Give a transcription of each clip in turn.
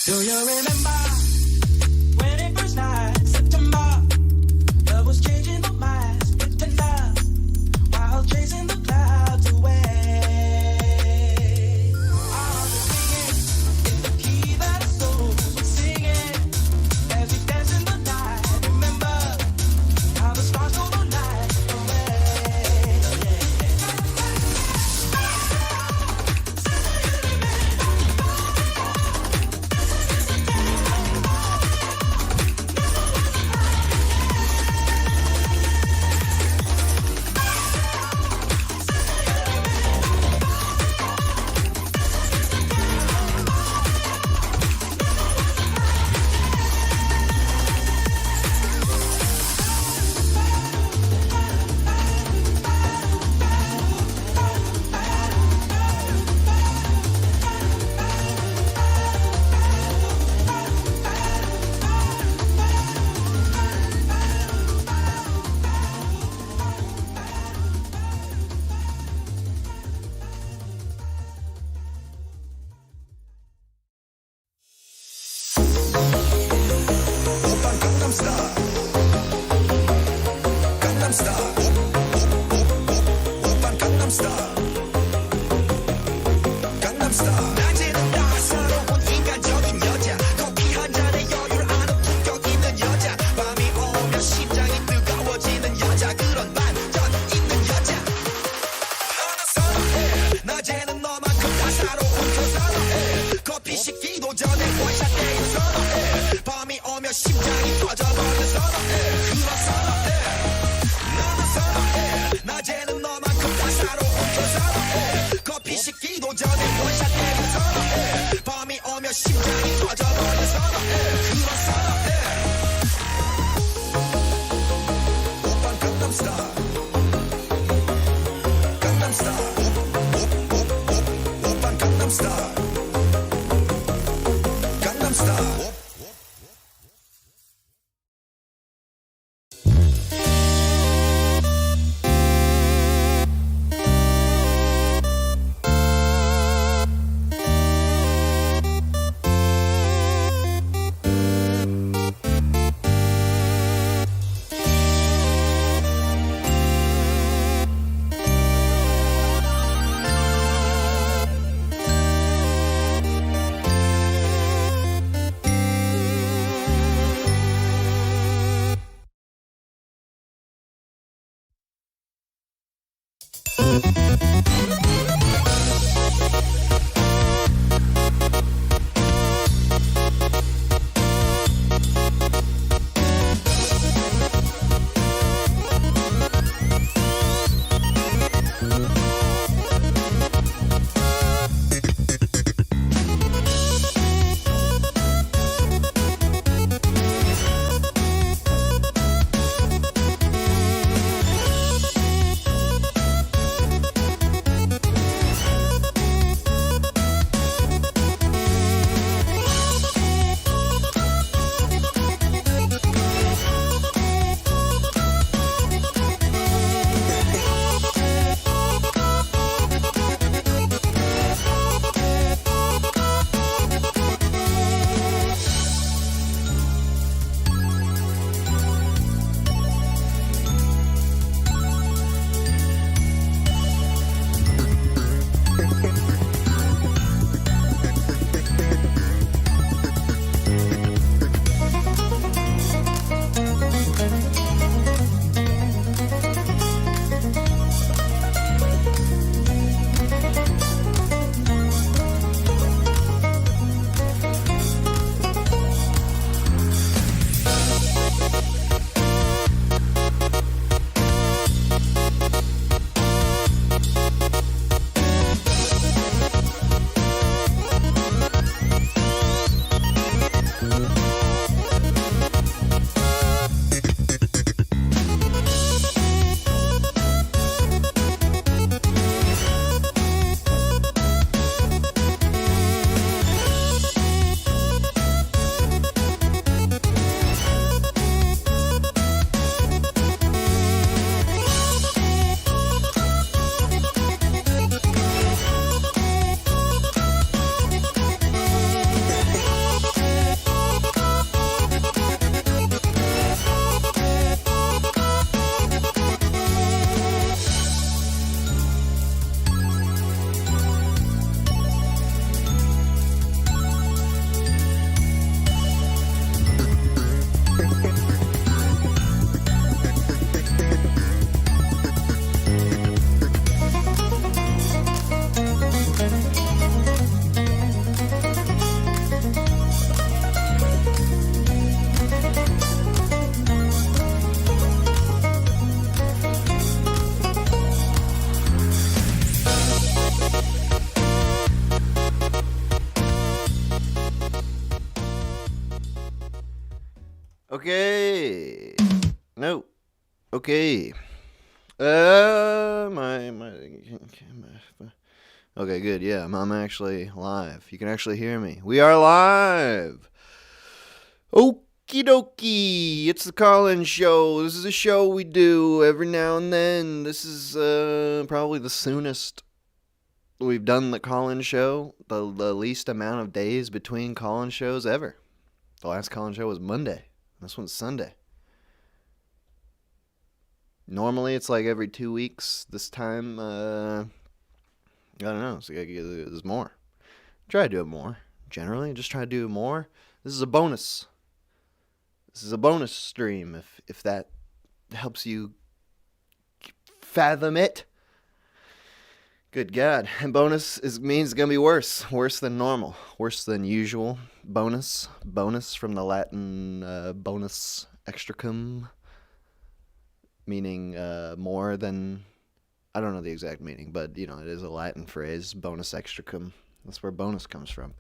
Do you remember when it first night, September? Love was changing the minds, pretender, while chasing the clouds away. I'll be singing in the key that our souls were singing as we dance in the night. Remember how the stars go the night away. Okay. No. Okay. My. Okay, good. Yeah, I'm actually live. You can actually hear me. We are live. Okie dokie. It's the call-in show. This is a show we do every now and then. This is probably the soonest we've done the call-in show. The least amount of days between call-in shows ever. The last call-in show was Monday. This one's Sunday. Normally it's like every 2 weeks. This time, I don't know. So there's more. Try to do it more. Generally, just try to do it more. This is a bonus. This is a bonus stream, if that helps you fathom it. Good God. And bonus means it's going to be worse. Worse than normal. Worse than usual. Bonus. Bonus from the Latin bonus extracum. Meaning more than... I don't know the exact meaning, but, you know, it is a Latin phrase. Bonus extracum. That's where bonus comes from.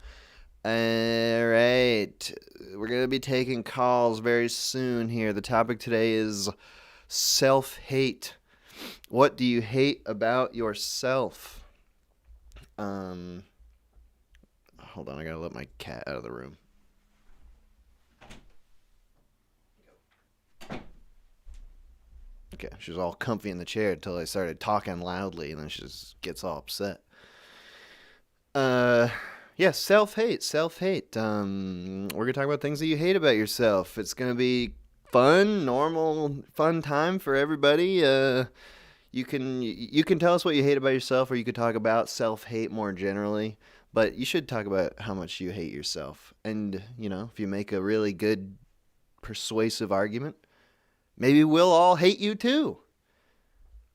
Alright. We're going to be taking calls very soon here. The topic today is self-hate. What do you hate about yourself? Hold on, I gotta let my cat out of the room. Okay, she was all comfy in the chair until I started talking loudly, and then she just gets all upset. Yeah, self-hate. We're gonna talk about things that you hate about yourself. It's gonna be fun, normal, fun time for everybody. You can tell us what you hate about yourself, or you could talk about self-hate more generally. But you should talk about how much you hate yourself. And, you know, if you make a really good, persuasive argument, maybe we'll all hate you too.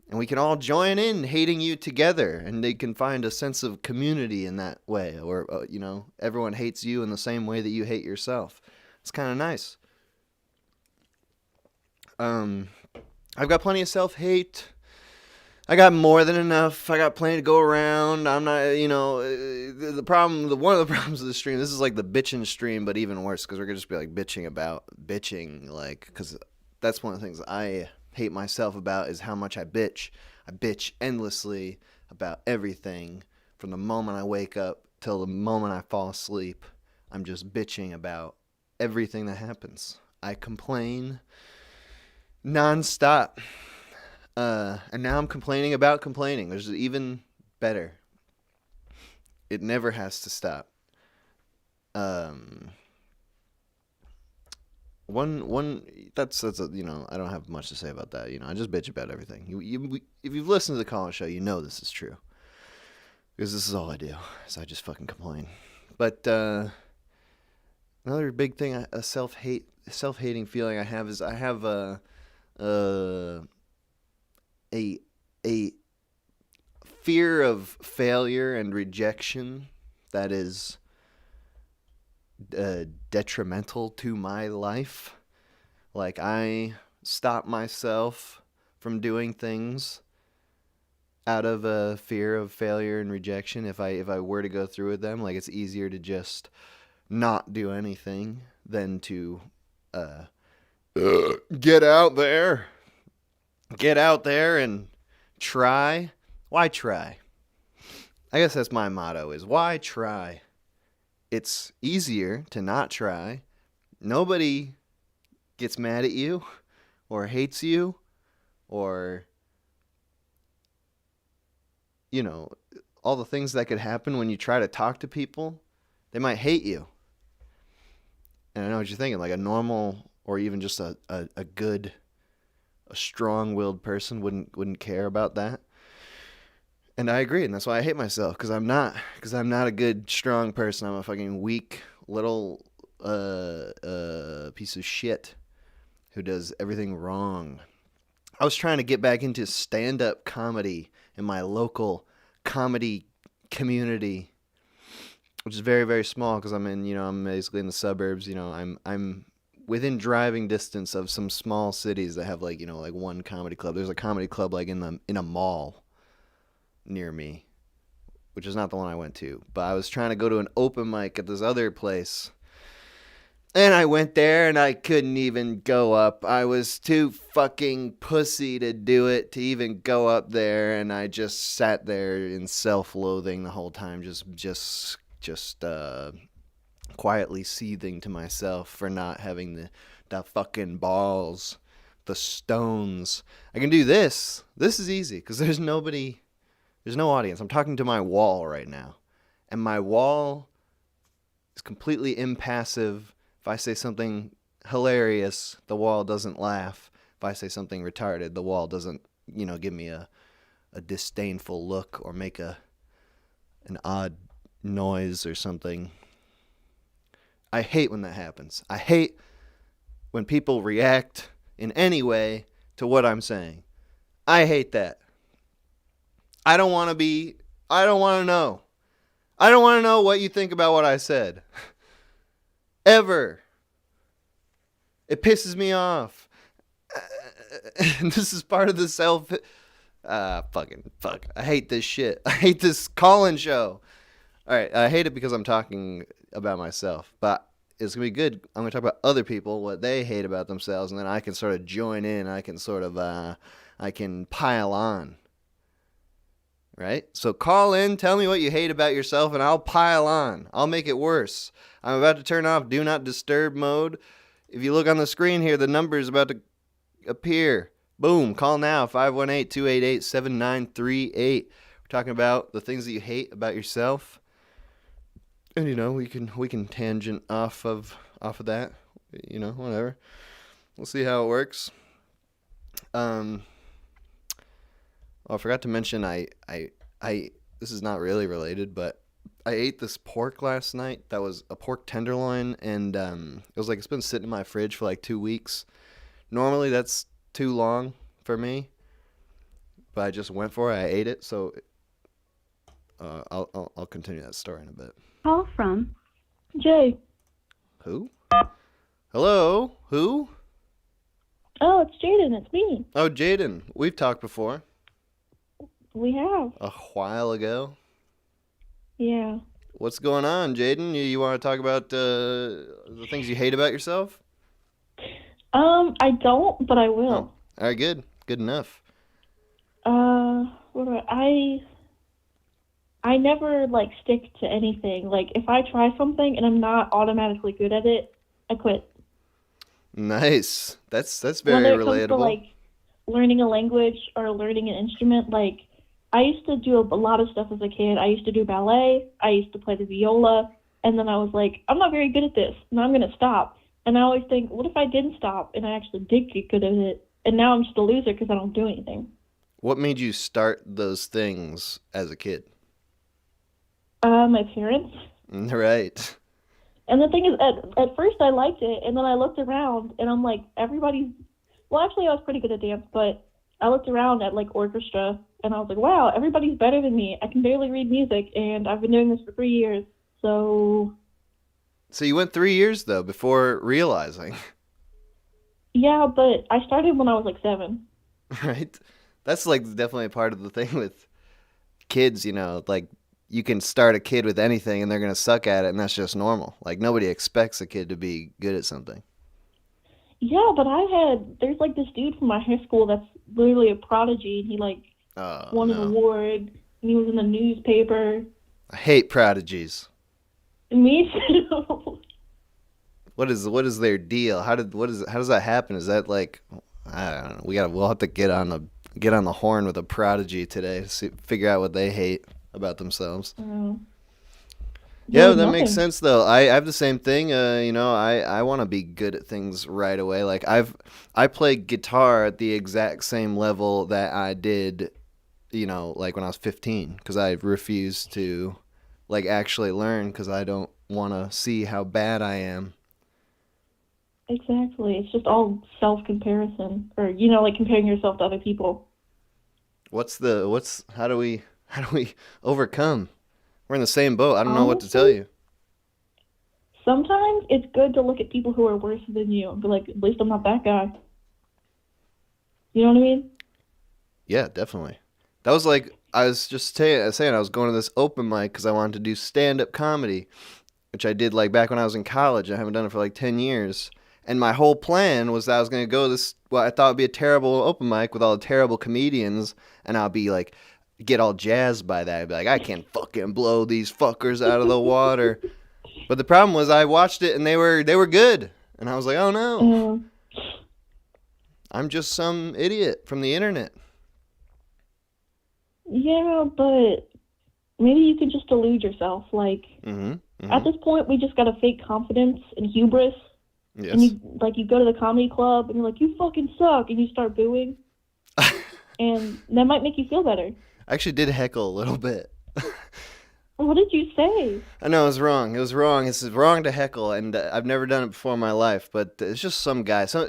And we can all join in hating you together. And they can find a sense of community in that way. Or, you know, everyone hates you in the same way that you hate yourself. It's kind of nice. I've got plenty of self-hate. I got more than enough. I got plenty to go around. I'm not, you know, one of the problems of the stream, this is like the bitching stream, but even worse, because we're going to just be like bitching, like, because that's one of the things I hate myself about is how much I bitch. I bitch endlessly about everything from the moment I wake up till the moment I fall asleep. I'm just bitching about everything that happens. I complain nonstop. And now I'm complaining about complaining. There's even better. It never has to stop. That's you know, I don't have much to say about that. You know, I just bitch about everything. If you've listened to the call-in show, you know this is true. Because this is all I do. So I just fucking complain. But another big thing, a self-hating feeling I have is I have a fear of failure and rejection that is detrimental to my life. Like, I stop myself from doing things out of a fear of failure and rejection. If I were to go through with them, like, it's easier to just not do anything than to get out there and try. Why try? I guess that's my motto, is why try? It's easier to not try. Nobody gets mad at you or hates you or, you know, all the things that could happen when you try to talk to people. They might hate you. And I know what you're thinking, like a normal or even just a good, a strong-willed person wouldn't care about that. And I agree, and that's why I hate myself, because I'm not a good, strong person. I'm a fucking weak, little piece of shit who does everything wrong. I was trying to get back into stand-up comedy in my local comedy community, which is very, very small, because I'm basically in the suburbs. You know, I'm within driving distance of some small cities that have like one comedy club. There's a comedy club like in a mall near me, which is not the one I went to. But I was trying to go to an open mic at this other place, And I went there and I couldn't even go up. I was too fucking pussy to do it, to even go up there. And I just sat there in self-loathing the whole time, just quietly seething to myself for not having the fucking balls, the stones. I can do this. This is easy because there's no audience. I'm talking to my wall right now. And my wall is completely impassive. If I say something hilarious, the wall doesn't laugh. If I say something retarded, the wall doesn't, give me a disdainful look or make an odd noise or something. I hate when that happens. I hate when people react in any way to what I'm saying. I hate that. I don't want to know. I don't want to know what you think about what I said. Ever. It pisses me off. This is part of the fuck. I hate this shit. I hate this call-in show. All right, I hate it because I'm talking about myself, but it's going to be good. I'm going to talk about other people, what they hate about themselves, and then I can sort of join in. I can pile on. Right? So call in, tell me what you hate about yourself, and I'll pile on. I'll make it worse. I'm about to turn off Do Not Disturb mode. If you look on the screen here, the number is about to appear. Boom. Call now, 518-288-7938. We're talking about the things that you hate about yourself. And, we can tangent off of that. Whatever. We'll see how it works. I forgot to mention I this is not really related, but I ate this pork last night. That was a pork tenderloin, and it's been sitting in my fridge for like 2 weeks. Normally that's too long for me, but I just went for it. I ate it, so I'll continue that story in a bit. Call from Jay. Who? Hello? Who? Oh, it's Jayden. It's me. Oh, Jayden. We've talked before. We have. A while ago. Yeah. What's going on, Jayden? You want to talk about the things you hate about yourself? I don't, but I will. Oh. All right, good. Good enough. I never stick to anything. If I try something and I'm not automatically good at it, I quit. Nice. That's very Whether it relatable. Comes to learning a language or learning an instrument, I used to do a lot of stuff as a kid. I used to do ballet. I used to play the viola. And then I was like, I'm not very good at this, and I'm going to stop. And I always think, what if I didn't stop and I actually did get good at it? And now I'm just a loser because I don't do anything. What made you start those things as a kid? My parents. Right. And the thing is, at first I liked it, and then I looked around, and I'm like, everybody's... Well, actually, I was pretty good at dance, but I looked around at, orchestra, and I was like, wow, everybody's better than me. I can barely read music, and I've been doing this for 3 years, so... So you went 3 years, though, before realizing. Yeah, but I started when I was 7. Right? That's, definitely a part of the thing with kids, you can start a kid with anything, and they're going to suck at it, and that's just normal. Nobody expects a kid to be good at something. Yeah, but there's this dude from my high school that's literally a prodigy, and he won an award, and he was in the newspaper. I hate prodigies. Me too. What is their deal? How does that happen? Is that I don't know. We'll have to get on the horn with a prodigy today to figure out what they hate about themselves. Yeah, that makes sense though. I have the same thing. I want to be good at things right away. I play guitar at the exact same level that I did, when I was 15, because I refused to actually learn because I don't want to see how bad I am. Exactly. It's just all self-comparison, or comparing yourself to other people. How do we overcome? We're in the same boat. I don't know what to tell you. Sometimes it's good to look at people who are worse than you and be like, at least I'm not that guy. You know what I mean? Yeah, definitely. That was I was just saying I was going to this open mic because I wanted to do stand-up comedy. which I did like back when I was in college. I haven't done it for like 10 years. And my whole plan was that I was going to go this, what I thought would be a terrible open mic with all the terrible comedians, and I'll be like, get all jazzed by that. I'd be like, I can fucking blow these fuckers out of the water. But the problem was I watched it and they were good. And I was like, oh no. I'm just some idiot from the internet. Yeah, but maybe you could just delude yourself. Like, at this point, we just got to fake confidence and hubris. Yes. And you go to the comedy club and you're like, you fucking suck, and you start booing. And that might make you feel better. I actually did heckle a little bit. What did you say? I know, it was wrong. It was wrong. It's wrong to heckle, and I've never done it before in my life, but it's just some guy. So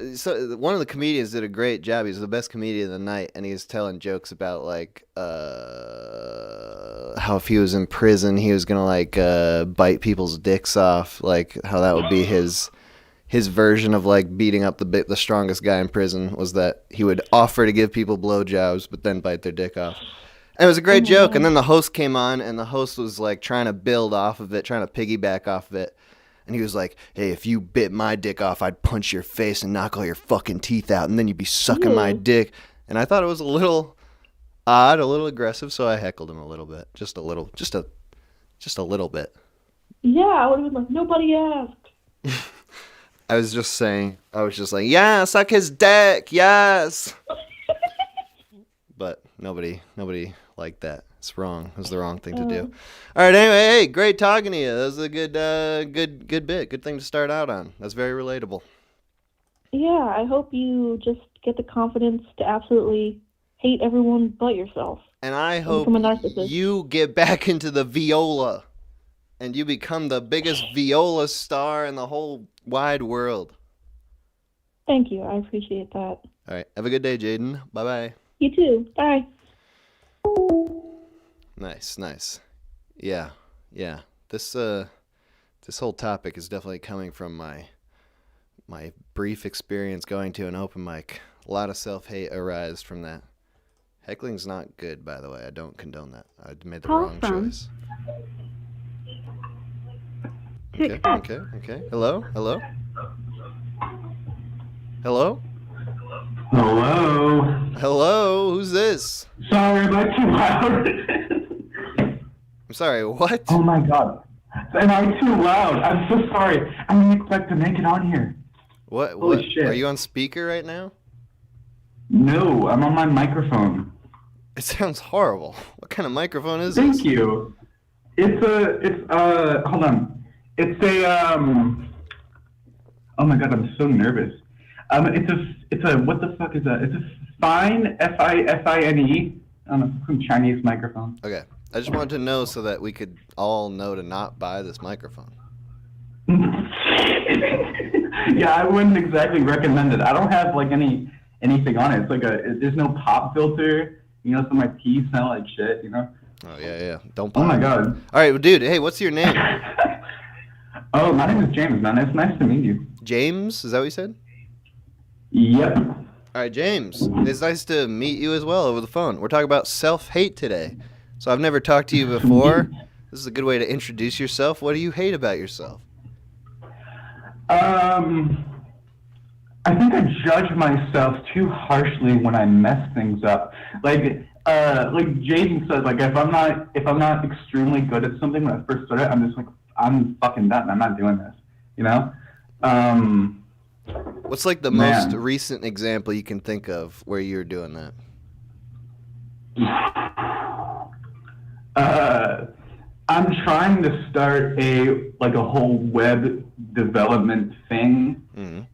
one of the comedians did a great job. He was the best comedian of the night, and he was telling jokes about, like, how if he was in prison, he was going to, like, bite people's dicks off, like, how that would be his version of, like, beating up the strongest guy in prison, was that he would offer to give people blowjobs, but then bite their dick off. And it was a great joke, and then the host came on, and the host was, like, trying to build off of it, trying to piggyback off of it. And he was like, hey, if you bit my dick off, I'd punch your face and knock all your fucking teeth out, and then you'd be sucking my dick. And I thought it was a little odd, a little aggressive, so I heckled him a little bit. Just a little bit. Yeah, I would have been like, nobody asked. I was just like, yeah, suck his dick, yes. But nobody liked that. It's wrong. It was the wrong thing to do. All right, anyway, hey, great talking to you. That was a good bit. Good thing to start out on. That's very relatable. Yeah, I hope you just get the confidence to absolutely hate everyone but yourself. And I hope become a narcissist. You get back into the viola and you become the biggest viola star in the whole wide world. Thank you. I appreciate that. All right. Have a good day, Jayden. Bye-bye. You too. Bye. Nice. Yeah. This whole topic is definitely coming from my brief experience going to an open mic. A lot of self-hate arised from that. Heckling's not good, by the way. I don't condone that. I made the wrong choice. Okay. Hello? Hello? Who's this? Sorry, am I too loud? I'm sorry, what? Oh my god. Am I too loud? I'm so sorry. I didn't expect to make it on here. What? Holy shit. Are you on speaker right now? No, I'm on my microphone. It sounds horrible. What kind of microphone is Thank this? you. Hold on. Oh my god, I'm so nervous. It's a, what the fuck is that? It's a Fine, Fine. I don't know, some Chinese microphone. Okay. I just wanted to know so that we could all know to not buy this microphone. Yeah, I wouldn't exactly recommend it. I don't have like anything on it. It's like there's no pop filter. You know, so my pee smell like shit. You know. Oh yeah. Don't buy. Oh my god. All right, well, dude. Hey, what's your name? Oh, my name is James, man. It's nice to meet you. James? Is that what you said? Yep. All right, James. It's nice to meet you as well over the phone. We're talking about self-hate today. So I've never talked to you before. This is a good way to introduce yourself. What do you hate about yourself? I think I judge myself too harshly when I mess things up. Like Jayden says, like if I'm not extremely good at something when I first started, I'm just like, I'm fucking done. I'm not doing this. You know? What's like the most recent example you can think of where you're doing that? I'm trying to start a whole web development thing,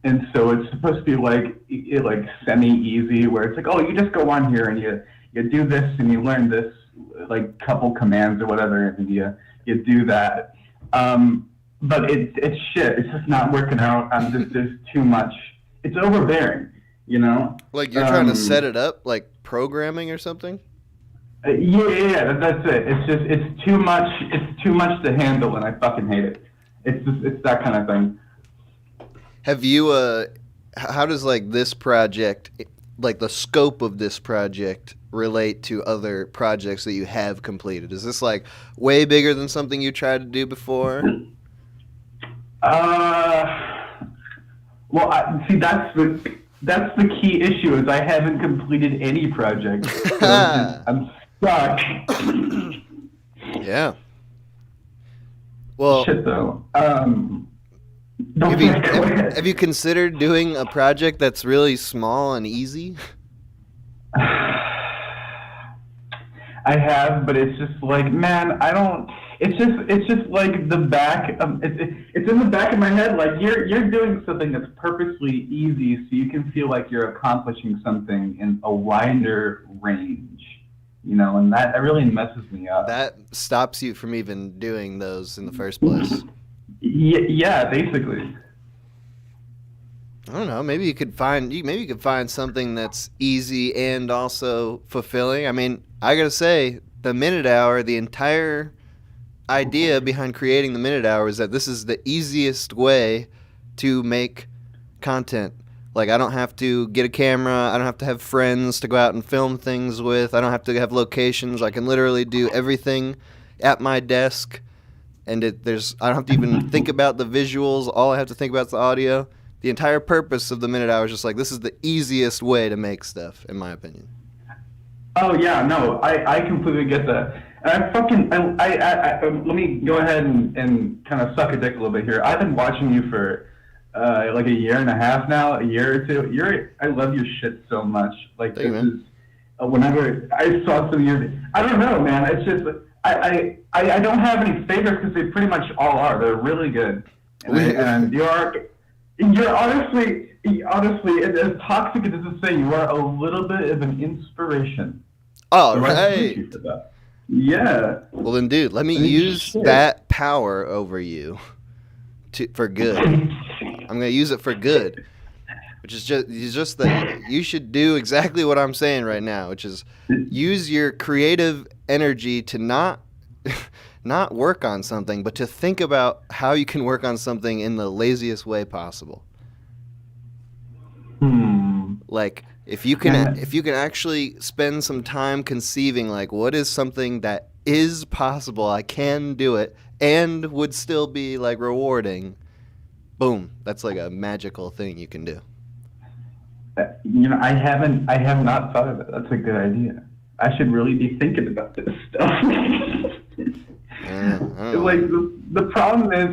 and so it's supposed to be like semi-easy, where it's like, oh, you just go on here and you do this and you learn this like couple commands or whatever, and you do that. But it's shit. It's just not working out. There's too much. It's overbearing, you know. Like you're trying to set it up, like programming or something. Yeah, that's it. It's too much. It's too much to handle, and I fucking hate it. It's that kind of thing. Have you? How does like this project, like the scope of this project, relate to other projects that you have completed? Is this like way bigger than something you tried to do before? Well, see, that's the key issue is I haven't completed any projects. So I'm stuck. Yeah. Well, Shit, though. have you considered doing a project that's really small and easy? I have, but it's just like, man, I don't. It's just like the back of it's in the back of my head. Like you're doing something that's purposely easy, so you can feel like you're accomplishing something in a wider range, and that really messes me up. That stops you from even doing those in the first place. Yeah, basically. I don't know. Maybe you could find something that's easy and also fulfilling. I mean, I gotta say, the minute hour, the entire idea behind creating the minute hour is that this is the easiest way to make content. Like, I don't have to get a camera. I don't have to have friends to go out and film things with. I don't have to have locations. I can literally do everything at my desk, and I don't have to even think about the visuals. All I have to think about is the audio. The entire purpose of the minute hour is just like, this is the easiest way to make stuff, in my opinion. Oh yeah, no, I completely get that. And let me go ahead and kind of suck a dick a little bit here. I've been watching you for like a year and a half now, a year or two. I love your shit so much. Like, thank you, man. Whenever I saw some of your, I don't know, man. It's just I don't have any favorites because they pretty much all are. They're really good, and you're honestly, as toxic as this is saying, you are a little bit of an inspiration. All So I right. appreciate you for that. Yeah. Well, then, dude, let me use that power over you for good. I'm going to use it for good, which is just that you should do exactly what I'm saying right now, which is use your creative energy to not work on something, but to think about how you can work on something in the laziest way possible. Like, if you can actually spend some time conceiving, like, what is something that is possible, I can do it, and would still be, like, rewarding, boom, that's like a magical thing you can do. I have not thought of it. That's a good idea. I should really be thinking about this stuff. Like the problem is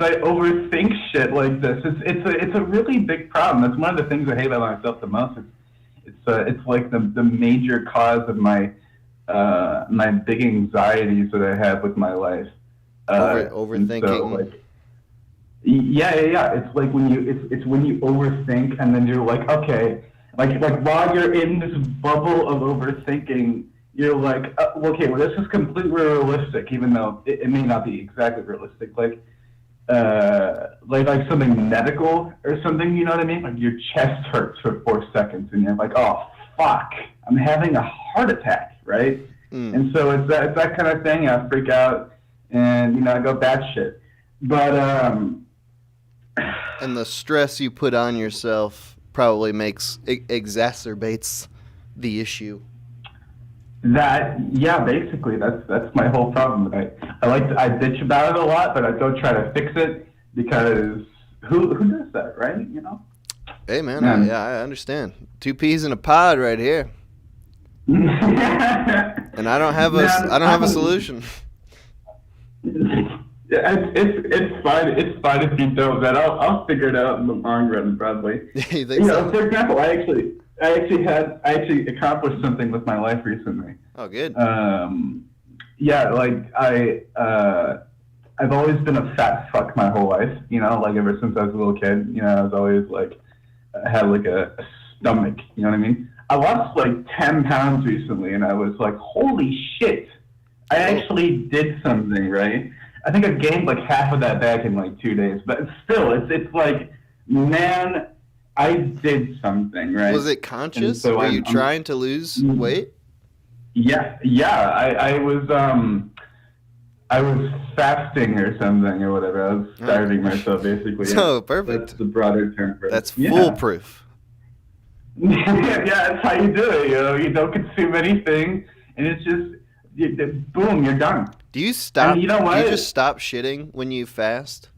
I overthink shit like this. It's a really big problem. That's one of the things I hate about myself the most. It's like the major cause of my my big anxieties that I have with my life. Overthinking. So, like, yeah. It's like when you overthink and then you're like, okay, like while you're in this bubble of overthinking, you're like, okay, well, this is completely realistic, even though it may not be exactly realistic. Like something medical or something, you know what I mean? Like your chest hurts for 4 seconds, and you're like, oh fuck, I'm having a heart attack, right? And so it's that kind of thing. I freak out, and I go batshit. But and the stress you put on yourself probably exacerbates the issue. Basically that's my whole problem. I bitch about it a lot, but I don't try to fix it because who does that, right? Hey man, I understand. 2 peas in a pod right here. And I don't have a solution. It's fine. It's fine if you don't. But I'll figure it out in the long run, probably. You think so? For example, I actually accomplished something with my life recently. Oh, good. I've always been a fat fuck my whole life. Like ever since I was a little kid. I was always like, I had like a stomach. You know what I mean? I lost like 10 pounds recently, and I was like, holy shit! I actually did something, right? I think I gained like half of that back in like 2 days, but still, it's like, man, I did something, right? Was it conscious? So Were you trying to lose weight? Yeah. I was fasting or something or whatever. I was starving myself, basically. So perfect. That's the broader term for it. That's foolproof. Yeah, that's how you do it. You don't consume anything, and it's just boom, you're done. Do you stop? And you know what? Do you just stop shitting when you fast?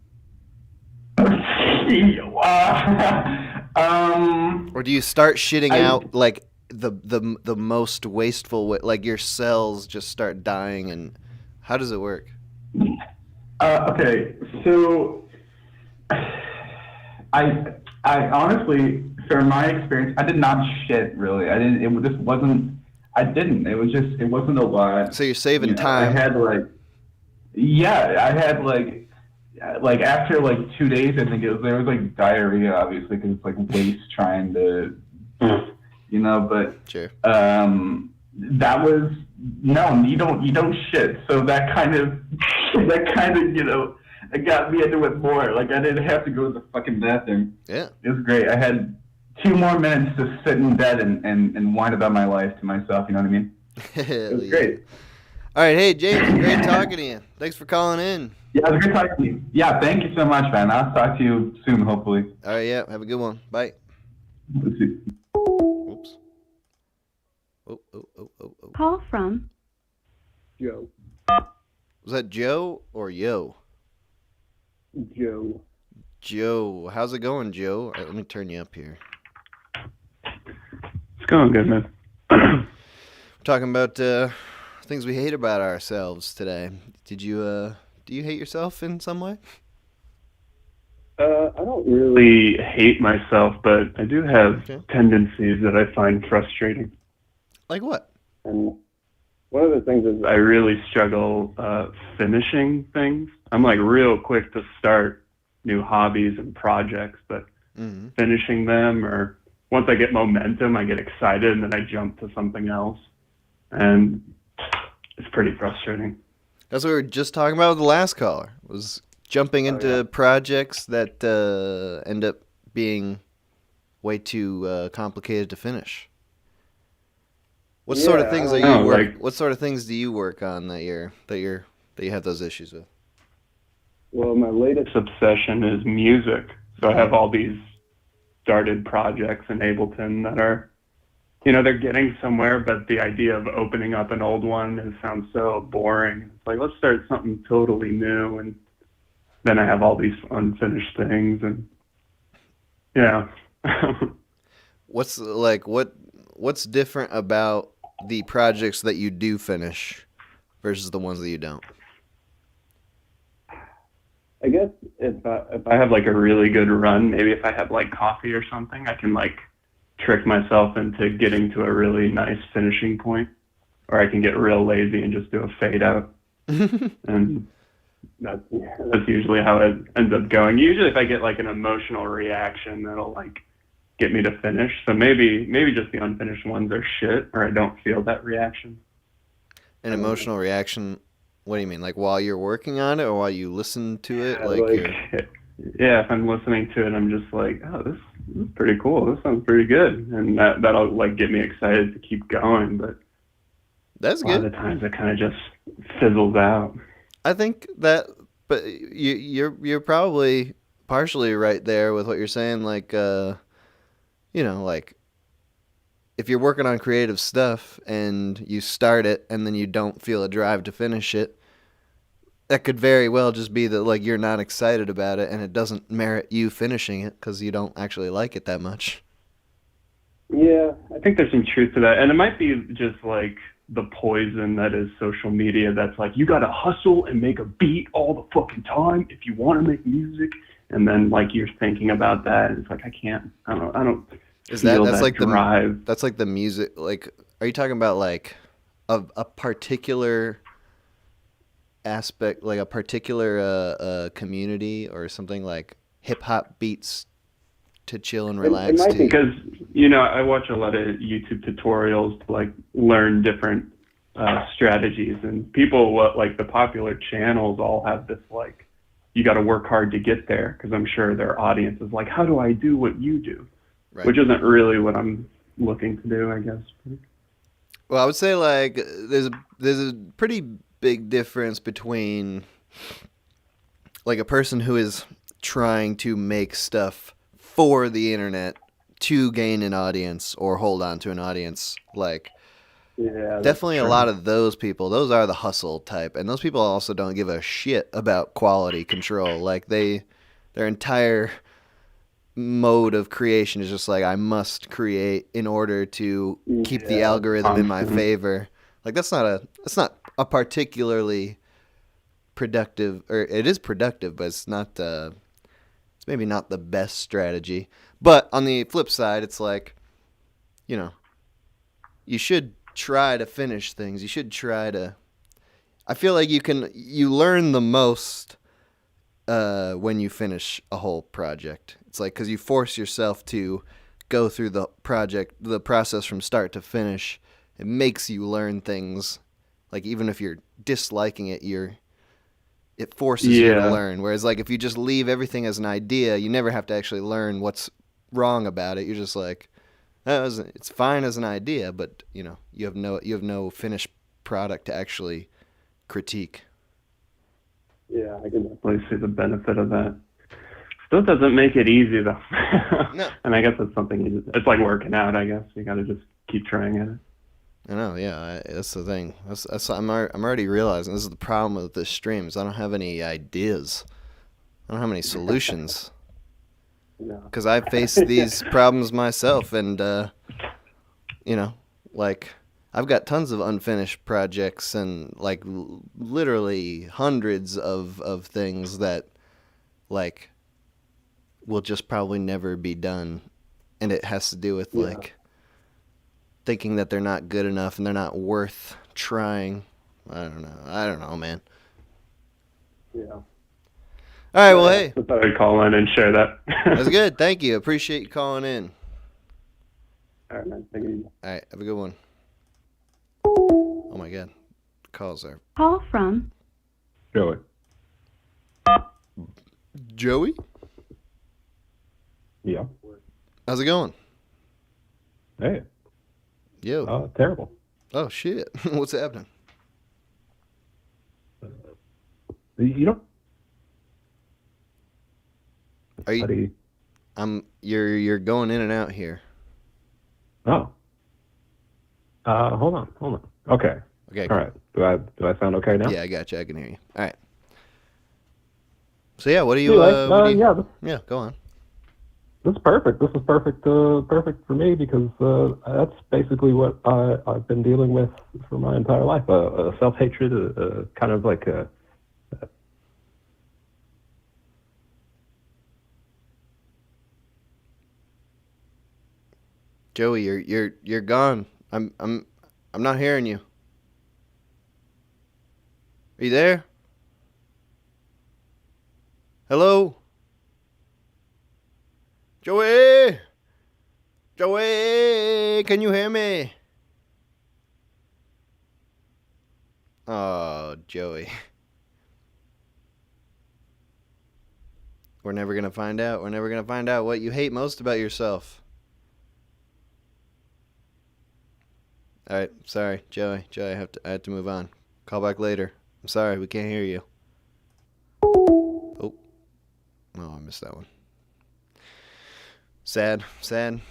Or do you start shitting out like the most wasteful way, like your cells just start dying, and how does it work? Okay, so I honestly, from my experience, I did not shit really. I didn't. It just wasn't. I didn't. It was just. It wasn't a lot. So you're saving time. I had like. Yeah, I had like after like 2 days, I think there was like diarrhea, obviously, because it's like waste trying to, but sure. That was no, you don't shit. So that kind of it got me into it more. Like I didn't have to go to the fucking bathroom. Yeah, it was great. I had 2 more minutes to sit in bed and whine about my life to myself. You know what I mean? It was great. All right, hey James, great talking to you. Thanks for calling in. Yeah, it was great talking to you. Yeah, thank you so much, man. I'll talk to you soon, hopefully. All right, yeah, have a good one. Bye. Let's see. Oops. Oh. Call from Joe. Was that Joe or Yo? Joe. Joe. How's it going, Joe? All right, let me turn you up here. It's going good, man. We're talking about things we hate about ourselves today. Do you hate yourself in some way? I don't really hate myself, but I do have tendencies that I find frustrating. Like what? And one of the things is I really struggle finishing things. I'm like real quick to start new hobbies and projects, but finishing them, or once I get momentum, I get excited and then I jump to something else. And it's pretty frustrating. That's what we were just talking about with the last caller, was jumping into projects that end up being way too complicated to finish. What sort of things what sort of things do you work on that you have those issues with? Well, my latest obsession is music. So I have all these started projects in Ableton that are, they're getting somewhere, but the idea of opening up an old one sounds so boring. It's like, let's start something totally new. And then I have all these unfinished things, and What's different about the projects that you do finish versus the ones that you don't? I guess if I have like a really good run, maybe if I have like coffee or something, I can like trick myself into getting to a really nice finishing point, or I can get real lazy and just do a fade out. And that's usually how it ends up going. Usually if I get like an emotional reaction, that'll like get me to finish. So maybe just the unfinished ones are shit, or I don't feel that reaction. An emotional reaction? What do you mean? Like while you're working on it, or while you listen to it? Yeah, if I'm listening to it, I'm just like, oh, this is pretty cool. This sounds pretty good, and that'll like get me excited to keep going. But that's good. A lot of the times it kind of just fizzles out. I think that, but you're probably partially right there with what you're saying. Like, like if you're working on creative stuff and you start it and then you don't feel a drive to finish it, that could very well just be that like you're not excited about it and it doesn't merit you finishing it because you don't actually like it that much. Yeah, I think there's some truth to that. And it might be just like the poison that is social media that's like, you got to hustle and make a beat all the fucking time if you want to make music. And then like you're thinking about that and it's like, I don't that's like drive. That's like the music. Like, are you talking about like a particular aspect, like a particular community or something, like hip hop beats to chill and relax? It might be because, I watch a lot of YouTube tutorials to like learn different strategies, and people, like the popular channels all have this like, you got to work hard to get there, because I'm sure their audience is like, how do I do what you do? Right. Which isn't really what I'm looking to do, I guess. Well, I would say like there's a pretty big difference between like a person who is trying to make stuff for the internet to gain an audience or hold on to an audience. Like, definitely a lot of those people, those are the hustle type, and those people also don't give a shit about quality control. Like their entire mode of creation is just like I must create in order to keep the algorithm in my favor. Like that's not a particularly productive, or it is productive, but it's not it's maybe not the best strategy. But on the flip side, it's like, you know, you should try to finish things. You should try to. I feel like you learn the most when you finish a whole project. It's like because you force yourself to go through the process from start to finish. It makes you learn things. Like even if you're disliking it, it forces you to learn. Whereas like if you just leave everything as an idea, you never have to actually learn what's wrong about it. You're just like, oh, it's fine as an idea, but you know you have no finished product to actually critique. Yeah, I can definitely see the benefit of that. Still doesn't make it easy though. No. And I guess that's something it's like working out. I guess you got to just keep trying at it. I know, yeah. That's the thing. I'm already realizing this is the problem with this stream. Is I don't have any ideas. I don't have any solutions. Because I face these problems myself, and you know, like I've got tons of unfinished projects, and like literally hundreds of things that like will just probably never be done, and it has to do with like thinking that they're not good enough and they're not worth trying. I don't know, man. Yeah. All right, well, hey. I thought I'd call in and share that. That's good. Thank you. Appreciate you calling in. All right, man. Thank you. All right, have a good one. Oh, my God. Calls are... Call from Joey. Joey? Yeah. How's it going? Hey. Yo. Terrible. Oh, shit. What's happening? You don't... Are you... You're going in and out here. Oh. Hold on. Okay. Okay. All right. Do I sound okay now? Yeah, I got you. I can hear you. All right. So yeah, what do you? Yeah, go on. This is perfect. This is perfect. Perfect for me because that's basically what I've been dealing with for my entire life. Self-hatred, kind of like a. Joey, you're gone. I'm not hearing you. Are you there? Hello? Joey? Joey, can you hear me? Oh, Joey. We're never going to find out. We're never going to find out what you hate most about yourself. All right, sorry, Joey. I have to move on. Call back later. I'm sorry, we can't hear you. Oh, I missed that one. Sad.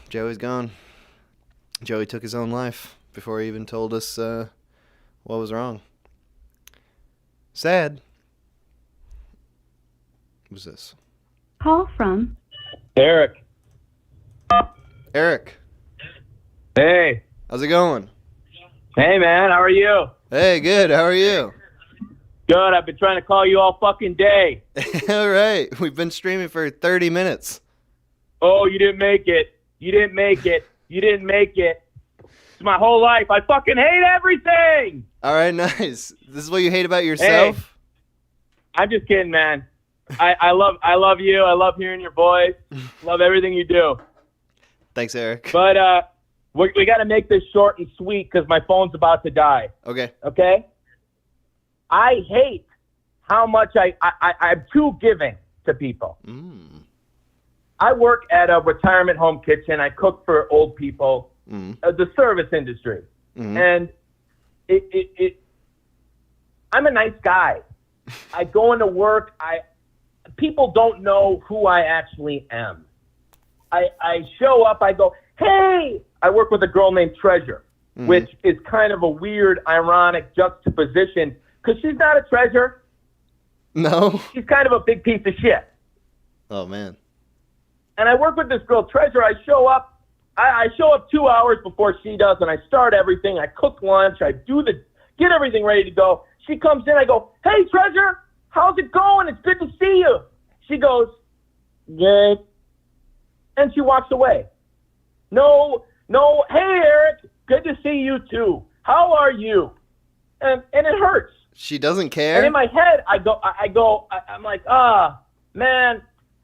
Joey's gone. Joey took his own life before he even told us what was wrong. Sad. Who's this? Call from Eric. Eric. Hey. How's it going? Hey, man. How are you? Hey, good. How are you? Good. I've been trying to call you all fucking day. All right. We've been streaming for 30 minutes. Oh, you didn't make it. It's my whole life. I fucking hate everything. All right, nice. This is what you hate about yourself? Hey, I'm just kidding, man. I love you. I love hearing your voice. Love everything you do. Thanks, Eric. But we got to make this short and sweet because my phone's about to die. Okay. Okay? I hate how much I'm too giving to people. I work at a retirement home kitchen. I cook for old people, the service industry. And I'm a nice guy. I go into work. People don't know who I actually am. I show up. I go, hey. I work with a girl named Treasure, which is kind of a weird, ironic juxtaposition because she's not a treasure. No. She's kind of a big piece of shit. Oh, man. And I work with this girl, Treasure. I show up 2 hours before she does, and I start everything. I cook lunch. I get everything ready to go. She comes in. I go, hey, Treasure, how's it going? It's good to see you. She goes, good. And she walks away. No, hey, Eric, good to see you too. How are you? And it hurts. She doesn't care? And in my head, I'm like, man,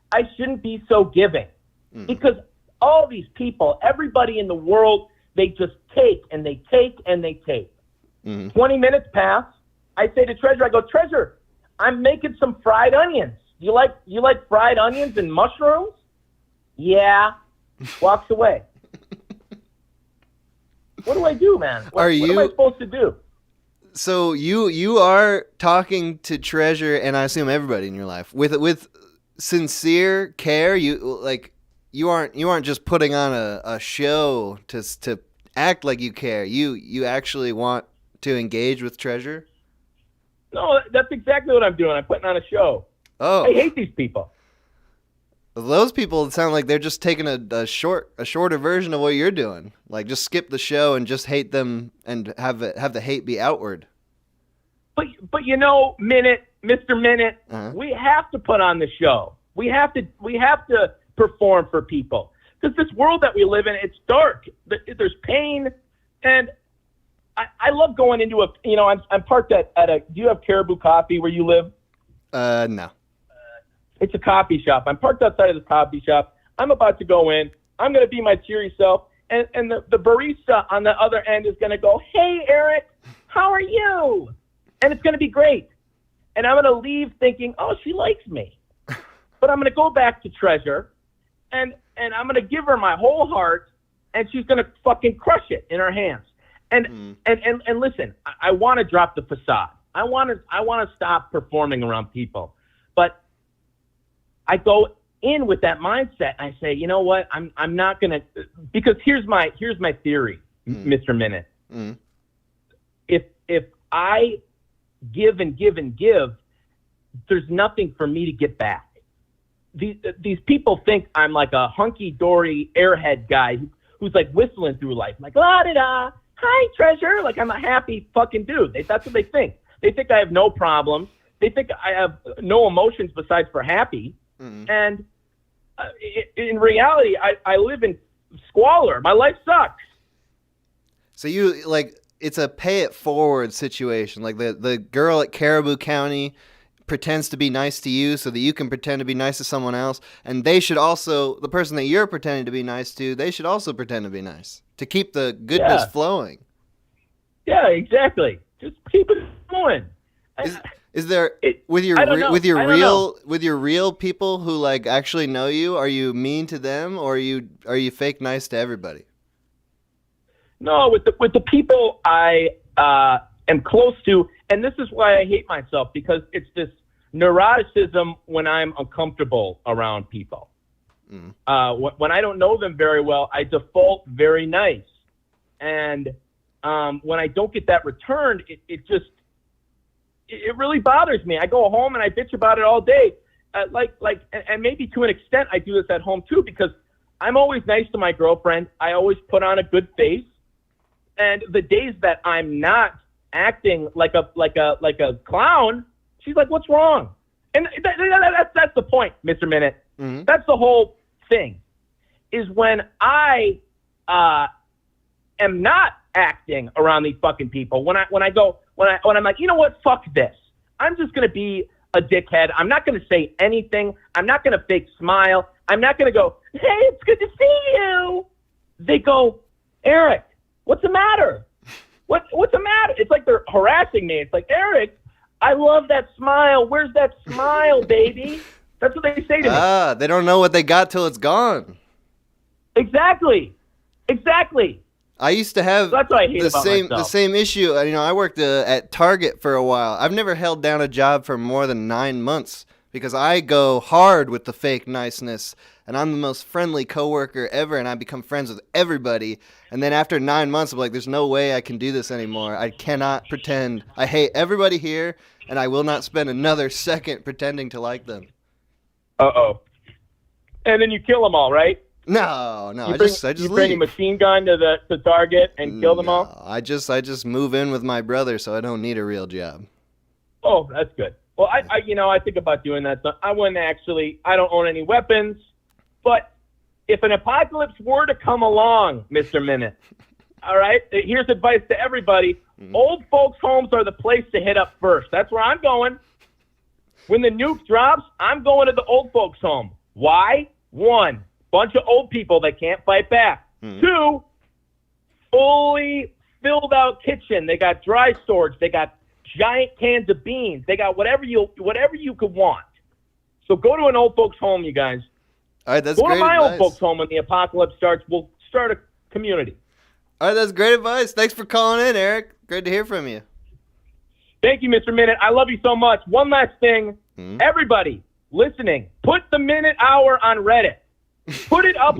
I shouldn't be so giving. Because all these people, everybody in the world, they just take and they take and they take. 20 minutes pass. I say to Treasure, I go, Treasure, I'm making some fried onions. You like fried onions and mushrooms? Yeah. Walks away. What do I do, man? What am I supposed to do? So you are talking to Treasure, and I assume everybody in your life with sincere care. You aren't just putting on a show to act like you care. You actually want to engage with Treasure. No, that's exactly what I'm doing. I'm putting on a show. Oh, I hate these people. Those people sound like they're just taking a shorter version of what you're doing. Like, just skip the show and just hate them and have the hate be outward. But Mr. Minute, we have to put on the show. We have to perform for people, because this world that we live in, it's dark. There's pain, and I love going into I'm parked at a. Do you have Caribou Coffee where you live? No. It's a coffee shop. I'm parked outside of this coffee shop. I'm about to go in. I'm going to be my cheery self. And the barista on the other end is going to go, hey, Eric, how are you? And it's going to be great. And I'm going to leave thinking, oh, she likes me. But I'm going to go back to Treasure, and I'm going to give her my whole heart, and she's going to fucking crush it in her hands. And listen, I want to drop the facade. I want to stop performing around people. But I go in with that mindset. And I say, you know what? I'm not gonna, because here's my theory, Mr. Minute. If I give and give and give, there's nothing for me to get back. These people think I'm like a hunky dory airhead guy who's like whistling through life, like la da da, hi Treasure, like I'm a happy fucking dude. That's what they think. They think I have no problems. They think I have no emotions besides for happy. And in reality, I live in squalor. My life sucks. So it's a pay it forward situation. Like the girl at Caribou County pretends to be nice to you so that you can pretend to be nice to someone else. And they should also, the person that you're pretending to be nice to, they should also pretend to be nice to keep the goodness flowing. Yeah, exactly. Just keep it going. Is there with your real people who like actually know you? Are you mean to them, or are you fake nice to everybody? No, with the people I am close to, and this is why I hate myself, because it's this neuroticism when I'm uncomfortable around people. When I don't know them very well, I default very nice, and when I don't get that returned, it really bothers me. I go home and I bitch about it all day. And maybe to an extent I do this at home too, because I'm always nice to my girlfriend. I always put on a good face. And the days that I'm not acting like a clown, she's like, what's wrong? And that's the point, Mr. Minute. That's the whole thing, is when I am not acting around these fucking people. When I'm like, you know what, fuck this. I'm just gonna be a dickhead. I'm not gonna say anything. I'm not gonna fake smile. I'm not gonna go, hey, it's good to see you. They go, Eric, what's the matter? What's the matter? It's like they're harassing me. It's like, Eric, I love that smile. Where's that smile, baby? That's what they say to me. They don't know what they got till it's gone. Exactly. I used to have the same issue. I worked at Target for a while. I've never held down a job for more than 9 months because I go hard with the fake niceness, and I'm the most friendly coworker ever, and I become friends with everybody. And then after 9 months, I'm like, there's no way I can do this anymore. I cannot pretend. I hate everybody here, and I will not spend another second pretending to like them. Uh-oh. and then you kill them all, right? No, I just you bring a leave. machine gun to the target and kill them all. I just move in with my brother, so I don't need a real job. Oh, that's good. Well, I think about doing that. So I wouldn't actually. I don't own any weapons, but if an apocalypse were to come along, Mr. Minute, all right, here's advice to everybody. Old folks' homes are the place to hit up first. That's where I'm going. When the nuke drops, I'm going to the old folks' home. Why? 1, bunch of old people that can't fight back. 2, fully filled out kitchen. They got dry storage. They got giant cans of beans. They got whatever you could want. So go to an old folks' home, you guys. All right, that's go great to my advice. old folks' home when the apocalypse starts. We'll start a community. All right, that's great advice. Thanks for calling in, Eric. Great to hear from you. Thank you, Mr. Minute. I love you so much. One last thing. Everybody listening, put the Minute Hour on Reddit. Put it up.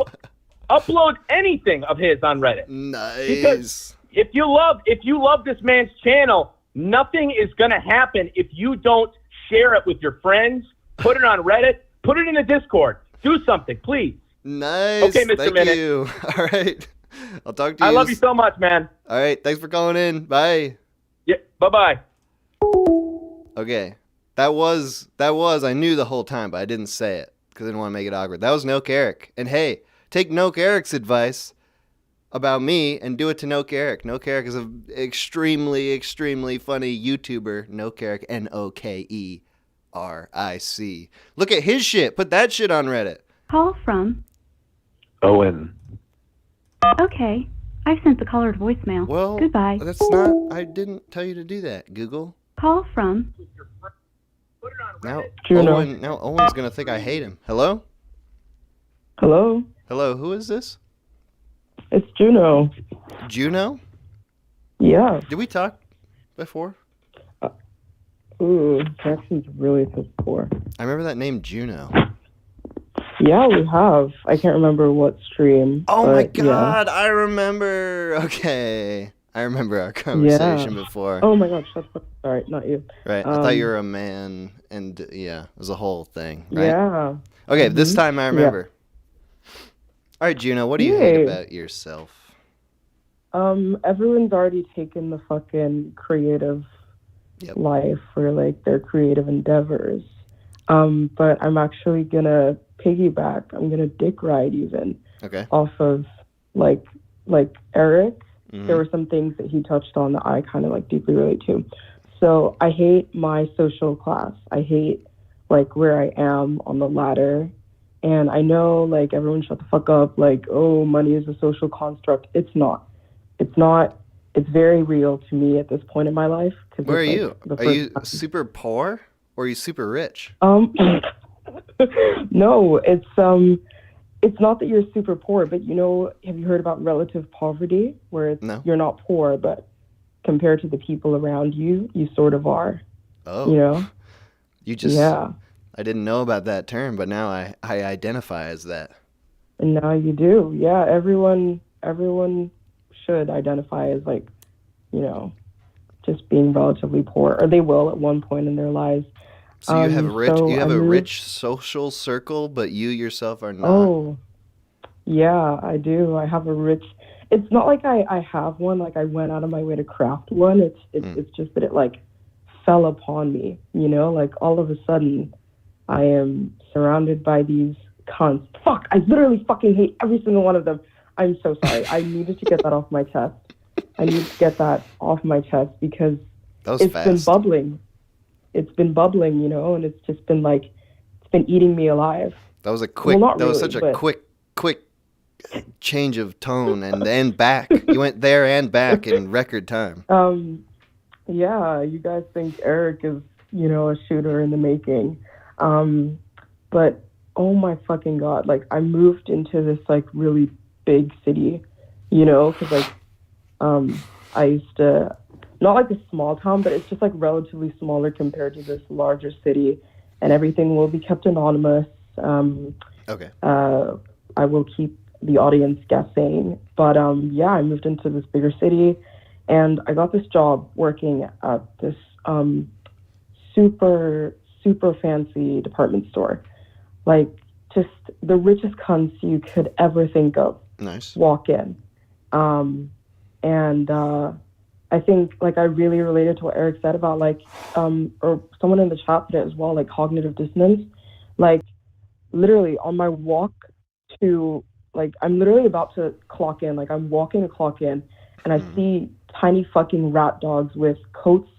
Upload anything of his on Reddit. Nice. Because if you love this man's channel, nothing is going to happen if you don't share it with your friends. Put it on Reddit. Put it in the Discord. Do something, please. Nice. Okay, Mr. Thank Minute. you. All right. I'll talk to you. I love you so much, man. All right. Thanks for calling in. Bye. Yeah. Bye-bye. Okay. That was I knew the whole time, but I didn't say it because I didn't want to make it awkward. That was Noke Eric. And hey, take Noke Eric's advice about me and do it to Noke Eric. Noke Eric is an extremely, extremely funny YouTuber. Noke Eric, Nokeric. Look at his shit. Put that shit on Reddit. Call from. Owen. Okay. I've sent the caller to voicemail. Well, Goodbye. I didn't tell you to do that, Google. Call from. Now, Juno. Owen's going to think I hate him. Hello? Hello, Hello, who is this? it's Juno. Juno? Yeah. Did we talk before? Ooh, Jackson's really pissed poor. I remember that name, Juno. Yeah, we have. I can't remember what stream. Oh my but yeah. god, I remember. Okay. I remember our conversation before. Oh my god, shut the fuck. Sorry, not you. Right. I thought you were a man, and yeah, it was a whole thing, right? Yeah. Okay, this time I remember. All right, Juno, what do you hate about yourself? Everyone's already taken the fucking creative life for like their creative endeavors. But I'm actually gonna piggyback. I'm gonna dick ride even. Okay. Off of like Eric. There were some things that he touched on that I kind of like deeply relate to. So I hate my social class. I hate like where I am on the ladder. And I know like everyone shut the fuck up. Like, oh, money is a social construct. It's not. It's not. It's very real to me at this point in my life. Where are you? Are you super poor or are you super rich? No, it's not that you're super poor, but you know, have you heard about relative poverty, where you're not poor, but compared to the people around you, you sort of are. Oh. You know? You just. Yeah. I didn't know about that term, but now I identify as that. And now you do. Yeah, everyone should identify as like, you know, just being relatively poor, or they will at one point in their lives. So you have a rich social circle, but you yourself are not. Oh, yeah, I do. I have a rich. It's not like I have one. Like I went out of my way to craft one. It's just that it like fell upon me. You know, like all of a sudden, I am surrounded by these cunts. Fuck! I literally fucking hate every single one of them. I'm so sorry. I needed to get that off my chest. I need to get that off my chest because it's been bubbling. It's been bubbling, you know, and it's just been like, it's been eating me alive. That was a quick, well, was such a quick change of tone and back. You went there and back in record time. Yeah, you guys think Eric is, you know, a shooter in the making. But oh my fucking God, like I moved into this like really big city, you know, because like, I used to, not like a small town, but it's just like relatively smaller compared to this larger city, and everything will be kept anonymous. Okay. I will keep the audience guessing, but yeah, I moved into this bigger city, and I got this job working at this super fancy department store. Like, just the richest cunts you could ever think of. Nice. Walk in. And I think, like, I really related to what Eric said about, like, or someone in the chat did it as well, like, cognitive dissonance. Like, literally, on my walk to, like, I'm literally about to clock in. Like, I'm walking to clock in, and I see tiny fucking rat dogs with coats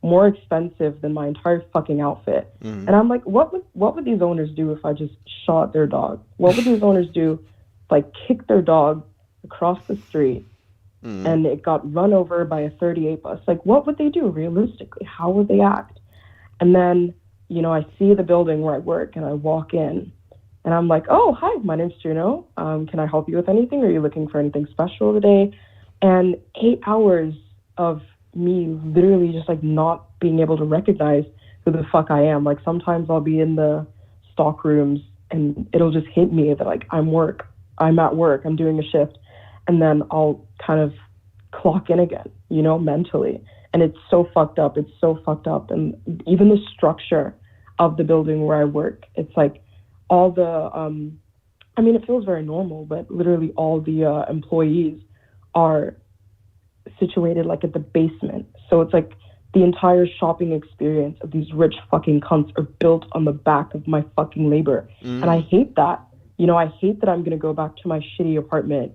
more expensive than my entire fucking outfit. And I'm like, what would these owners do if I just shot their dog? What would these owners do if I kicked their dog across the street and it got run over by a 38 bus? Like, what would they do realistically? How would they act? And then, you know, I see the building where I work and I walk in and I'm like, oh, hi, my name's Juno. Can I help you with anything? Are you looking for anything special today? And 8 hours of me literally just like not being able to recognize who the fuck I am. Like, sometimes I'll be in the stock rooms and it'll just hit me that like I'm at work, I'm doing a shift, and then I'll kind of clock in again, you know, mentally. And it's so fucked up. And even the structure of the building where I work, it's like all the, I mean, it feels very normal, but literally all the employees are situated like at the basement. So it's like the entire shopping experience of these rich fucking cunts are built on the back of my fucking labor. And I hate that. You know, I hate that I'm going to go back to my shitty apartment,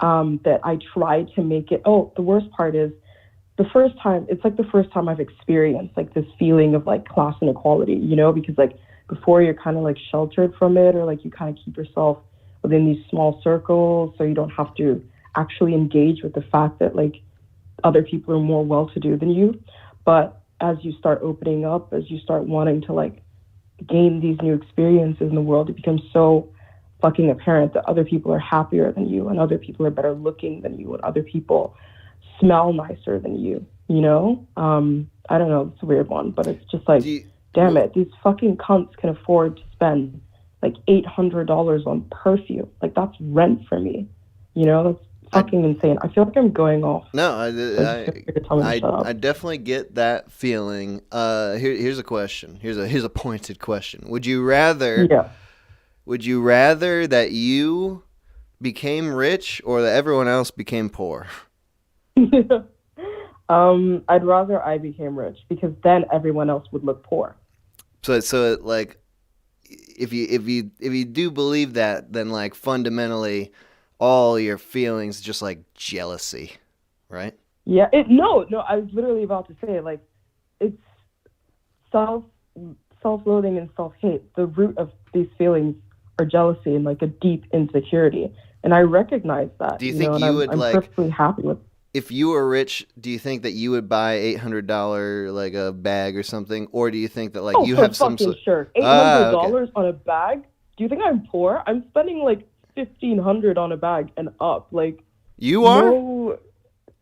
that I tried to make it. Oh, the worst part is it's like the first time I've experienced like this feeling of like class inequality, you know, because like before you're kind of like sheltered from it, or like you kind of keep yourself within these small circles so you don't have to actually engage with the fact that like other people are more well-to-do than you. But as you start opening up, as you start wanting to like gain these new experiences in the world, it becomes so fucking apparent that other people are happier than you, and other people are better looking than you, and other people smell nicer than you, you know? I don't know, it's a weird one, but it's just like, damn it, these fucking cunts can afford to spend like $800 on perfume. Like, that's rent for me, you know? That's fucking insane. I feel like I'm going off. No, I definitely get that feeling. Here's a question. Here's a pointed question. Would you rather that you became rich or that everyone else became poor? I'd rather I became rich, because then everyone else would look poor. So like, if you do believe that, then like fundamentally all your feelings just like jealousy, right? Yeah. No, I was literally about to say, like, it's self-loathing and self-hate. The root of these feelings are jealousy and like a deep insecurity, and I recognize that. Do you think I'm perfectly happy with. If you were rich, do you think that you would buy $800 like a bag or something, or do you think that like you have some sure $800 on a bag? Do you think I'm poor? I'm spending like $1,500 on a bag and up. Like, you are? No,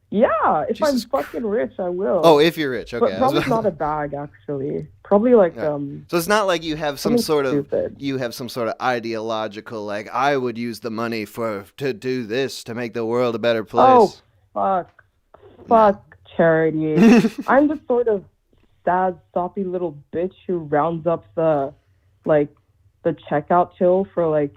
yeah, if I'm fucking rich, I will. Oh, if you're rich, okay. But probably not a bag, actually. Probably like So it's not like you have some sort of ideological like, I would use the money to do this to make the world a better place. Oh, fuck charity. I'm the sort of sad, soppy little bitch who rounds up the checkout till for like,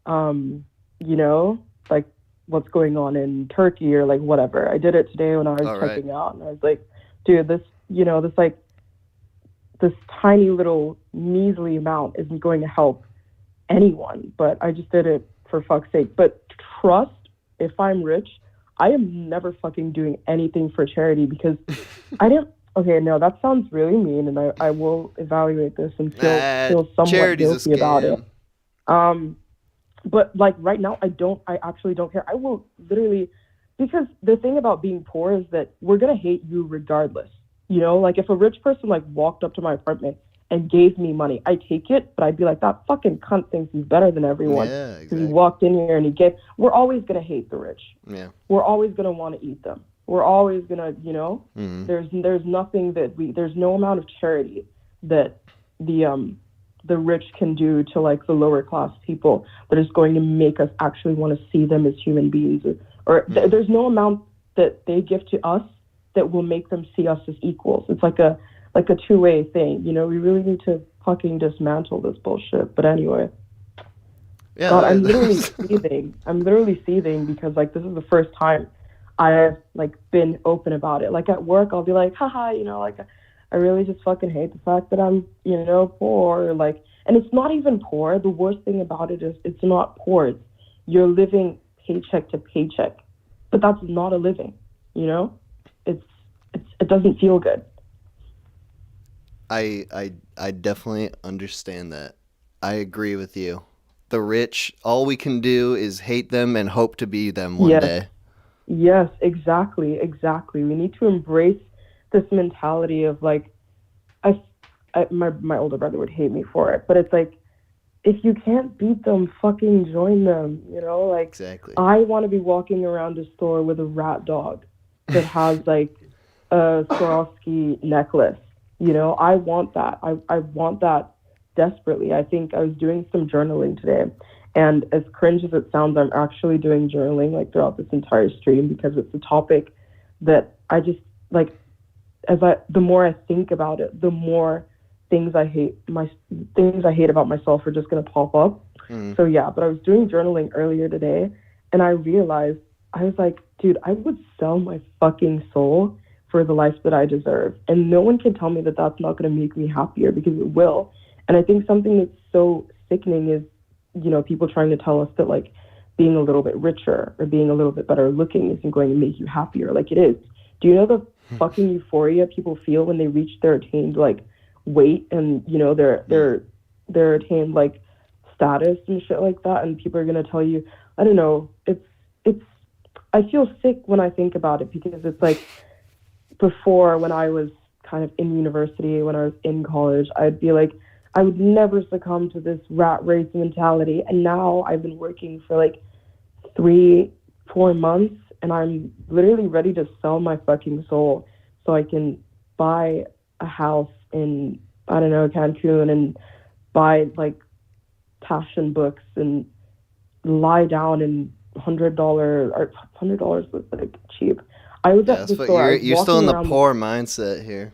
you know, like what's going on in Turkey or like whatever. I did it today when I was checking out, and I was like, dude, this, you know, this tiny little measly amount isn't going to help anyone, but I just did it for fuck's sake. But trust, if I'm rich, I am never fucking doing anything for charity, because I didn't. Okay, no, that sounds really mean, and I will evaluate this and feel somewhat guilty about it. But like right now, I actually don't care. I will literally, because the thing about being poor is that we're gonna hate you regardless. You know, like if a rich person like walked up to my apartment and gave me money, I take it, but I'd be like, that fucking cunt thinks he's better than everyone. Yeah, exactly. He walked in here and he gave. We're always gonna hate the rich. Yeah. We're always gonna want to eat them. We're always gonna, you know. Mm-hmm. There's nothing that there's no amount of charity that the rich can do to like the lower class people that is going to make us actually want to see them as human beings, or there's no amount that they give to us that will make them see us as equals. It's like a two-way thing, you know. We really need to fucking dismantle this bullshit. But anyway, Yeah. God, I'm literally seething. I'm literally seething because like this is the first time I've like been open about it. Like at work, I'll be like, haha, like I really just fucking hate the fact that I'm, poor. Like, and it's not even poor. The worst thing about it is it's not poor. You're living paycheck to paycheck, but that's not a living. It doesn't feel good. I definitely understand that. I agree with you. The rich, all we can do is hate them and hope to be them one day. Yes, exactly. We need to embrace this mentality of like, my older brother would hate me for it, but it's like, if you can't beat them, fucking join them. Like exactly. I want to be walking around a store with a rat dog that has like a Swarovski necklace. I want that. I want that desperately. I think I was doing some journaling today, and as cringe as it sounds, I'm actually doing journaling like throughout this entire stream because it's a topic that I just like. The more I think about it, the more things I hate about myself are just gonna pop up. So yeah, but I was doing journaling earlier today, and I realized I was like, dude, I would sell my fucking soul for the life that I deserve, and no one can tell me that that's not gonna make me happier, because it will. And I think something that's so sickening is, people trying to tell us that like being a little bit richer or being a little bit better looking isn't going to make you happier. Like it is. Do you know the fucking euphoria people feel when they reach their attained like weight and their attained like status and shit like that? And people are gonna tell you, I don't know. It's. I feel sick when I think about it, because it's like before, when I was kind of in university, when I was in college, I'd be like, I would never succumb to this rat race mentality. And now I've been working for like 3-4 months, and I'm literally ready to sell my fucking soul so I can buy a house in, I don't know, Cancun, and buy like passion books and lie down in $100 or $100 was like cheap. I was at the store. You're still in the poor mindset here.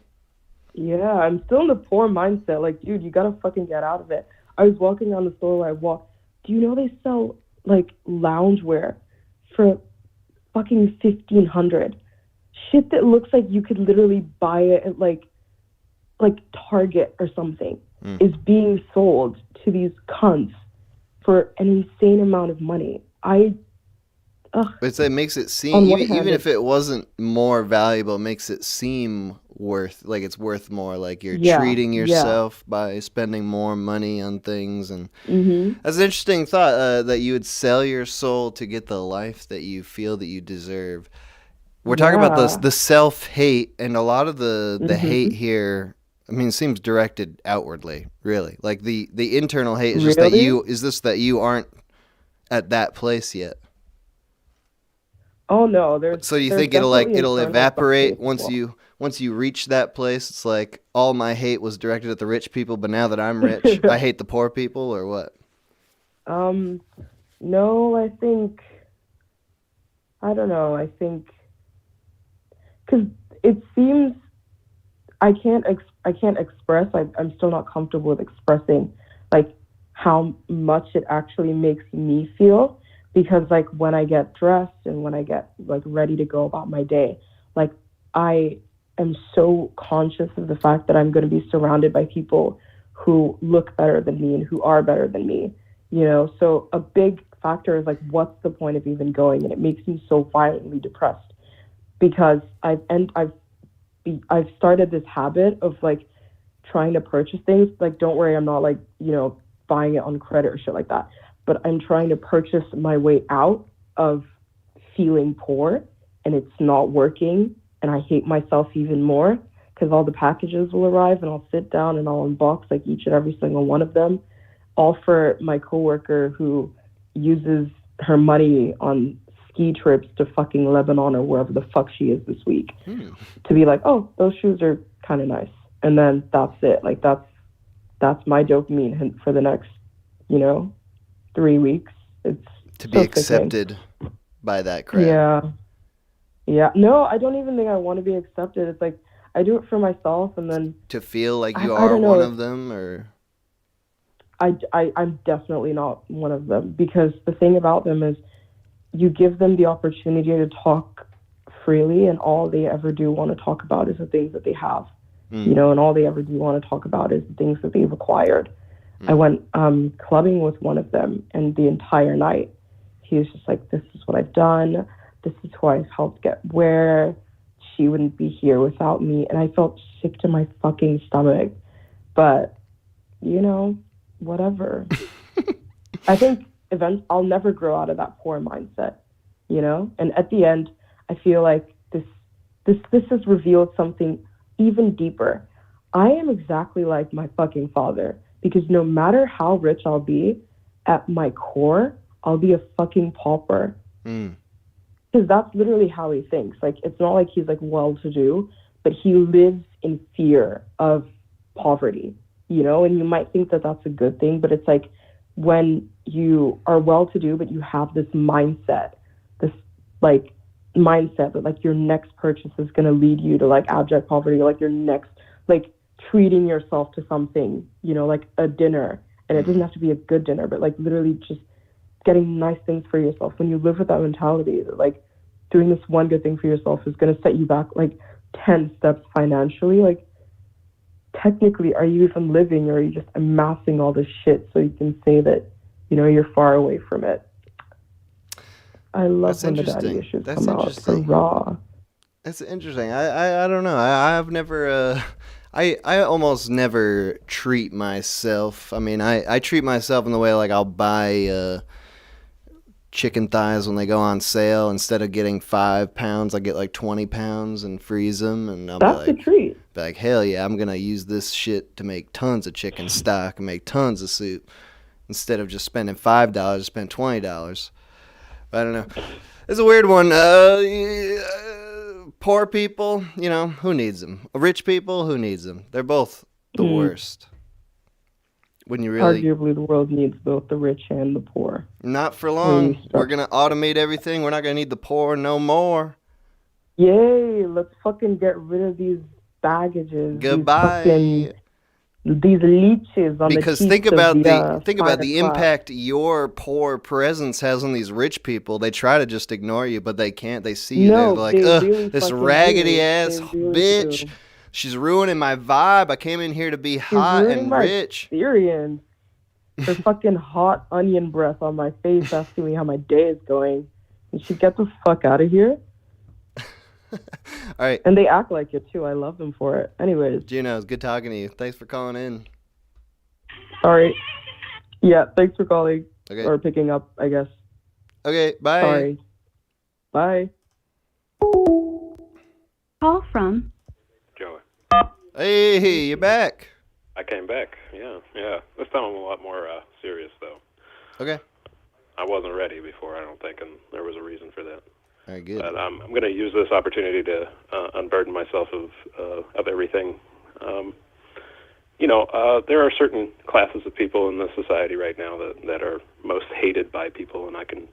Yeah, I'm still in the poor mindset. Like, dude, you gotta fucking get out of it. I was walking around the store where I walk. Do you know they sell like loungewear for fucking $1,500? Shit that looks like you could literally buy it at like Target or something is being sold to these cunts for an insane amount of money. But it makes it seem, even if it wasn't more valuable, it makes it seem it's worth more. Like you're treating yourself by spending more money on things. And that's an interesting thought, that you would sell your soul to get the life that you feel that you deserve. We're talking about the self-hate, and a lot of the hate here, I mean, it seems directed outwardly, really. Like the internal hate is just that you aren't at that place yet. Oh no, so you think it'll evaporate once you reach that place? It's like all my hate was directed at the rich people, but now that I'm rich, I hate the poor people, or what? No, I don't know. I think because it seems I can't express. I'm still not comfortable with expressing like how much it actually makes me feel. Because like when I get dressed and when I get like ready to go about my day, like I am so conscious of the fact that I'm going to be surrounded by people who look better than me and who are better than me, So a big factor is like, what's the point of even going? And it makes me so violently depressed because I've started this habit of like trying to purchase things. Like, don't worry, I'm not like, buying it on credit or shit like that. But I'm trying to purchase my way out of feeling poor, and it's not working, and I hate myself even more because all the packages will arrive, and I'll sit down and I'll unbox like each and every single one of them, all for my coworker who uses her money on ski trips to fucking Lebanon or wherever the fuck she is this week to be like, oh, those shoes are kind of nice, and then that's it. Like that's my dopamine hit for the next, 3 weeks. It's to be accepted by that crowd. Yeah. No, I don't even think I want to be accepted. It's like I do it for myself, and then to feel like you are one of them, or I'm definitely not one of them, because the thing about them is you give them the opportunity to talk freely, and all they ever do want to talk about is the things that they have, you know, and all they ever do want to talk about is the things that they've acquired. I went clubbing with one of them, and the entire night he was just like, this is what I've done, this is who I've helped get where, she wouldn't be here without me. And I felt sick to my fucking stomach, but you know, whatever. I think I'll never grow out of that poor mindset, you know? And at the end, I feel like this has revealed something even deeper. I am exactly like my fucking father, because no matter how rich I'll be, at my core, I'll be a fucking pauper. Because that's literally how he thinks. Like, it's not like he's like well-to-do, but he lives in fear of poverty, you know? And you might think that that's a good thing, but it's like when you are well-to-do, but you have this mindset, that like your next purchase is going to lead you to like abject poverty, like your next, like treating yourself to something, you know, like a dinner. And it doesn't have to be a good dinner, but like literally just getting nice things for yourself. When you live with that mentality that like doing this one good thing for yourself is going to set you back like 10 steps financially, like technically, are you even living, or are you just amassing all this shit so you can say that, you know, you're far away from it? I love when the daddy issues come out. Raw. That's interesting. I don't know. I've never I almost never treat myself. I mean, I treat myself in the way like I'll buy chicken thighs when they go on sale. Instead of getting 5 pounds, I get like 20 pounds and freeze them, and I'll That's a treat. Be like, hell yeah, I'm gonna use this shit to make tons of chicken stock and make tons of soup. Instead of just spending $5, spend $20. But I don't know. It's a weird one. Poor people, you know, who needs them? Rich people, who needs them? They're both the worst. When you really... Arguably, the world needs both the rich and the poor. Not for long. We're going to automate everything. We're not going to need the poor no more. Yay, let's fucking get rid of these baggages. Goodbye. These leeches on because the think about the impact your poor presence has on these rich people. They try to just ignore you, but they can't. They see you there, they're like, ugh, really this raggedy ass bitch. She's ruining my vibe. I came in here to be hot and rich. Experience. Her fucking hot onion breath on my face asking me how my day is going. And she get the fuck out of here. All right. And they act like it too. I love them for it. Anyways. Juno, it's good talking to you. Thanks for calling in. All right. Yeah, thanks for calling. Okay. Or picking up, I guess. Okay, bye. Sorry. Bye. Call from Joey. Hey, you're back. I came back. Yeah. This time I'm a lot more serious, though. Okay. I wasn't ready before, I don't think, and there was a reason for that. All right, good. But I'm going to use this opportunity to unburden myself of everything. There are certain classes of people in this society right now that are most hated by people, and I can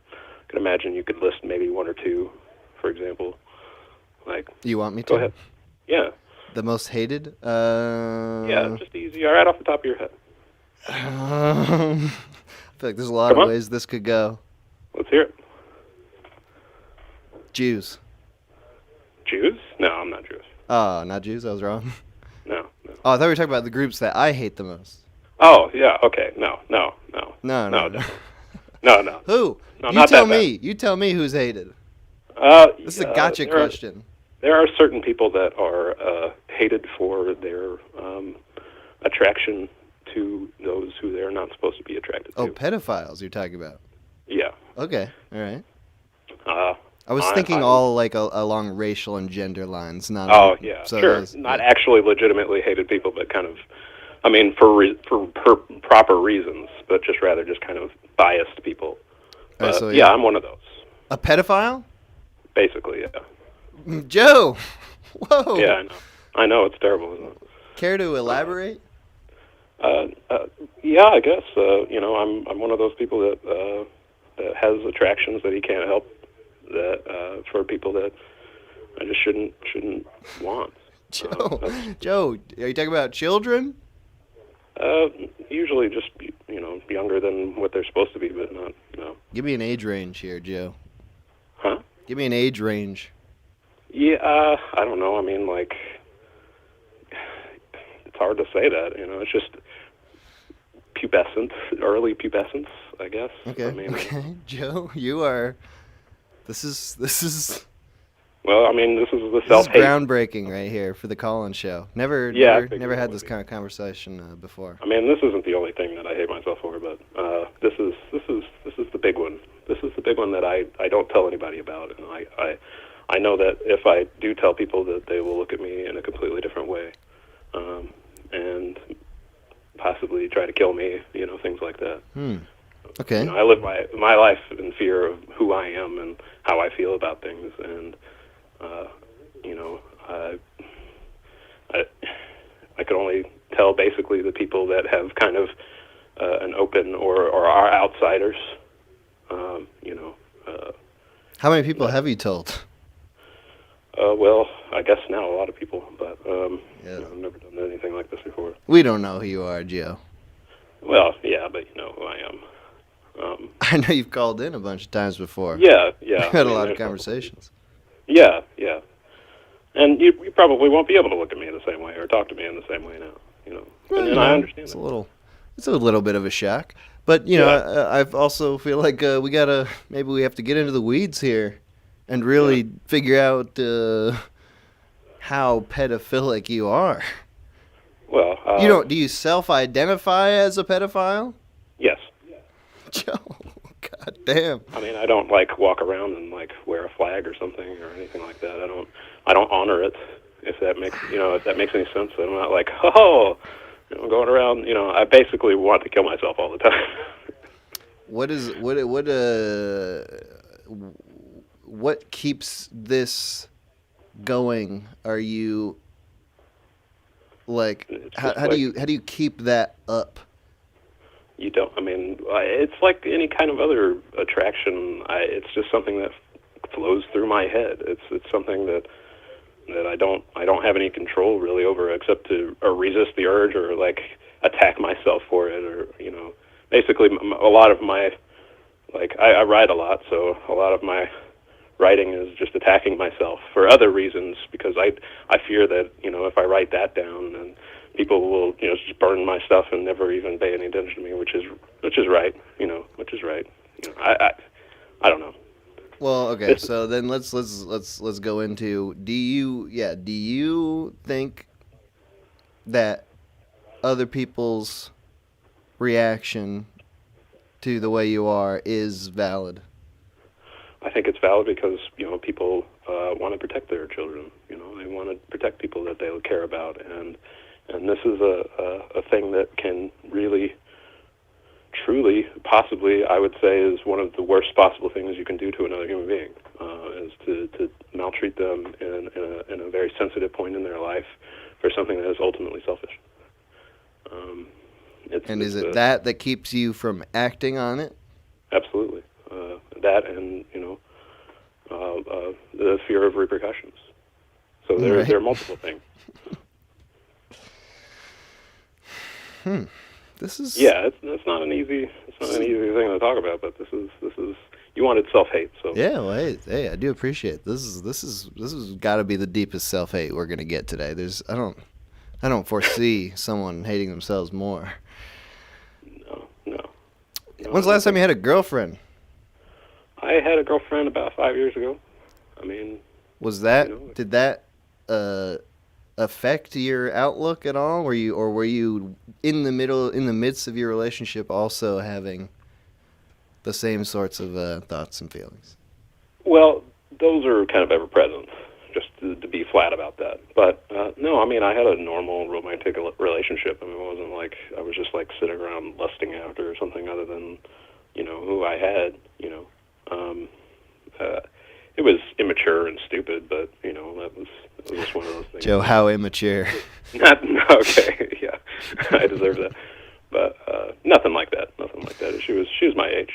imagine you could list maybe one or two, for example. Like, you want me to? Go ahead. Yeah. The most hated? Yeah, just easy. Right off the top of your head. I feel like there's a lot of ways this could go. Let's hear it. Jews. Jews? No, I'm not Jewish. Oh, not Jews? I was wrong. No. Oh, I thought we were talking about the groups that I hate the most. Oh, yeah, okay. No. No. Who? No, you tell me. You tell me who's hated. This is a gotcha question. There are certain people that are hated for their attraction to those who they're not supposed to be attracted to. Oh, pedophiles you're talking about. Yeah. Okay, all right. I was thinking all like along racial and gender lines, not. Oh yeah, so sure. Not actually legitimately hated people, but kind of, I mean, for proper reasons, but just rather just kind of biased people. Yeah, I'm one of those. A pedophile? Basically, yeah. Joe, whoa. Yeah, I know it's terrible, isn't it? Care to elaborate? Yeah, I guess. I'm one of those people that has attractions that he can't help. That for people that I just shouldn't want. Joe, are you talking about children? Usually just, younger than what they're supposed to be, but not, no. Give me an age range here, Joe. Huh? Give me an age range. Yeah, I don't know. I mean, like, it's hard to say that, it's just pubescent, early pubescence, I guess. Okay, okay. Joe, you are, this is... Well, I mean, this is the This is self-hate. groundbreaking right here for the Call-In Show. Never had this kind of conversation before. I mean, this isn't the only thing that I hate myself for, but this is the big one. This is the big one that I don't tell anybody about, and I know that if I do tell people, that they will look at me in a completely different way, and possibly try to kill me, things like that. Okay. I live my life in fear of who I am and how I feel about things, and I could only tell basically the people that have kind of an open or are outsiders. How many people have you told? Well, I guess now a lot of people, but I've never done anything like this before. We don't know who you are, Joe. Well, yeah, but you know who I am. I know you've called in a bunch of times before. Yeah. We've had a lot of conversations. Yeah. And you probably won't be able to look at me the same way or talk to me in the same way now, Well, and I understand it's a little bit of a shock. But, I also feel like maybe we have to get into the weeds here and really figure out how pedophilic you are. Well, do you self-identify as a pedophile? Yes. Joe, god damn. I mean, I don't walk around and wear a flag or something or anything like that. I don't honor it. If that makes any sense. I'm not I'm going around. I basically want to kill myself all the time. What keeps this going? Are you how do you keep that up? You don't. I mean, it's like any kind of other attraction. It's just something that flows through my head. It's something that I don't have any control really over, except to resist the urge or attack myself for it, or basically a lot of my I write a lot, so a lot of my writing is just attacking myself for other reasons, because I fear that if I write that down, then people will just burn my stuff and never even pay any attention to me, which is right, which is right. I don't know. Well, okay, so then let's go into do you think that other people's reaction to the way you are is valid? I think it's valid because people want to protect their children. They want to protect people that they care about, and this is a thing that can really, truly, possibly, I would say, is one of the worst possible things you can do to another human being, is to maltreat them in a very sensitive point in their life for something that is ultimately selfish. Is it that keeps you from acting on it? Absolutely. That and, the fear of repercussions. So there are multiple things. This is it's not an easy thing to talk about, but this is you wanted self-hate, so yeah. Well, hey, I do appreciate this is got to be the deepest self-hate we're gonna get today. I don't foresee someone hating themselves more. No. When's the last time you had a girlfriend? I had a girlfriend about 5 years ago. I mean, did that affect your outlook at all? Were you in the midst of your relationship also having the same sorts of thoughts and feelings? Well, those are kind of ever present, just to be flat about that. But no, I mean, I had a normal romantic relationship. I mean, it wasn't like I was just sitting around lusting after something other than who I had. It was immature and stupid, but that was just one of those things. Joe, how immature? Okay, yeah, I deserve that. But nothing like that. She was my age.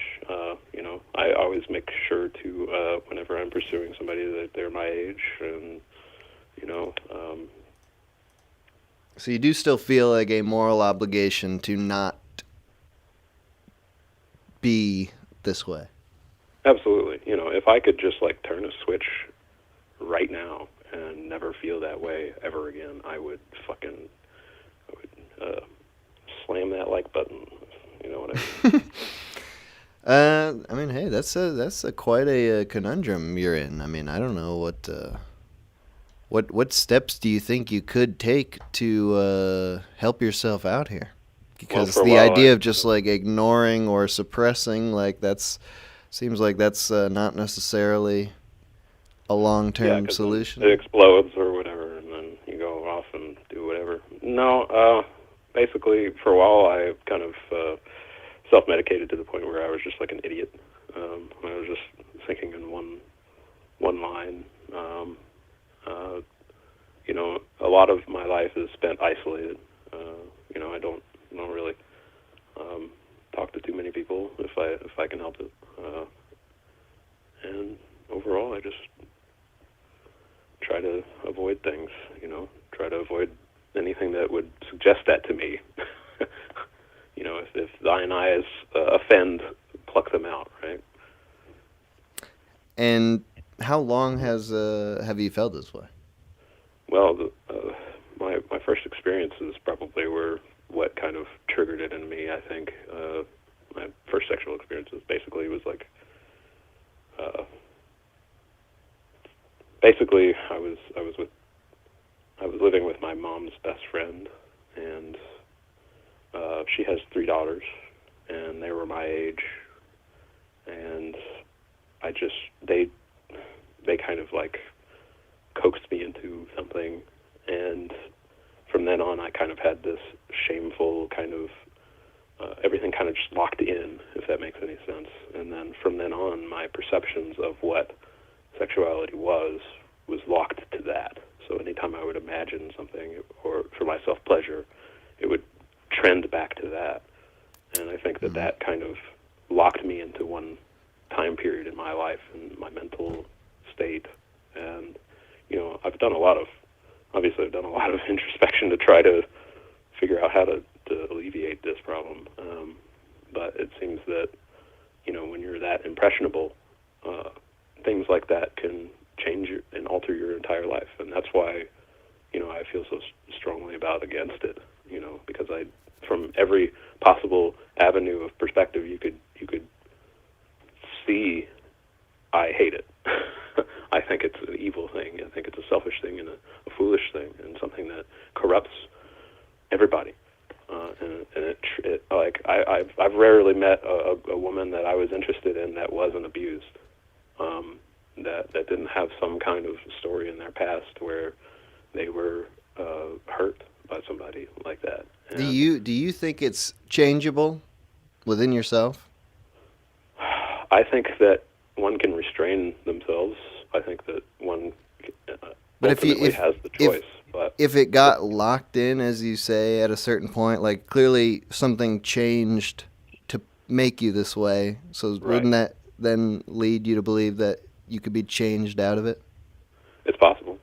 I always make sure to whenever I'm pursuing somebody that they're my age, and So you do still feel like a moral obligation to not be this way. Absolutely. You know, if I could just like turn a switch right now and never feel that way ever again, I would slam that like button. You know what I mean? I mean, hey, that's quite a conundrum you're in. I mean, I don't know what steps do you think you could take to help yourself out here? Because the idea of just like ignoring or suppressing, like seems like that's not necessarily a long-term solution. It explodes or whatever, and then you go off and do whatever. No, basically, for a while, I kind of self-medicated to the point where I was just like an idiot. I was just thinking in one line. You know, a lot of my life is spent isolated. You know, I don't really talk to too many people if I can help it. And overall, I just try to avoid things. You know, try to avoid anything that would suggest that to me. You know, if thine eyes offend, pluck them out, right? And how long have you felt this way? Well, my first experiences probably were what kind of triggered it in me. I think my first sexual experiences basically was like, basically I was living with my mom's best friend, and she has 3 daughters, and they were my age, and they kind of like coaxed me into something, and from then on I kind of had this shameful kind of everything kind of just locked in, if that makes any sense. And then from then on, my perceptions of what sexuality was locked to that. So anytime I would imagine something or for my self-pleasure, it would trend back to that. And I think that kind of locked me into one time period in my life and my mental state. And, you know, I've done a lot of introspection to try to figure out how to alleviate this problem. But it seems that, you know, when you're that impressionable, things like that can change and alter your entire life. And that's why, you know, I feel so strongly against it, you know, because from every possible avenue of perspective you could see, I hate it. I think it's an evil thing. I think it's a selfish thing and a foolish thing and something that corrupts everybody. I've rarely met a woman that I was interested in that wasn't abused, that didn't have some kind of story in their past where they were hurt by somebody like that. And do you think it's changeable within yourself? I think that one can restrain themselves. I think that one ultimately has the choice. But if it got locked in, as you say, at a certain point, like clearly something changed to make you this way, so wouldn't that then lead you to believe that you could be changed out of it? It's possible.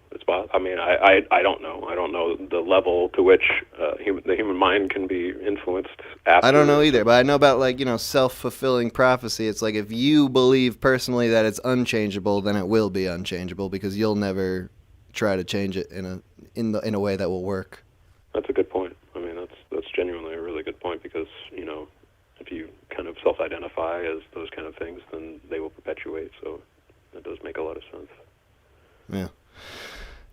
I mean, I don't know. I don't know the level to which the human mind can be influenced after. I don't know either, but I know about, like, you know, self-fulfilling prophecy. It's like if you believe personally that it's unchangeable, then it will be unchangeable because you'll never try to change it in a way that will work. That's a good point. I mean, that's genuinely a really good point because, you know, if you kind of self-identify as those kind of things, then they will perpetuate. So that does make a lot of sense. Yeah.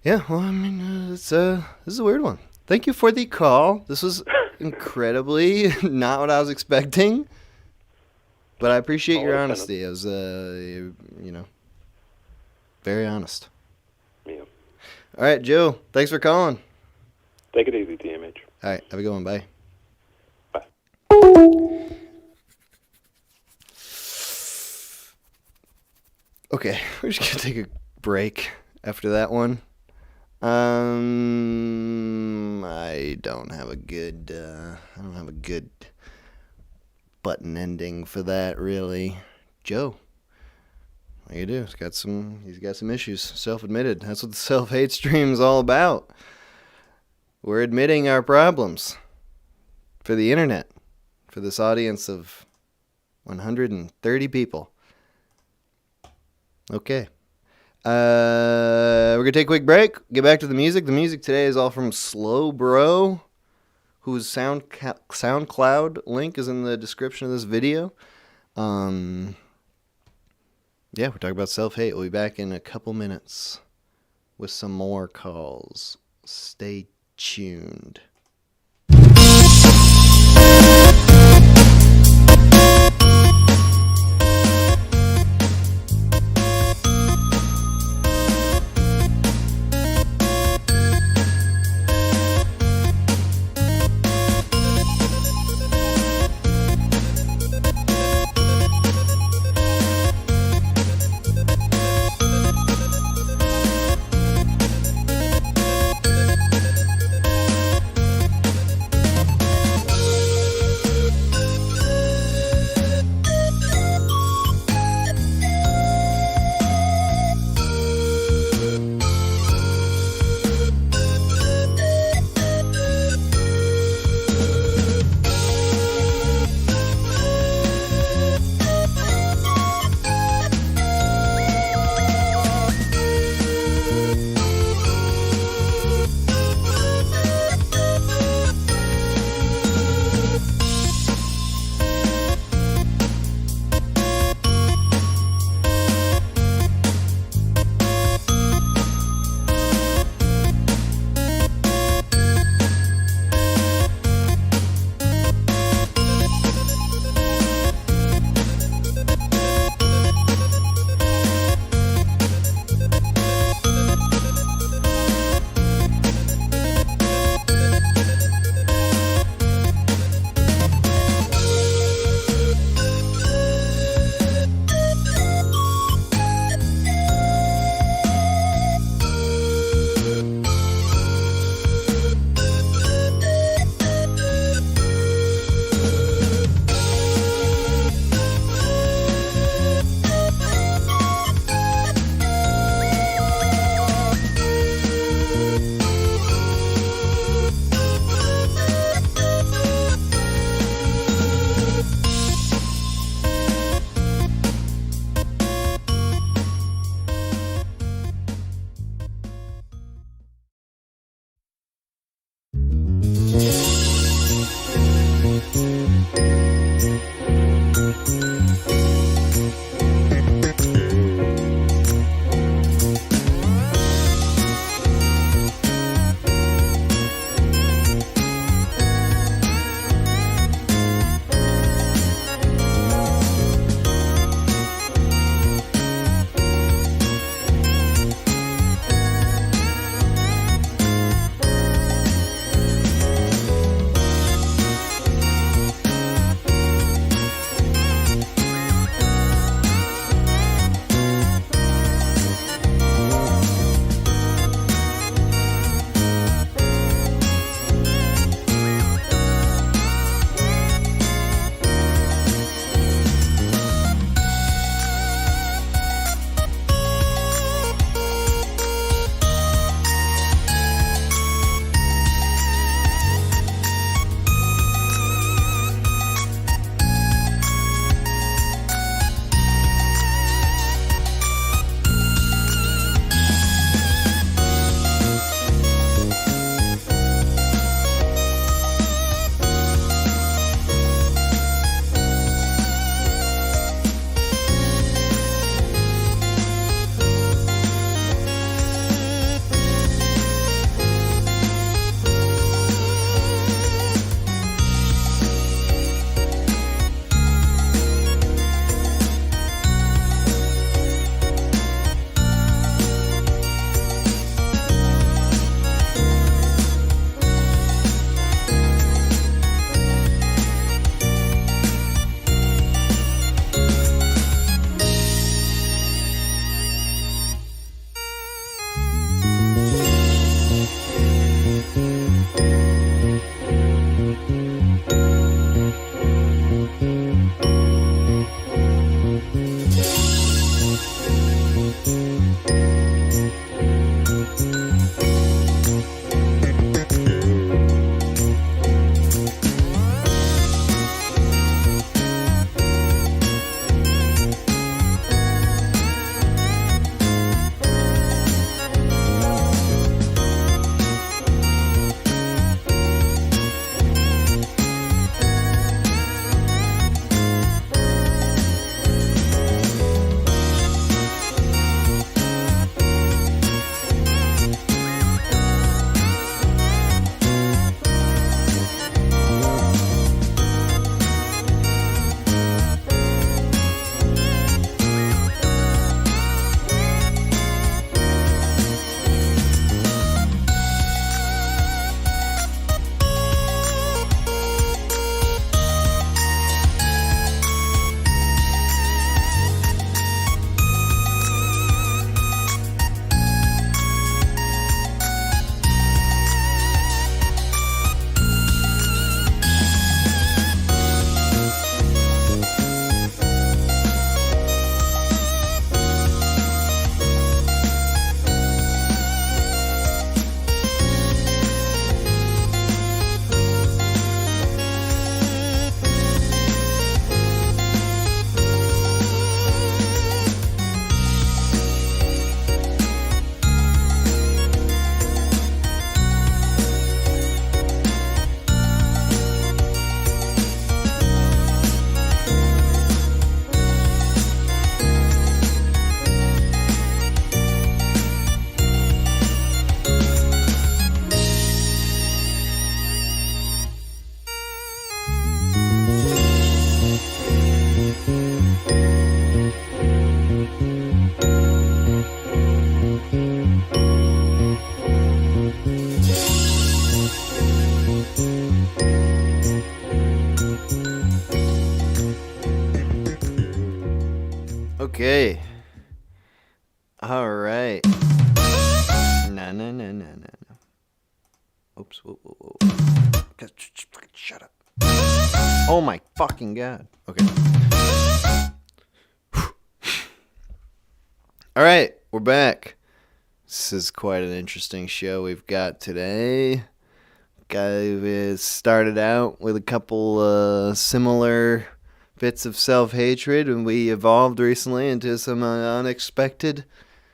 Yeah, well, I mean, this is a weird one. Thank you for the call. This was incredibly not what I was expecting, but I appreciate your honesty. It was, you know, very honest. Yeah. All right, Joe, thanks for calling. Take it easy, TMH. All right, have a good one. Bye. Bye. Okay, we're just gonna take a break after that one. I don't have a good button ending for that, really. Joe, what do you do? He's got some issues, self-admitted. That's what the self-hate stream is all about. We're admitting our problems for the internet, for this audience of 130 people. Okay. We're going to take a quick break, get back to the music. The music today is all from SlowBro, whose SoundCloud link is in the description of this video. Yeah, we're talking about self-hate. We'll be back in a couple minutes with some more calls. Stay tuned. Okay. All right. No. Oops. Whoa. Shut up. Oh my fucking god. Okay. All right, we're back. This is quite an interesting show we've got today. We started out with a couple similar bits of self-hatred, and we evolved recently into some unexpected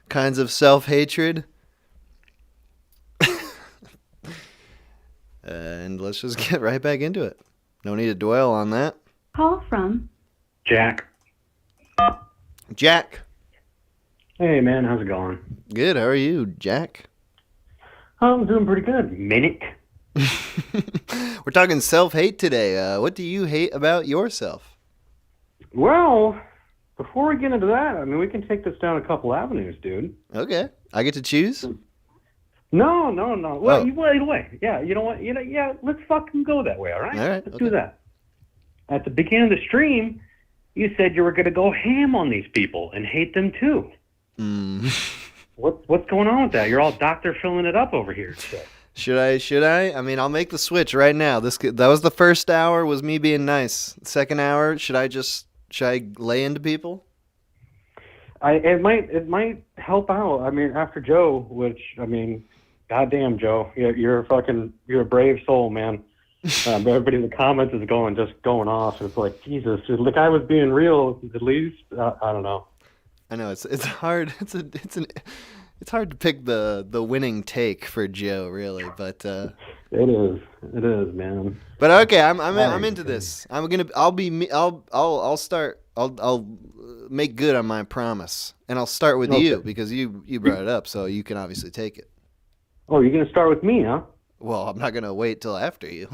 kinds of self-hatred. And let's just get right back into it. No need to dwell on that. Call from Jack. Jack. Hey, man, how's it going? Good, how are you, Jack? I'm doing pretty good. Minute. We're talking self-hate today. What do you hate about yourself? Well, before we get into that, I mean, we can take this down a couple avenues, dude. Okay. I get to choose? No. Well, wait. Yeah, you know what? Yeah, let's fucking go that way, all right? All right. Let's do that. At the beginning of the stream, you said you were going to go ham on these people and hate them too. What's going on with that? You're all Dr. filling it up over here. So. Should I? I mean, I'll make the switch right now. That was the first hour was me being nice. The second hour, should I lay into people? It might help out. I mean, after Joe, which I mean, goddamn Joe, you're a brave soul, man. Everybody in the comments is going off. It's like, Jesus, the guy was being real at least. I don't know. I know it's hard. It's hard to pick the winning take for Joe, really, but it is, man. But okay, I'm into this. I'll start. I'll make good on my promise, and I'll start with you because you brought it up, so you can obviously take it. Oh, you're gonna start with me, huh? Well, I'm not gonna wait till after you.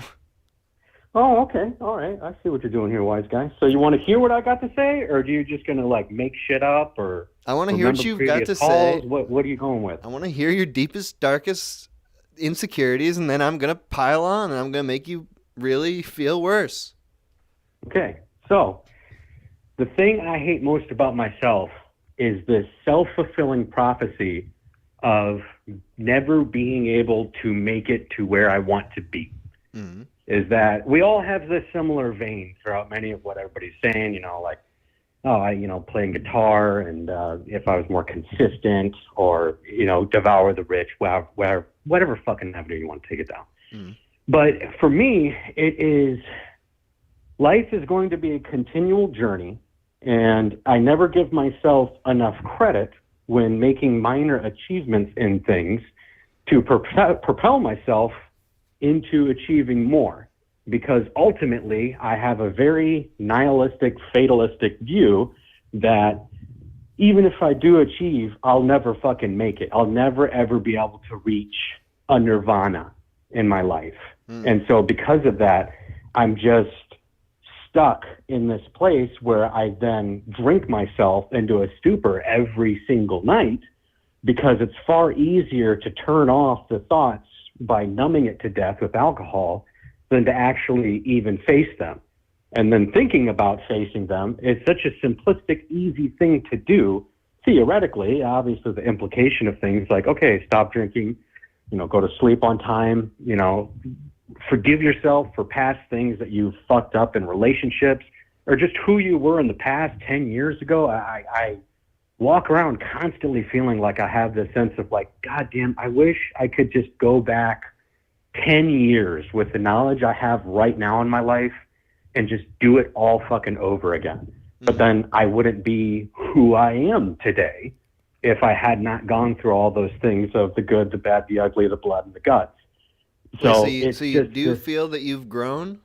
Oh, okay. All right. I see what you're doing here, wise guy. So you want to hear what I got to say, or are you just going to, like, make shit up, or I want to hear what you've got to say. What are you going with? I want to hear your deepest, darkest insecurities, and then I'm going to pile on, and I'm going to make you really feel worse. Okay. So the thing I hate most about myself is this self-fulfilling prophecy of never being able to make it to where I want to be. Mm-hmm. Is that we all have this similar vein throughout many of what everybody's saying, like, playing guitar, and if I was more consistent, or, devour the rich, whatever fucking avenue you want to take it down. Mm. But for me, life is going to be a continual journey, and I never give myself enough credit when making minor achievements in things to propel myself into achieving more, because ultimately I have a very nihilistic, fatalistic view that even if I do achieve, I'll never fucking make it. I'll never ever be able to reach a nirvana in my life. And so because of that, I'm just stuck in this place where I then drink myself into a stupor every single night, because it's far easier to turn off the thoughts by numbing it to death with alcohol than to actually even face them. And then thinking about facing them is such a simplistic, easy thing to do. Theoretically, obviously the implication of things like, okay, stop drinking, go to sleep on time, forgive yourself for past things that you've fucked up in relationships, or just who you were in the past 10 years ago. I walk around constantly feeling like I have this sense of like, God damn, I wish I could just go back 10 years with the knowledge I have right now in my life and just do it all fucking over again. Mm-hmm. But then I wouldn't be who I am today if I had not gone through all those things of the good, the bad, the ugly, the blood, and the guts. So you feel that you've grown?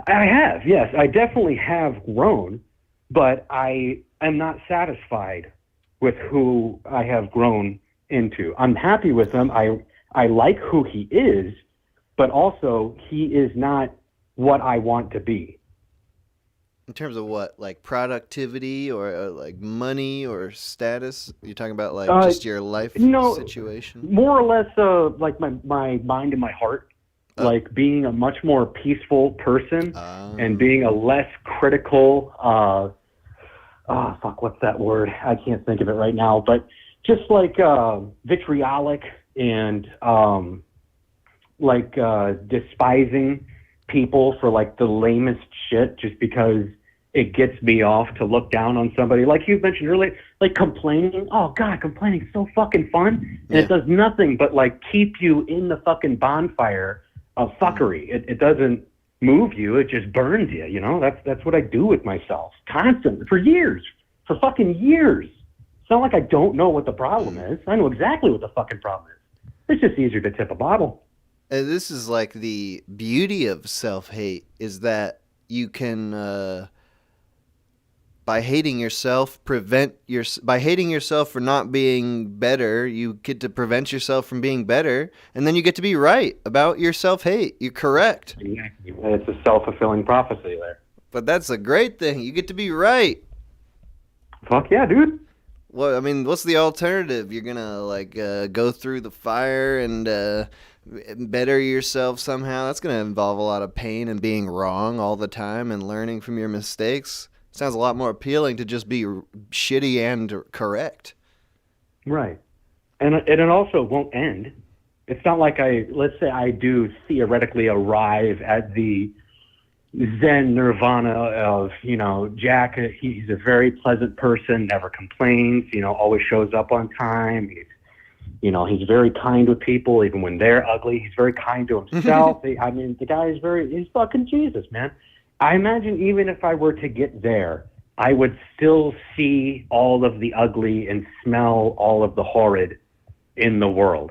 I have, yes. I definitely have grown, but I am not satisfied with who I have grown into. I'm happy with him. I like who he is, but also he is not what I want to be. In terms of what, like productivity or like money or status? You're talking about like just your life situation? More or less like my mind and my heart. Like being a much more peaceful person and being a less critical oh, fuck, what's that word? I can't think of it right now, but just like vitriolic and despising people for like the lamest shit just because it gets me off to look down on somebody. Like you mentioned earlier, like complaining. Oh God, complaining is so fucking fun. And it does nothing but like keep you in the fucking bonfire of fuckery. It doesn't move you, it just burns you, you know? That's what I do with myself. Constantly. For years. For fucking years. It's not like I don't know what the problem is. I know exactly what the fucking problem is. It's just easier to tip a bottle. And this is like the beauty of self-hate, is that you can, by hating yourself, by hating yourself for not being better, you get to prevent yourself from being better, and then you get to be right about your self-hate. You're correct. Exactly. It's a self-fulfilling prophecy there. But that's a great thing. You get to be right. Fuck yeah, dude. Well, I mean, what's the alternative? You're gonna like go through the fire and better yourself somehow. That's gonna involve a lot of pain and being wrong all the time and learning from your mistakes. Sounds a lot more appealing to just be shitty and correct. Right. And it also won't end. It's not like let's say I do theoretically arrive at the Zen nirvana of, you know, Jack, he's a very pleasant person, never complains, you know, always shows up on time. He's very kind with people, even when they're ugly. He's very kind to himself. I mean, the guy he's fucking Jesus, man. I imagine even if I were to get there, I would still see all of the ugly and smell all of the horrid in the world.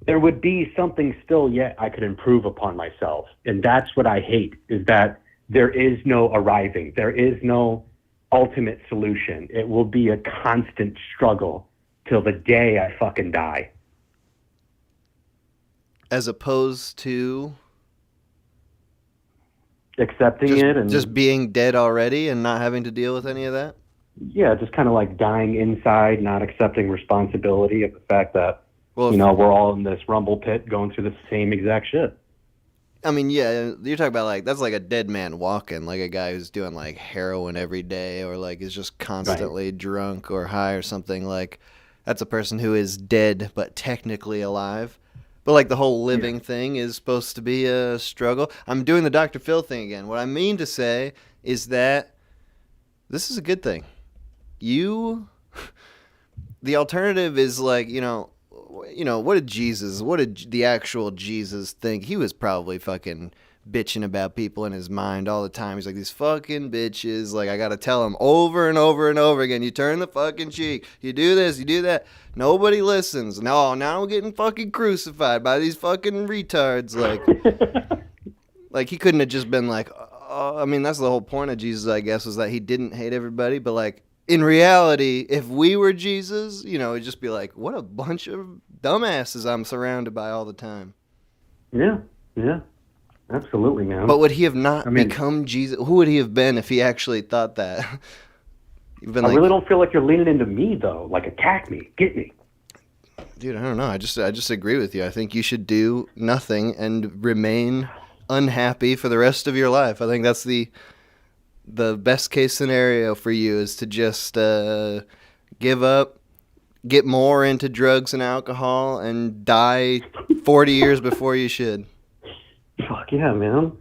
There would be something still yet I could improve upon myself. And that's what I hate, is that there is no arriving. There is no ultimate solution. It will be a constant struggle till the day I fucking die. As opposed to accepting it and just being dead already and not having to deal with any of that? Yeah, just kind of like dying inside, not accepting responsibility of the fact that, we're all in this rumble pit going through the same exact shit. I mean, yeah, you're talking about like, that's like a dead man walking, like a guy who's doing like heroin every day or like is just constantly drunk or high or something. Like, that's a person who is dead but technically alive. But like the whole living thing is supposed to be a struggle. I'm doing the Dr. Phil thing again. What I mean to say is that this is a good thing. The alternative is like, what did the actual Jesus think? He was probably fucking bitching about people in his mind all the time. He's like, these fucking bitches, like I gotta tell them over and over and over again, you turn the fucking cheek, you do this, you do that. Nobody listens. No, now I'm getting fucking crucified by these fucking retards. Like he couldn't have just been like, oh, I mean, that's the whole point of Jesus, I guess, was that he didn't hate everybody. But like, in reality, if we were Jesus, it'd just be like, what a bunch of dumbasses I'm surrounded by all the time. Yeah. Absolutely, man. But would he have not become Jesus? Who would he have been if he actually thought that? I really don't feel like you're leaning into me, though. Like, attack me. Get me. Dude, I don't know. I just agree with you. I think you should do nothing and remain unhappy for the rest of your life. I think that's the best case scenario for you, is to just give up, get more into drugs and alcohol, and die 40 years before you should. Fuck yeah, man.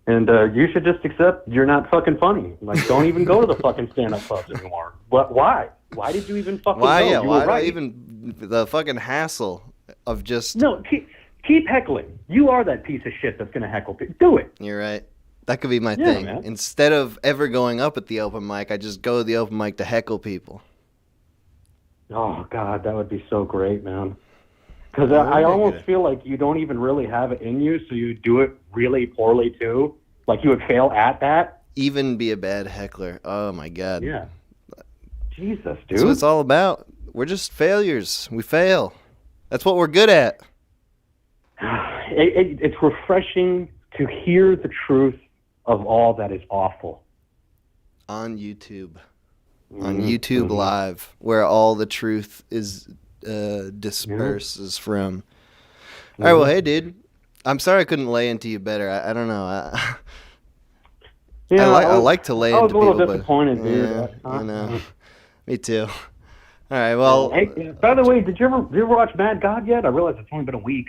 And you should just accept you're not fucking funny. Like, don't even go to the fucking stand-up clubs anymore. Why? Why did you even fucking go? Yeah, you why were right. Even the fucking hassle of just... No, keep heckling. You are that piece of shit that's going to heckle people. Do it. You're right. That could be my thing. Man. Instead of ever going up at the open mic, I just go to the open mic to heckle people. Oh, God, that would be so great, man. Because I almost feel like you don't even really have it in you, so you do it really poorly, too. Like, you would fail at that. Even be a bad heckler. Oh, my God. Yeah. Jesus, dude. That's what it's all about. We're just failures. We fail. That's what we're good at. It's refreshing to hear the truth of all that is awful. On YouTube. On YouTube Live, where all the truth is disperses from. All right, well, hey, dude. I'm sorry I couldn't lay into you better. I don't know. Yeah, I like to lay I was into a little people, disappointed, but, dude. yeah, I know. Me too. All right, well. Hey, by the way, did you ever watch Mad God yet? I realize it's only been a week.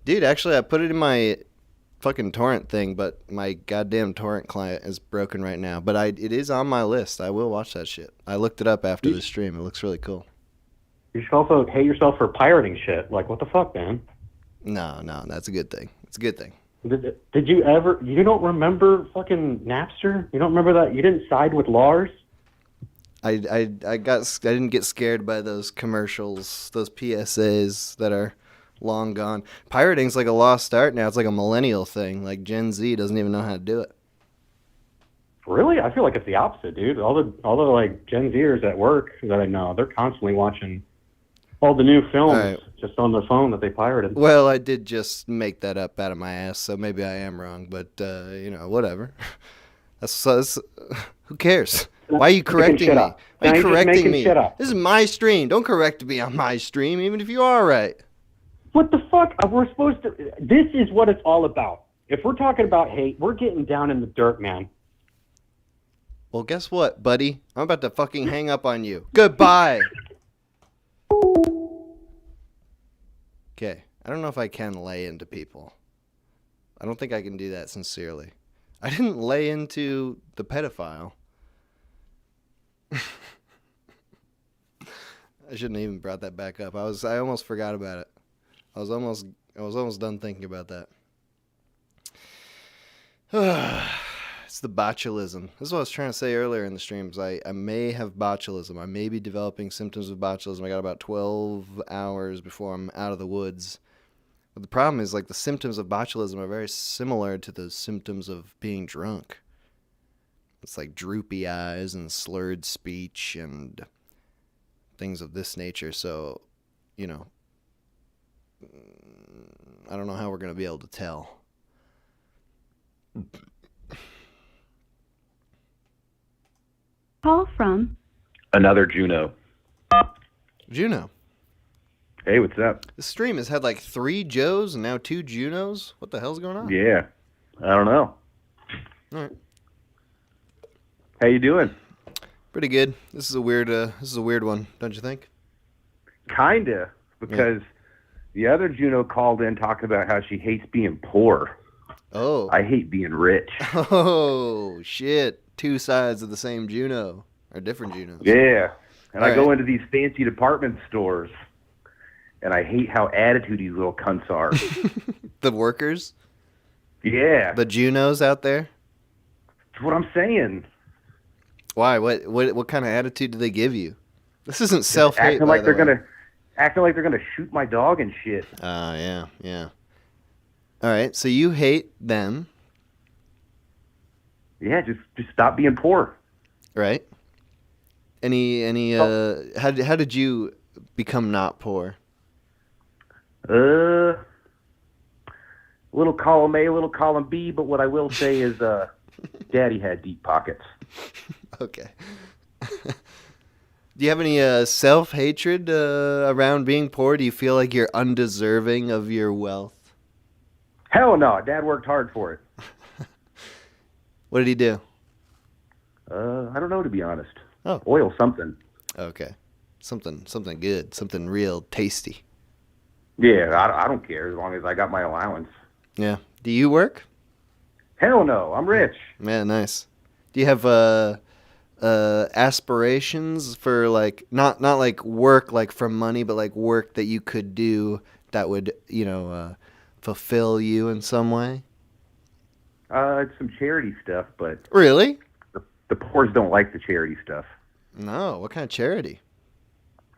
Dude, actually, I put it in my fucking torrent thing, but my goddamn torrent client is broken right now. But it is on my list. I will watch that shit. I looked it up after the stream. It looks really cool. You should also hate yourself for pirating shit. Like, what the fuck, man? No, that's a good thing. It's a good thing. Did you ever? You don't remember fucking Napster? You don't remember that? You didn't side with Lars? I didn't get scared by those commercials, those PSAs that are long gone. Pirating's like a lost art now. It's like a millennial thing. Like Gen Z doesn't even know how to do it. Really? I feel like it's the opposite, dude. All the like Gen Zers at work that I know, they're constantly watching all the new films just on their phone that they pirated. Well, I did just make that up out of my ass, so maybe I am wrong, but whatever. That's who cares? Why are you correcting me? Why are you correcting me? This is my stream. Don't correct me on my stream, even if you are right. What the fuck? We're supposed to. This is what it's all about. If we're talking about hate, we're getting down in the dirt, man. Well, guess what, buddy? I'm about to fucking hang up on you. Goodbye. Okay. I don't know if I can lay into people. I don't think I can do that sincerely. I didn't lay into the pedophile. I shouldn't have even brought that back up. I almost forgot about it. I was almost done thinking about that. It's the botulism. This is what I was trying to say earlier in the streams. I may have botulism. I may be developing symptoms of botulism. I got about 12 hours before I'm out of the woods. But the problem is, like, the symptoms of botulism are very similar to the symptoms of being drunk. It's like droopy eyes and slurred speech and things of this nature. So, I don't know how we're going to be able to tell. Call from another Juno. Juno. Hey, what's up? This stream has had like 3 Joes and now 2 Junos. What the hell's going on? Yeah, I don't know. All right. How you doing? Pretty good. This is a weird one, don't you think? Kinda, because the other Juno called in talking about how she hates being poor. Oh. I hate being rich. Oh, shit. 2 sides of the same Juno, or different Junos. Yeah, and All I go into these fancy department stores, and I hate how attitude these little cunts are. The workers? Yeah. The Junos out there? That's what I'm saying. Why? What kind of attitude do they give you? This isn't self-hate, acting like they're gonna shoot my dog and shit. Yeah. All right, so you hate them. Yeah, just stop being poor. Right. How did you become not poor? Little column A, little column B, but what I will say is Daddy had deep pockets. Okay. Do you have any self-hatred around being poor? Do you feel like you're undeserving of your wealth? Hell no. Dad worked hard for it. What did he do? I don't know, to be honest. Oh. Oil something. Okay. Something good. Something real tasty. Yeah, I don't care as long as I got my allowance. Yeah. Do you work? Hell no. I'm rich. Man, nice. Do you have aspirations for like not like work like for money, but like work that you could do that would fulfill you in some way? It's some charity stuff, but really, the poors don't like the charity stuff. No, what kind of charity?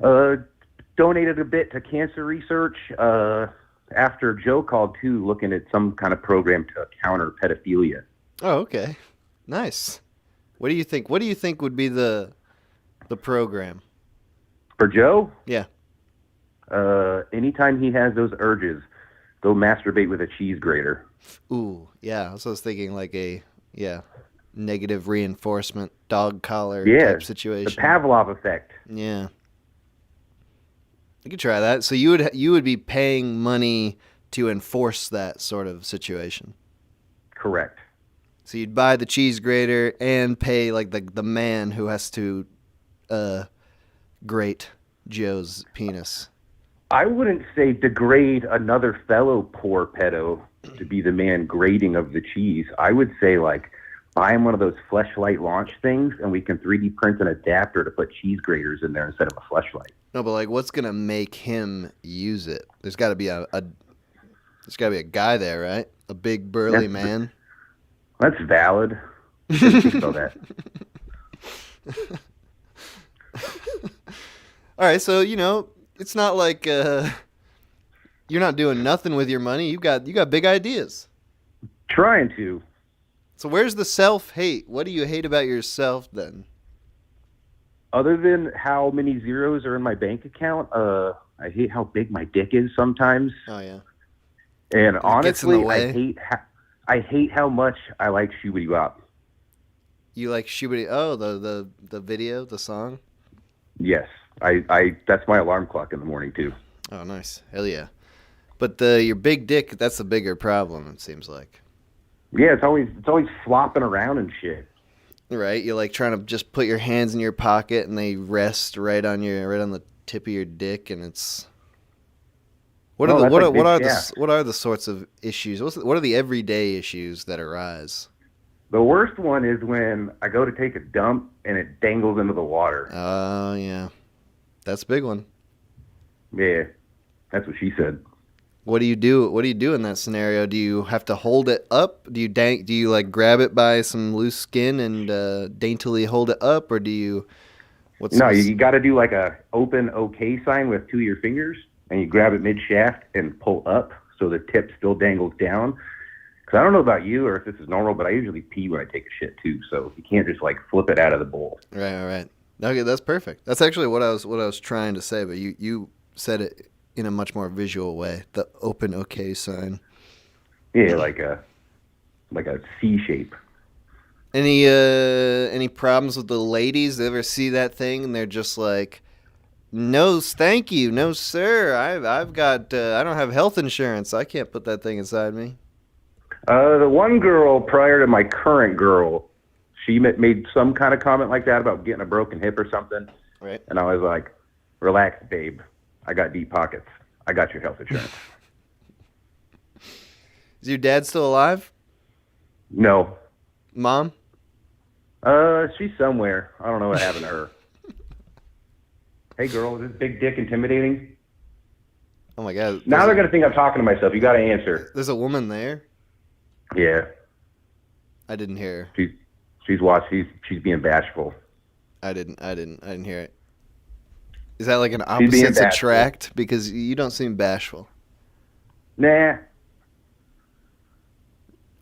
Donated a bit to cancer research. After Joe called too, looking at some kind of program to counter pedophilia. Oh, okay, nice. What do you think? What do you think would be the program for Joe? Yeah. Anytime he has those urges, go masturbate with a cheese grater. Ooh, yeah. So I was thinking like a negative reinforcement dog collar type situation. The Pavlov effect. Yeah. You could try that. So you would be paying money to enforce that sort of situation. Correct. So you'd buy the cheese grater and pay like the man who has to grate Joe's penis. I wouldn't say degrade another fellow poor pedo to be the man grading of the cheese. I would say like buy him one of those fleshlight launch things, and we can 3D print an adapter to put cheese graters in there instead of a fleshlight. No, but like, what's gonna make him use it? There's got to be there's got to be a guy there, right? A big burly man. That's valid. So that. All right, so it's not like you're not doing nothing with your money. You got big ideas. Trying to. So where's the self-hate? What do you hate about yourself then? Other than how many zeros are in my bank account, I hate how big my dick is sometimes. Oh yeah. And honestly, I hate how much I like Shubity Wop. You like Shubity? Oh, the video, the song. Yes, I that's my alarm clock in the morning too. Oh, nice, hell yeah. But your big dick, that's the bigger problem. It seems like. Yeah, it's always flopping around and shit. Right, you're like trying to just put your hands in your pocket and they rest right on the tip of your dick, and it's. What are the sorts of issues? What are the everyday issues that arise? The worst one is when I go to take a dump and it dangles into the water. Oh yeah, that's a big one. Yeah, that's what she said. What do you do? What do you do in that scenario? Do you have to hold it up? Do you like grab it by some loose skin and daintily hold it up, or do you? You got to do like a open OK sign with 2 of your fingers, and you grab it mid shaft and pull up so the tip still dangles down. Because I don't know about you or if this is normal, but I usually pee when I take a shit too, so you can't just like flip it out of the bowl. Right. Okay, that's perfect. That's actually what I was trying to say, but you said it in a much more visual way. The open OK sign. Yeah, like a C shape. Any problems with the ladies? They ever see that thing and they're just like, no, thank you, no sir. I've got I don't have health insurance. I can't put that thing inside me. The one girl prior to my current girl, she made some kind of comment like that about getting a broken hip or something. Right. And I was like, relax, babe. I got deep pockets. I got your health insurance. Is your dad still alive? No. Mom? She's somewhere. I don't know what happened to her. Hey, girl, is this big dick intimidating? Oh, my God. Now they're going to think I'm talking to myself. You got to answer. There's a woman there? Yeah. I didn't hear her. She's watching. She's being bashful. I didn't hear it. Is that like an opposites attract? Because you don't seem bashful. Nah.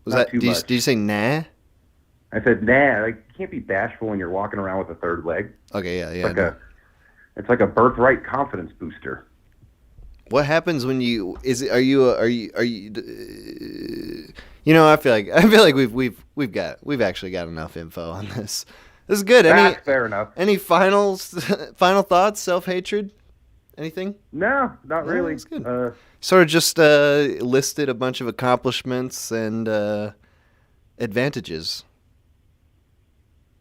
Did you say nah? I said nah. Like, you can't be bashful when you're walking around with a third leg. Okay, yeah. It's like a birthright confidence booster. What happens when you? Are you? I feel like we've actually got enough info on this. This is good. That's fair enough. Any final thoughts? Self-hatred? Anything? No, not really. That's good. Sort of just listed a bunch of accomplishments and advantages.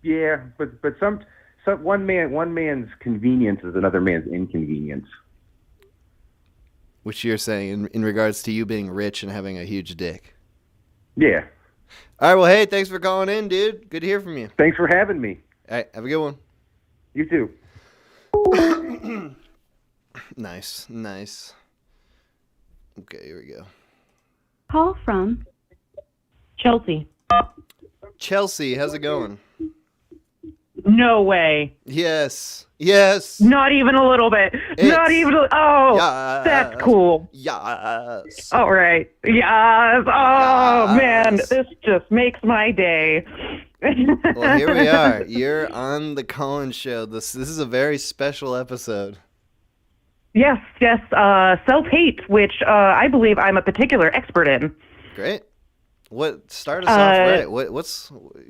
Yeah, but some one man's convenience is another man's inconvenience. Which you're saying in regards to you being rich and having a huge dick. Yeah. All right, well, hey, thanks for calling in, dude. Good to hear from you. Thanks for having me. All right, have a good one. You too. Nice. Okay, here we go. Call from Chelsea. Chelsea, how's it going? No way. Yes. Not even a little bit. Oh, yes. That's cool. Yes. All right. Yes. Oh, man, this just makes my day. Well, here we are. You're on the Colin Show. This is a very special episode. Yes. Self-hate, which I believe I'm a particular expert in. Great. Start us off right.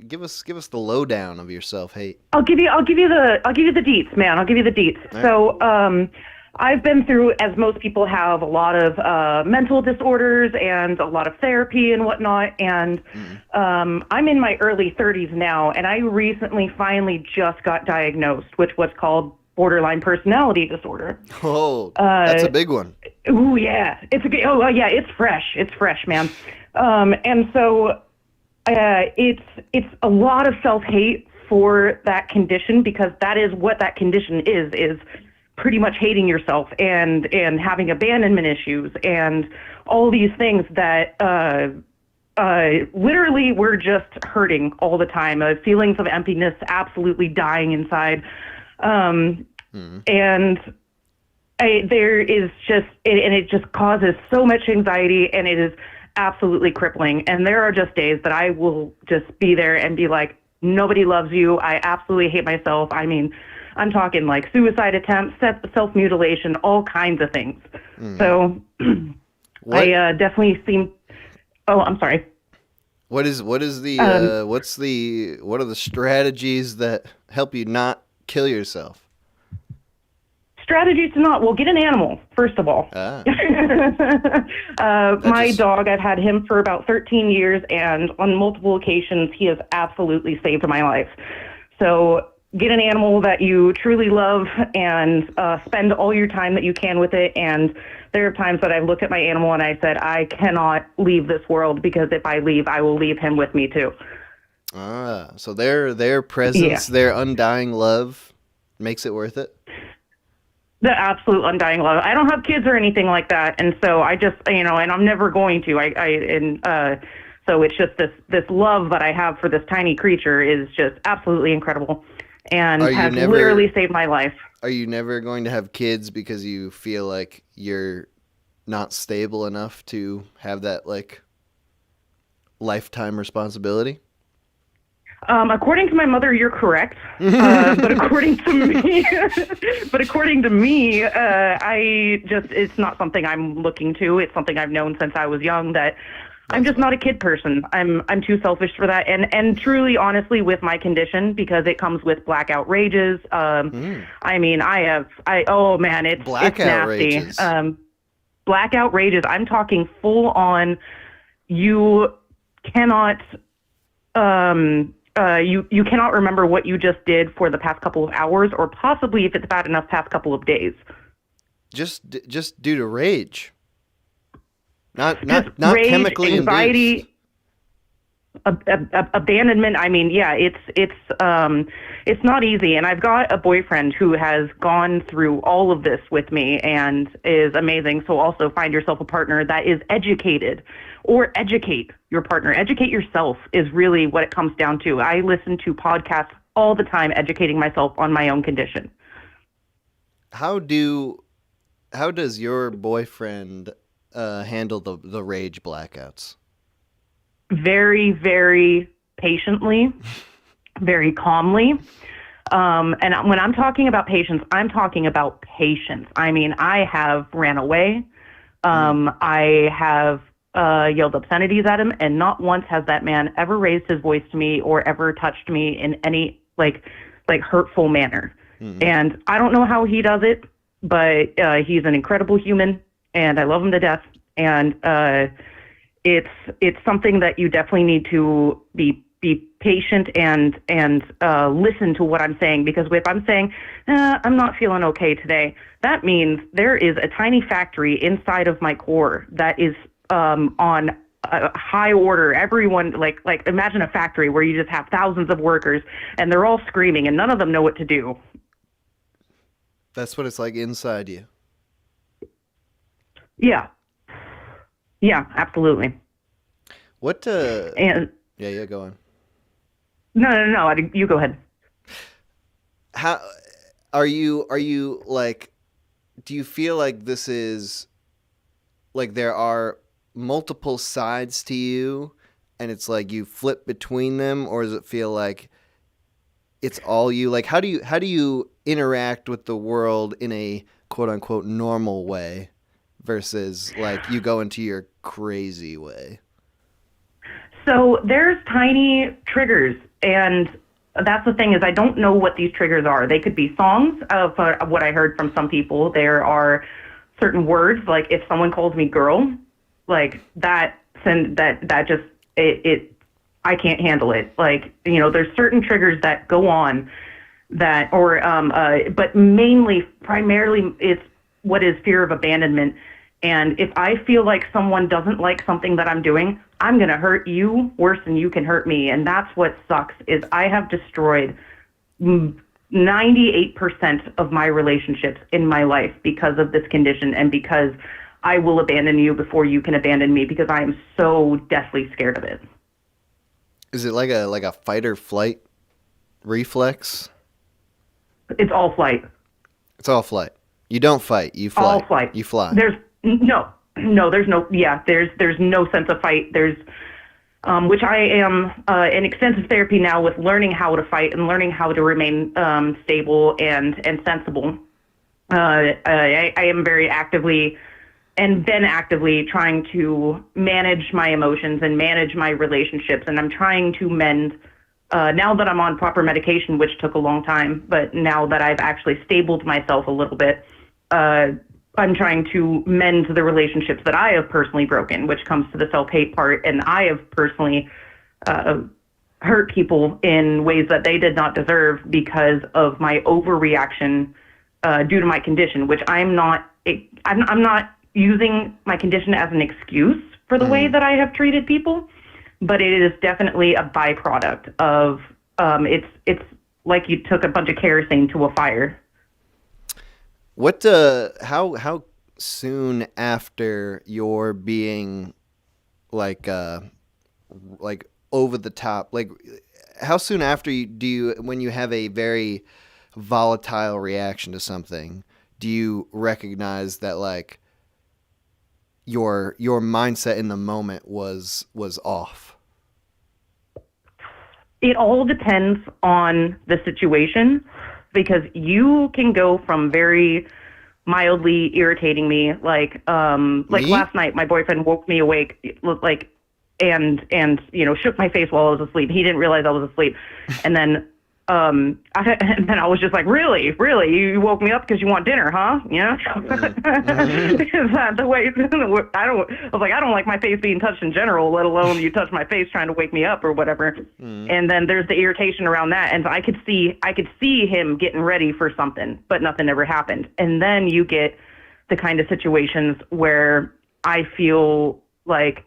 Give us the lowdown of your self-hate. I'll give you the deets, man. I'll give you the deets. All So, I've been through, as most people have, a lot of mental disorders and a lot of therapy and whatnot. And I'm in my early 30s now, and I recently finally just got diagnosed with what's called borderline personality disorder. Oh, that's a big one. Oh yeah, it's fresh. It's fresh, man. And so it's a lot of self-hate for that condition, because that is what that condition is pretty much hating yourself and having abandonment issues and all these things that literally we're just hurting all the time. Feelings of emptiness, absolutely dying inside. And there is just, and it just causes so much anxiety, and it is absolutely crippling. And there are just days that I will just be there and be like, nobody loves you. I absolutely hate myself. I mean, I'm talking like suicide attempts, self-mutilation, all kinds of things. So I definitely seem, I'm sorry. What are the strategies that help you not kill yourself? Strategies to not, well, get an animal, first of all. My dog, I've had him for about 13 years, and on multiple occasions, he has absolutely saved my life. So get an animal that you truly love and spend all your time that you can with it. And there are times that I've looked at my animal and I said, I cannot leave this world, because if I leave, I will leave him with me too. So their presence, their undying love makes it worth it? The absolute undying love. I don't have kids or anything like that, and so I just, and I'm never going to. So it's just this love that I have for this tiny creature is just absolutely incredible, and has literally saved my life. Are you never going to have kids because you feel like you're not stable enough to have that like lifetime responsibility? According to my mother, you're correct. But according to me, it's not something I'm looking to. It's something I've known since I was young, that I'm just not a kid person. I'm too selfish for that. And truly, honestly, with my condition, because it comes with blackout rages. I mean, it's blackout nasty. rages. Blackout rages. I'm talking full on. You cannot. You cannot remember what you just did for the past couple of hours, or possibly, if it's bad enough, past couple of days. Just due to rage. Not rage, chemically anxiety, abandonment. I mean, yeah, it's not easy. And I've got a boyfriend who has gone through all of this with me and is amazing. So also find yourself a partner that is educated, or educate your partner. Educate yourself is really what it comes down to. I listen to podcasts all the time, educating myself on my own condition. How does your boyfriend handle the rage blackouts? Very, very patiently, very calmly. And when I'm talking about patience, I'm talking about patience. I mean, I have ran away. I have yelled obscenities at him, and not once has that man ever raised his voice to me or ever touched me in any like hurtful manner. And I don't know how he does it, but he's an incredible human, and I love him to death. And it's something that you definitely need to be patient and listen to what I'm saying, because if I'm saying I'm not feeling okay today, that means there is a tiny factory inside of my core that is on a high order. Everyone, like imagine a factory where you just have thousands of workers and they're all screaming and none of them know what to do. That's what it's like inside you. Yeah, absolutely. What and yeah, go on. No, you go ahead. How are you like, do you feel like this is like there are multiple sides to you and it's like you flip between them, or does it feel like it's all you? Like how do you interact with the world in a quote unquote normal way versus like you go into your crazy way? So there's tiny triggers, and that's the thing, is I don't know what these triggers are. They could be songs of what I heard from some people. There are certain words, like if someone calls me girl, like that just, I can't handle it. Like, you know, there's certain triggers that go on that, or, but primarily it's what is fear of abandonment. And if I feel like someone doesn't like something that I'm doing, I'm going to hurt you worse than you can hurt me. And that's what sucks, is I have destroyed 98% of my relationships in my life because of this condition, and because I will abandon you before you can abandon me, because I am so deathly scared of it. Is it like a fight or flight reflex? It's all flight. It's all flight. You don't fight. You fly. All flight. You fly. There's there's no sense of fight. There's, which I am in extensive therapy now with learning how to fight and learning how to remain stable and sensible. I am very actively and been actively trying to manage my emotions and manage my relationships. And I'm trying to mend, now that I'm on proper medication, which took a long time, but now that I've actually stabled myself a little bit, I'm trying to mend the relationships that I have personally broken, which comes to the self-hate part. And I have personally hurt people in ways that they did not deserve because of my overreaction due to my condition, which I'm not using my condition as an excuse for the way that I have treated people, but it is definitely a byproduct of, it's like you took a bunch of kerosene to a fire. What, how soon after you're being like over the top, like how soon after when you have a very volatile reaction to something, do you recognize that like your mindset in the moment was off? It all depends on the situation, because you can go from very mildly irritating me, like last night, my boyfriend woke me awake, like, and you know, shook my face while I was asleep. He didn't realize I was asleep, and then and then I was just like, really, you woke me up because you want dinner, huh? Yeah. Is that the way? I don't like my face being touched in general, let alone you touch my face trying to wake me up or whatever. And then there's the irritation around that, and I could see him getting ready for something, but nothing ever happened. And then you get the kind of situations where I feel like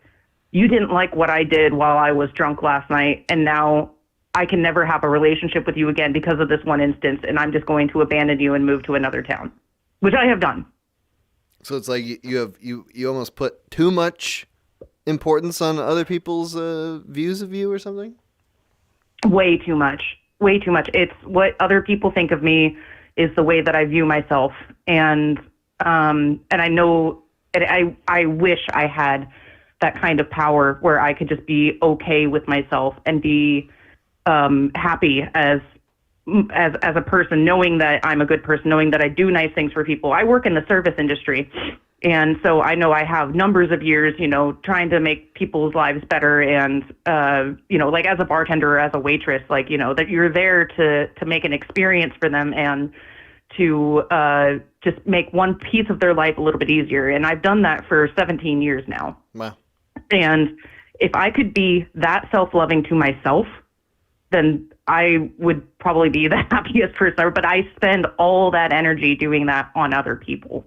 you didn't like what I did while I was drunk last night, and now I can never have a relationship with you again because of this one instance, and I'm just going to abandon you and move to another town, which I have done. So it's like you almost put too much importance on other people's views of you or something? Way too much. It's what other people think of me is the way that I view myself, and I know, and I wish I had that kind of power where I could just be okay with myself and be happy as a person, knowing that I'm a good person, knowing that I do nice things for people. I work in the service industry, and so I know I have numbers of years, you know, trying to make people's lives better, and you know, like as a bartender or as a waitress, like, you know, that you're there to make an experience for them and to just make one piece of their life a little bit easier. And I've done that for 17 years now. Wow. And if I could be that self-loving to myself, then I would probably be the happiest person ever. But I spend all that energy doing that on other people.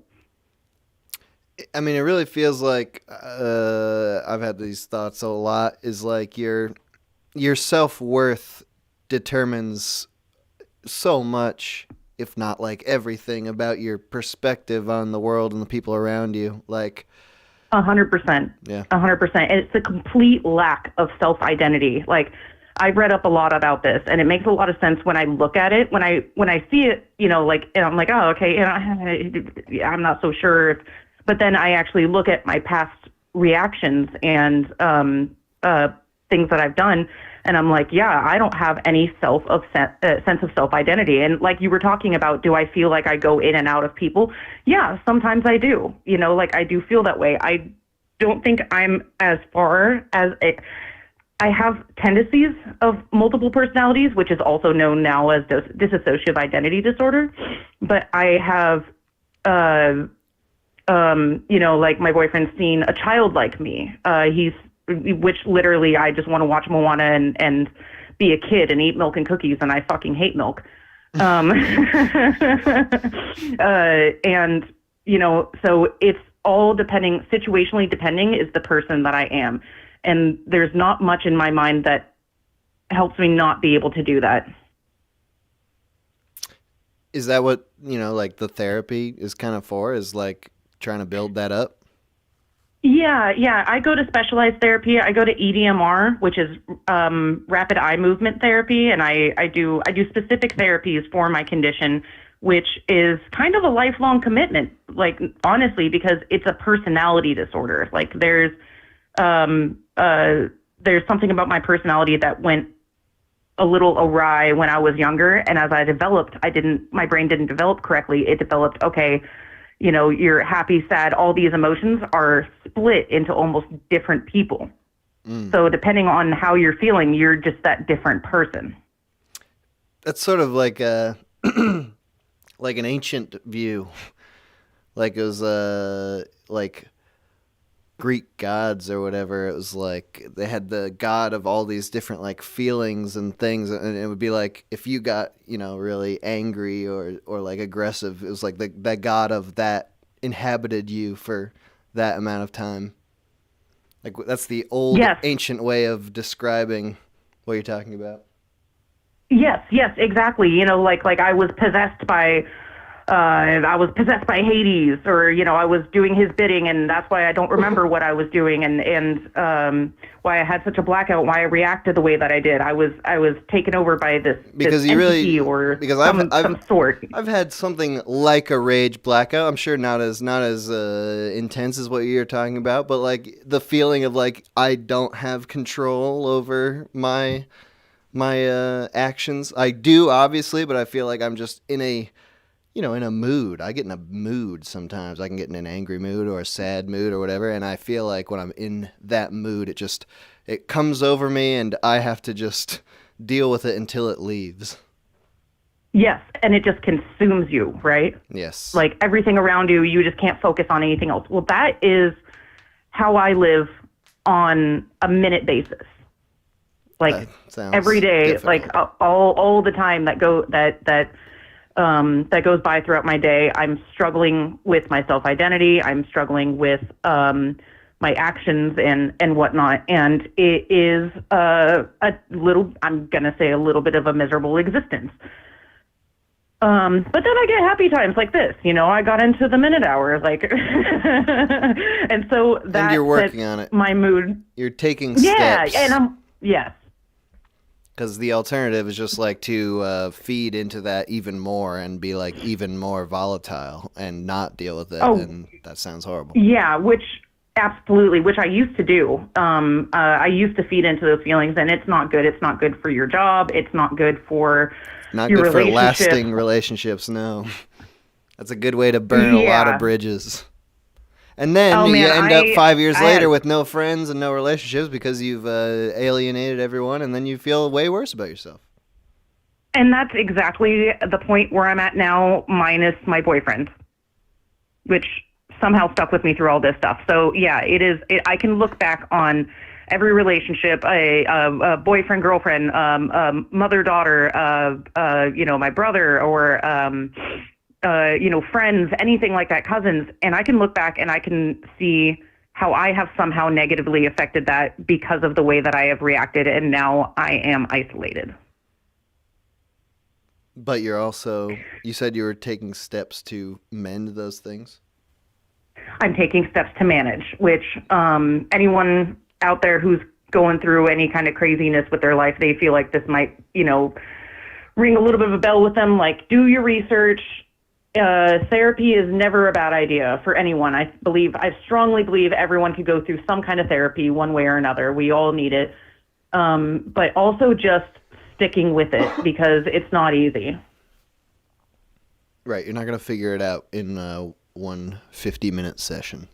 I mean, it really feels like I've had these thoughts a lot, is like your self-worth determines so much, if not like everything, about your perspective on the world and the people around you. Like 100%. Yeah. 100%. And it's a complete lack of self-identity. Like, I've read up a lot about this, and it makes a lot of sense when I look at it. When I see it, you know, like, and I'm like, oh, okay, you know, I'm not so sure. But then I actually look at my past reactions and things that I've done, and I'm like, yeah, I don't have any sense of self-identity. And like you were talking about, do I feel like I go in and out of people? Yeah, sometimes I do. You know, like I do feel that way. I don't think I'm as far as I have tendencies of multiple personalities, which is also known now as dissociative identity disorder. But I have, like my boyfriend's seen a childlike me. Which literally I just want to watch Moana and be a kid and eat milk and cookies, and I fucking hate milk. And, so it's all situationally depending is the person that I am. And there's not much in my mind that helps me not be able to do that. Is that what, like the therapy is kind of for, is like trying to build that up? Yeah. I go to specialized therapy. I go to EDMR, which is rapid eye movement therapy. And I do specific therapies for my condition, which is kind of a lifelong commitment, like, honestly, because it's a personality disorder. Like there's something about my personality that went a little awry when I was younger. And as I developed, my brain didn't develop correctly. It developed, okay, you're happy, sad, all these emotions are split into almost different people. So depending on how you're feeling, you're just that different person. That's sort of like like an ancient view. Like it was like Greek gods or whatever. It was like they had the god of all these different like feelings and things, and it would be like if you got really angry or like aggressive, it was like the god of that inhabited you for that amount of time. Like that's the old ancient way of describing what you're talking about. Yes, exactly. Like I was possessed by Hades, or I was doing his bidding, and that's why I don't remember what I was doing, and why I had such a blackout, why I reacted the way that I did. I was taken over by this entity some sort. I've had something like a rage blackout. I'm sure not as intense as what you're talking about, but like the feeling of like I don't have control over my actions. I do, obviously, but I feel like I'm just in a mood. I get in a mood sometimes. I can get in an angry mood or a sad mood or whatever, and I feel like when I'm in that mood, it comes over me, and I have to just deal with it until it leaves. Yes, and it just consumes you, right? Yes. Like everything around you, you just can't focus on anything else. Well, that is how I live on a minute basis. Like every day, difficult. Like all the time that goes by throughout my day, I'm struggling with my self-identity. I'm struggling with my actions and whatnot. And it is I'm going to say a little bit of a miserable existence. But then I get happy times like this. I got into the minute hour, like, and so that. And you're working on it. My mood. You're taking steps. Yeah, and yes. Because the alternative is just like to feed into that even more and be like even more volatile and not deal with it. And that sounds horrible. Yeah, which I used to do. I used to feed into those feelings, and it's not good. It's not good for your job. It's not good for your good for lasting relationships. No, that's a good way to burn a lot of bridges. And then you end up 5 years later with no friends and no relationships because you've alienated everyone, and then you feel way worse about yourself. And that's exactly the point where I'm at now, minus my boyfriend, which somehow stuck with me through all this stuff. So yeah, I can look back on every relationship, a boyfriend, girlfriend, mother, daughter, my brother, or friends, anything like that, cousins, and I can look back and I can see how I have somehow negatively affected that because of the way that I have reacted, and now I am isolated. But you said you were taking steps to mend those things? I'm taking steps to manage, which anyone out there who's going through any kind of craziness with their life, they feel like this might, ring a little bit of a bell with them, like do your research. Therapy is never a bad idea for anyone. I strongly believe everyone could go through some kind of therapy one way or another. We all need it. But also just sticking with it because it's not easy. Right. You're not going to figure it out in one 50-minute session.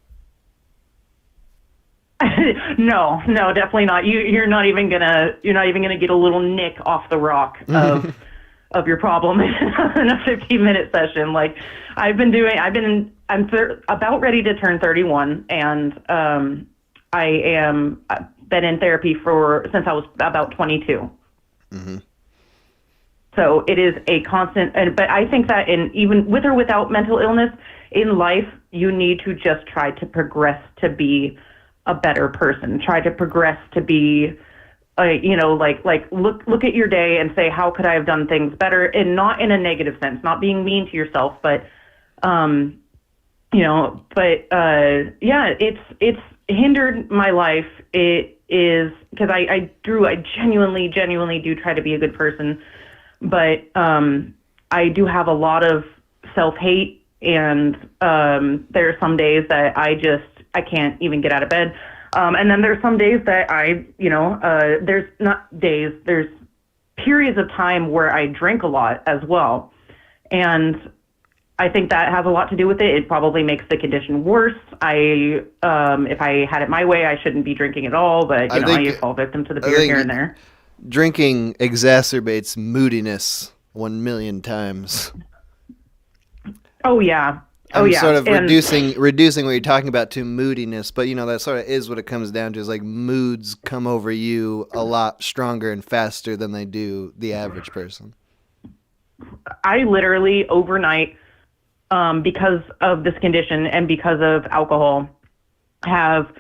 No, definitely not. You're not even gonna get a little nick off the rock of your problem in a 15-minute session. Like I'm about ready to turn 31, and I've been in therapy since I was about 22. Mm-hmm. So it is a constant, but I think that even with or without mental illness in life, you need to just try to progress to be a better person. Try to progress to be, look at your day and say, how could I have done things better? And not in a negative sense, not being mean to yourself, but, it's hindered my life. It is because I genuinely do try to be a good person. But I do have a lot of self-hate, and there are some days that I can't even get out of bed. And then there's some days that there's not days, there's periods of time where I drink a lot as well. And I think that has a lot to do with it. It probably makes the condition worse. If I had it my way, I shouldn't be drinking at all, but I fall victim to the beer here and there. Drinking exacerbates moodiness 1,000,000 times. Oh yeah. I'm sort of reducing what you're talking about to moodiness, but that sort of is what it comes down to. Is like moods come over you a lot stronger and faster than they do the average person. I literally overnight, because of this condition and because of alcohol, have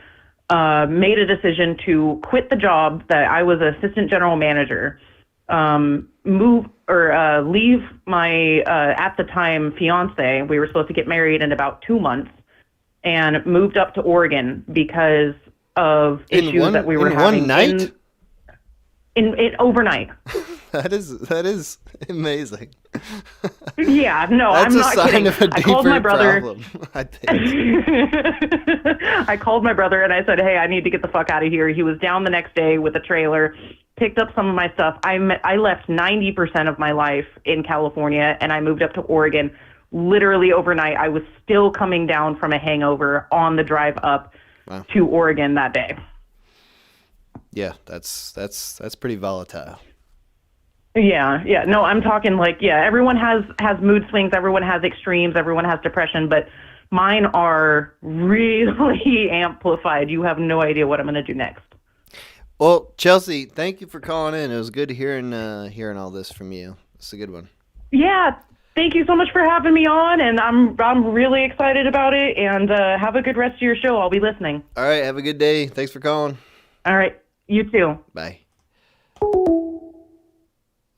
made a decision to quit the job that I was assistant general manager, leave my, at the time, fiance. We were supposed to get married in about 2 months, and moved up to Oregon because of issues that we were having. One night? In overnight. That is amazing. Yeah, no, That's I'm not kidding. That's a sign of a I called my brother. problem, I think. I called my brother and I said, hey, I need to get the fuck out of here. He was down the next day with a trailer, picked up some of my stuff. I left 90% of my life in California, and I moved up to Oregon literally overnight. I was still coming down from a hangover on the drive up to Oregon that day. Yeah, that's pretty volatile. Yeah. No, I'm talking everyone has mood swings, everyone has extremes, everyone has depression, but mine are really amplified. You have no idea what I'm going to do next. Well, Chelsea, thank you for calling in. It was good hearing all this from you. It's a good one. Yeah, thank you so much for having me on, and I'm really excited about it, and have a good rest of your show. I'll be listening. All right, have a good day. Thanks for calling. All right, you too. Bye.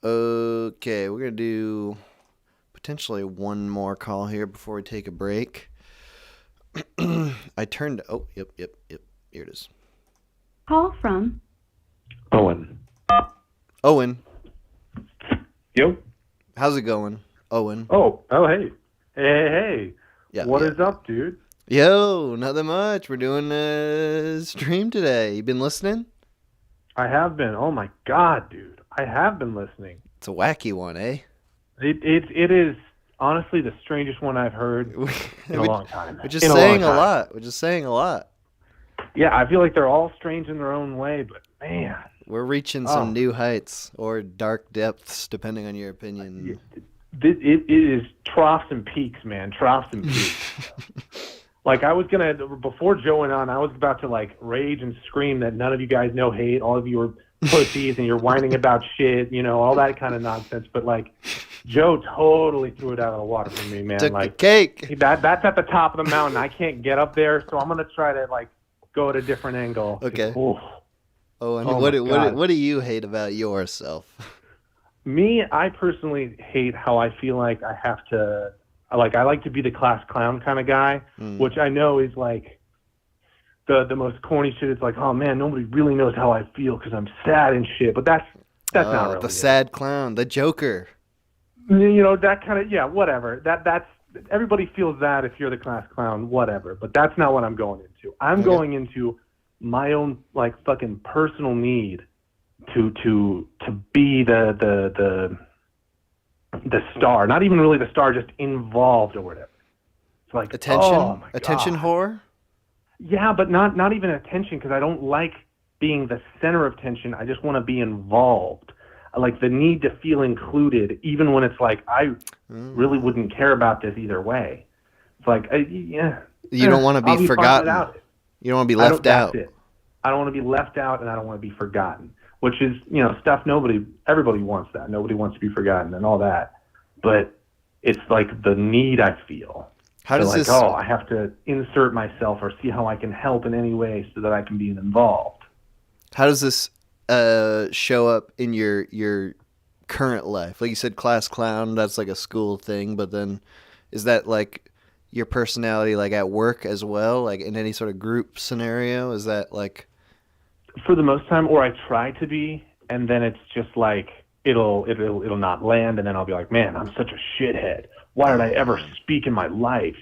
Okay, we're going to do potentially one more call here before we take a break. Yep. Here it is. Call from Owen. Owen. Yo. How's it going, Owen? Oh, hey. Yeah. What is up, dude? Yo, nothing much. We're doing a stream today. You been listening? I have been. Oh my God, dude. I have been listening. It's a wacky one, eh? It is honestly the strangest one I've heard in a long time. We're just saying a lot. Yeah, I feel like they're all strange in their own way, but man. We're reaching some new heights or dark depths, depending on your opinion. It is troughs and peaks, man. Troughs and peaks. Like, before Joe went on, I was about to, rage and scream that none of you guys know hate. All of you are pussies and you're whining about shit, all that kind of nonsense. But, Joe totally threw it out of the water for me, man. Took the cake. That's at the top of the mountain. I can't get up there, so I'm going to try to, go at a different angle. Okay. And what do you hate about yourself? Me, I personally hate how I feel like I have to... I like to be the class clown kind of guy, which I know is the most corny shit. It's oh man, nobody really knows how I feel because I'm sad and shit. But that's not really the sad clown, the Joker. That kind of whatever. That's everybody feels that if you're the class clown, whatever. But that's not what I'm going into. I'm going into my own fucking personal need to be the star, not even really the star, just involved or whatever. It's attention, oh my attention God. whore. Yeah, but not even attention, because I don't like being the center of attention. I just want to be involved. I like the need to feel included, even when it's like I really wouldn't care about this either way. It's like, yeah. You don't want to be forgotten. You don't want to be left out. That's it. I don't want to be left out, and I don't want to be forgotten, which is, stuff everybody wants that. Nobody wants to be forgotten and all that. But it's like the need I feel. How does this... I have to insert myself or see how I can help in any way so that I can be involved. How does this show up in your current life? Like you said, class clown, that's like a school thing, but then is that like your personality like at work as well? Like in any sort of group scenario? Is that like... For the most time, or I try to be, and then it's just like it'll not land, and then I'll be like, man, I'm such a shithead. Why did I ever speak in my life?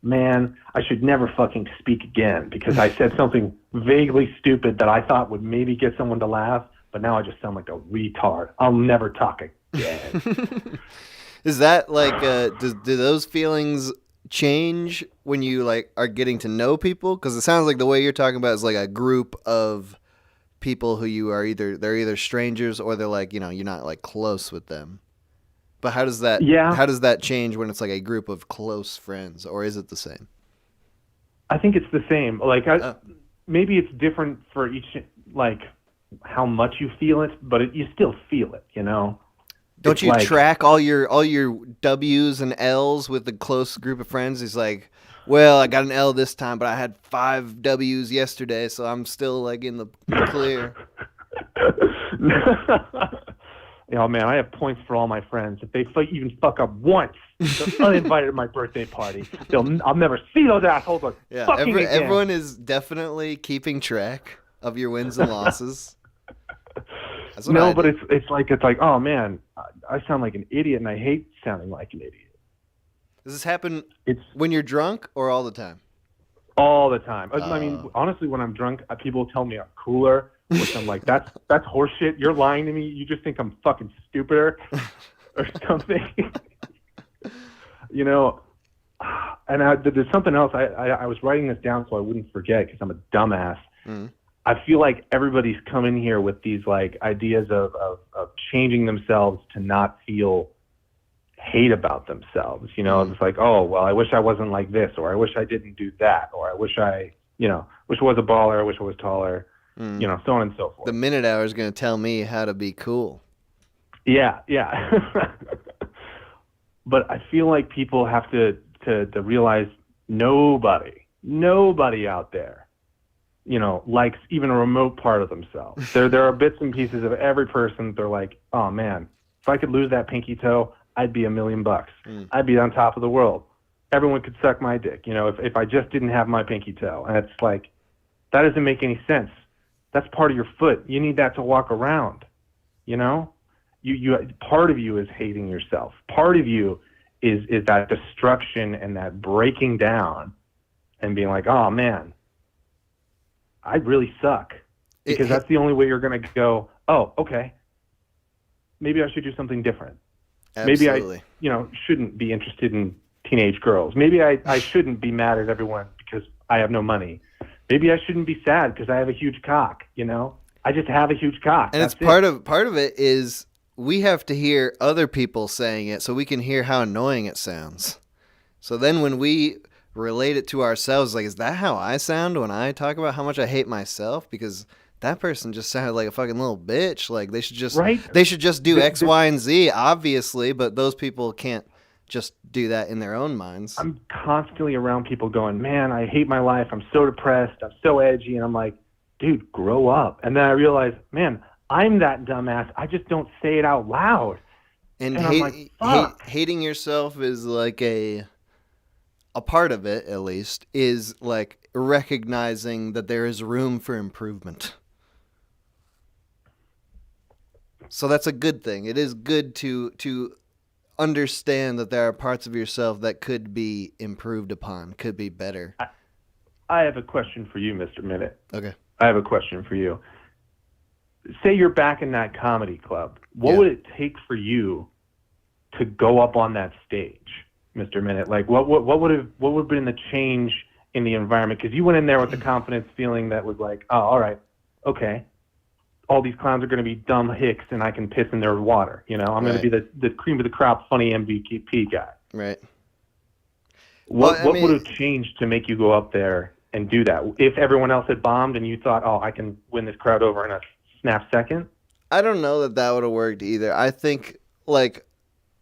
Man, I should never fucking speak again because I said something vaguely stupid that I thought would maybe get someone to laugh, but now I just sound like a retard. I'll never talk again. Is that like, do those feelings change when you like are getting to know people? Because it sounds like the way you're talking about is like a group of people who you are they're either strangers or they're like, you're not like close with them. But how does that change when it's like a group of close friends, or is it the same? I think it's the same. Like maybe it's different for each, like how much you feel it, but you still feel it, Don't you track all your W's and L's with the close group of friends? It's like, well, I got an L this time, but I had 5 W's yesterday, so I'm still like in the clear. Man, I have points for all my friends. If they even fuck up once, they're uninvited at my birthday party. I'll never see those assholes fucking again. Everyone is definitely keeping track of your wins and losses. No, but it's like, oh man, I sound like an idiot, and I hate sounding like an idiot. Does this happen when you're drunk or all the time? All the time. I mean, honestly, when I'm drunk, people tell me I'm cooler, which I'm like, that's horseshit. You're lying to me. You just think I'm fucking stupider or something. And there's something else. I was writing this down so I wouldn't forget because I'm a dumbass. Mm. I feel like everybody's come in here with these like ideas of changing themselves to not feel hate about themselves. It's like, oh, well, I wish I wasn't like this, or I wish I didn't do that, or I wish I was a baller, I wish I was taller, so on and so forth. The minute hour is going to tell me how to be cool. Yeah. But I feel like people have to realize nobody out there, likes even a remote part of themselves. There are bits and pieces of every person that they're like, oh man, if I could lose that pinky toe, I'd be $1 million. I'd be on top of the world. Everyone could suck my dick, if I just didn't have my pinky toe. And it's like, that doesn't make any sense. That's part of your foot. You need that to walk around. You part of you is hating yourself. Part of you is that destruction and that breaking down and being like, oh man, I really suck. Because that's the only way you're going to go, oh, okay, maybe I should do something different. Absolutely. Maybe I, shouldn't be interested in teenage girls. Maybe I shouldn't be mad at everyone because I have no money. Maybe I shouldn't be sad because I have a huge cock. I just have a huge cock. And it's part of it is we have to hear other people saying it so we can hear how annoying it sounds. So then when we relate it to ourselves, like, is that how I sound when I talk about how much I hate myself? Because that person just sounded like a fucking little bitch. Like they should just do X, Y, and Z, obviously, but those people can't just do that in their own minds. I'm constantly around people going, man, I hate my life. I'm so depressed. I'm so edgy. And I'm like, dude, grow up. And then I realize, man, I'm that dumbass. I just don't say it out loud. And I'm like, fuck. Hating yourself is like a part of it, at least, is like recognizing that there is room for improvement. So that's a good thing. It is good to understand that there are parts of yourself that could be improved upon, could be better. I have a question for you, Mr. Minute. Okay. I have a question for you. Say you're back in that comedy club. What would it take for you to go up on that stage, Mr. Minute? Like, what would have been the change in the environment? Because you went in there with the confidence feeling that was like, oh, all right, okay. All these clowns are going to be dumb hicks, and I can piss in their water. You know, I'm going to be the cream of the crop, funny MVP guy. Right. What would have changed to make you go up there and do that? If everyone else had bombed and you thought, oh, I can win this crowd over in a snap second? I don't know that would have worked either. I think, like,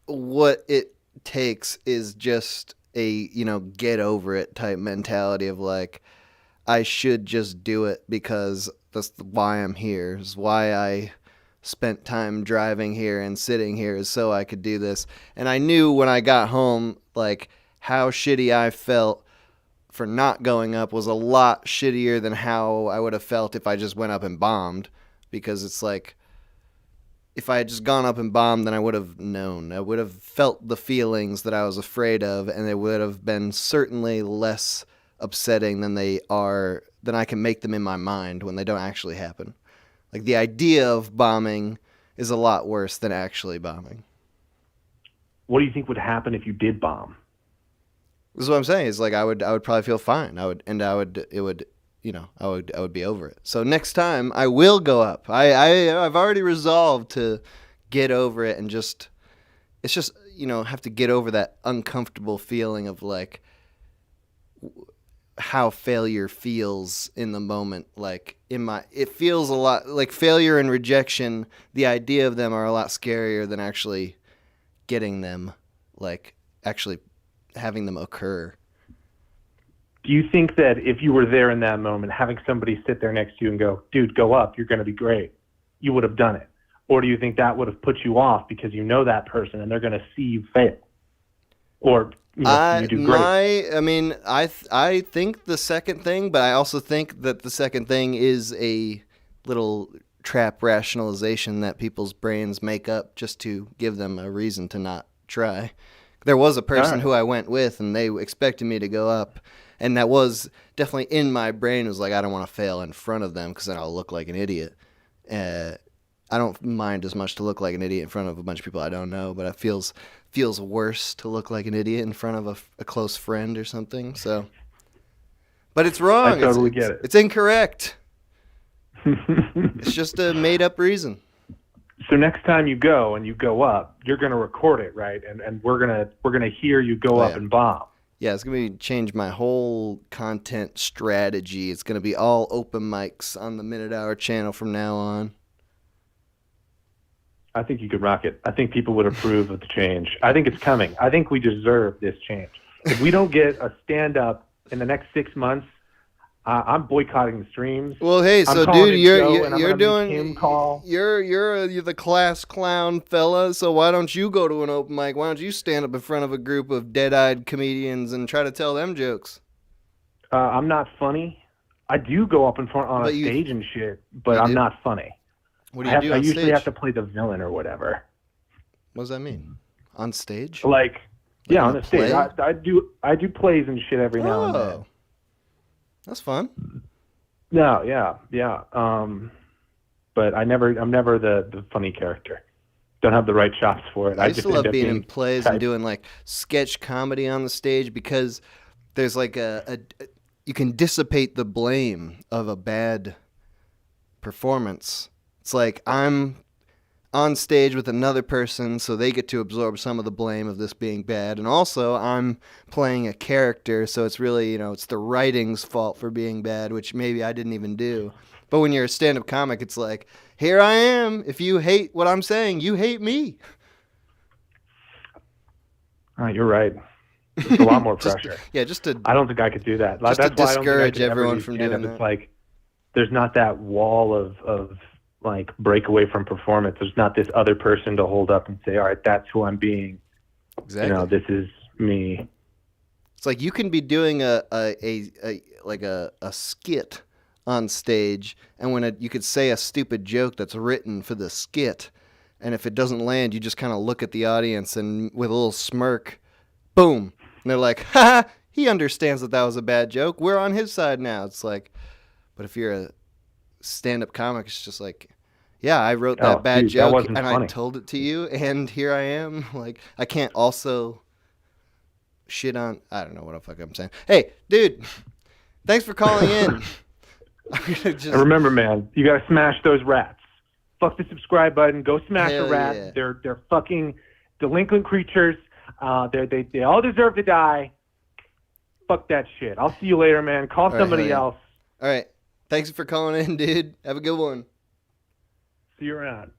what it takes is just a, get over it type mentality of, like, I should just do it because that's why I'm here. Is why I spent time driving here and sitting here is so I could do this. And I knew when I got home, like, how shitty I felt for not going up was a lot shittier than how I would have felt if I just went up and bombed. Because it's like, if I had just gone up and bombed, then I would have known. I would have felt the feelings that I was afraid of, and it would have been certainly less upsetting than I can make them in my mind when they don't actually happen. Like, the idea of bombing is a lot worse than actually bombing. What do you think would happen if you did bomb? This is what I'm saying. Is like I would probably feel fine. I would be over it. So next time I will go up. I've already resolved to get over it and just have to get over that uncomfortable feeling of like how failure feels in the moment. Like it feels a lot like failure and rejection. The idea of them are a lot scarier than actually getting them, like actually having them occur. Do you think that if you were there in that moment, having somebody sit there next to you and go, dude, go up, you're going to be great, you would have done it? Or do you think that would have put you off because you know that person and they're going to see you fail? Or you do great? I think the second thing, but I also think that the second thing is a little trap rationalization that people's brains make up just to give them a reason to not try. There was a person who I went with, and they expected me to go up, and that was definitely in my brain. It was like, I don't want to fail in front of them because then I'll look like an idiot. I don't mind as much to look like an idiot in front of a bunch of people I don't know, but it feels worse to look like an idiot in front of a close friend or something. So, but it's wrong. I totally get it. It's incorrect. It's just a made-up reason. So next time you go and you go up, you're going to record it, right? And we're gonna hear you go up and bomb. Yeah, it's going to change my whole content strategy. It's going to be all open mics on the Minute Hour channel from now on. I think you could rock it. I think people would approve of the change. I think it's coming. I think we deserve this change. If we don't get a stand-up in the next 6 months, I'm boycotting the streams. Well, hey, so dude, you're the class clown fella. So why don't you go to an open mic? Why don't you stand up in front of a group of dead-eyed comedians and try to tell them jokes? I'm not funny. I do go up in front on a stage and shit, but I'm not funny. What do you do on I usually stage? have to play the villain or whatever. What does that mean? On stage? Like yeah, on the stage. I do plays and shit every now and then. That's fun. No, yeah. But I'm never the funny character. Don't have the right chops for it. I used to love being in plays and doing like sketch comedy on the stage because there's like you can dissipate the blame of a bad performance. It's like I'm on stage with another person, so they get to absorb some of the blame of this being bad. And also, I'm playing a character, so it's really, it's the writing's fault for being bad, which maybe I didn't even do. But when you're a stand-up comic, it's like, here I am. If you hate what I'm saying, you hate me. You're right. It's a lot more pressure. I don't think I could do that. Just That's to why discourage I don't think I could everyone ever do from stand-up. doing It's that. like there's not that wall of like break away from performance. There's not this other person to hold up and say, all right, that's who I'm being. Exactly. This is me. It's like you can be doing a skit on stage, and when you could say a stupid joke that's written for the skit, and if it doesn't land, you just kind of look at the audience and with a little smirk, boom, and they're like, ha, he understands that was a bad joke. We're on his side now. It's like, but if you're a stand-up comic, it's just like, yeah, I wrote that bad joke and funny. I told it to you, and here I am. Like, I can't also shit on. I don't know what the fuck I'm saying. Hey, dude, Thanks for calling in. And remember, man, you gotta smash those rats. Fuck the subscribe button. Go smash Hell a rat. yeah. They're fucking delinquent creatures. They all deserve to die. Fuck that shit. I'll see you later, man. Call somebody else. All right. Thanks for calling in, dude. Have a good one. See you around.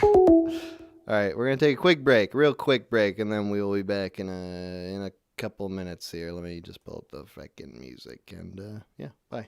All right, we're gonna take a quick break, real quick break, and then we will be back in a couple minutes here. Let me just pull up the fucking music, and yeah, bye.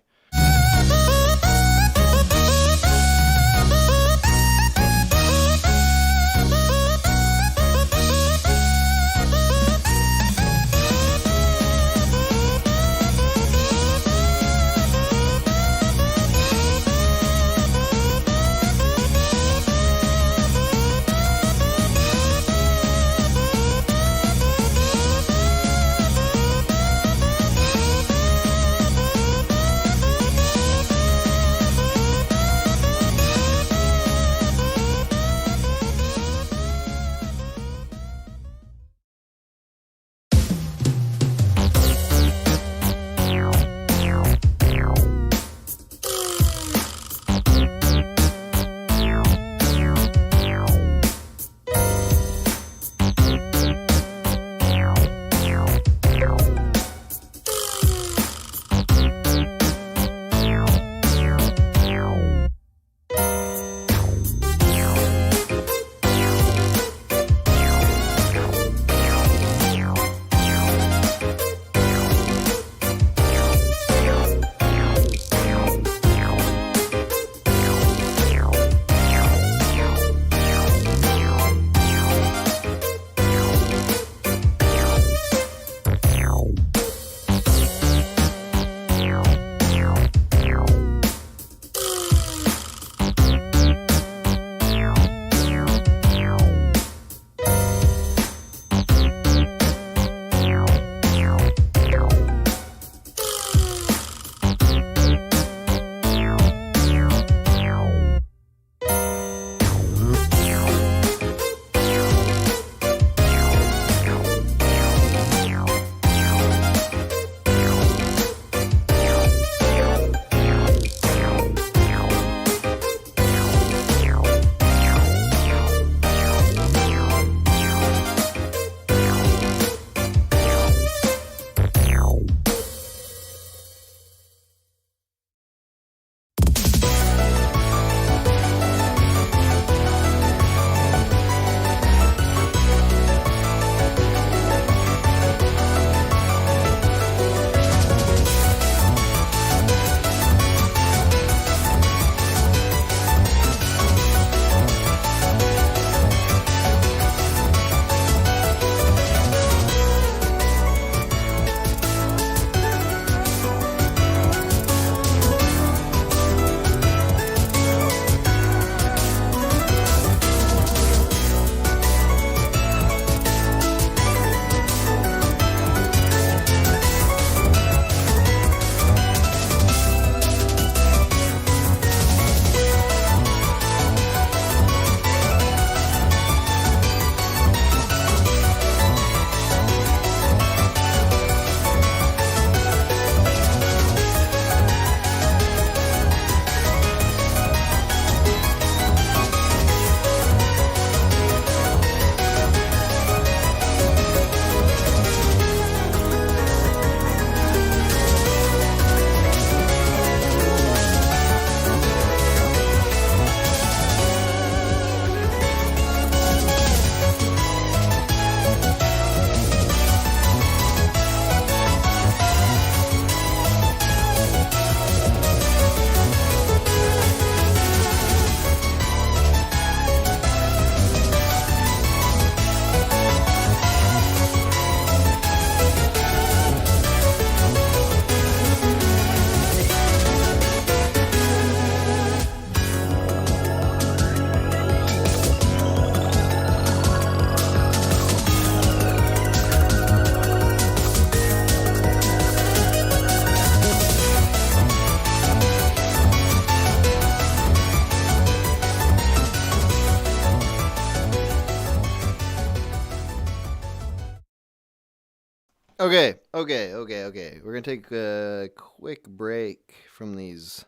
Okay. We're going to take a quick break from these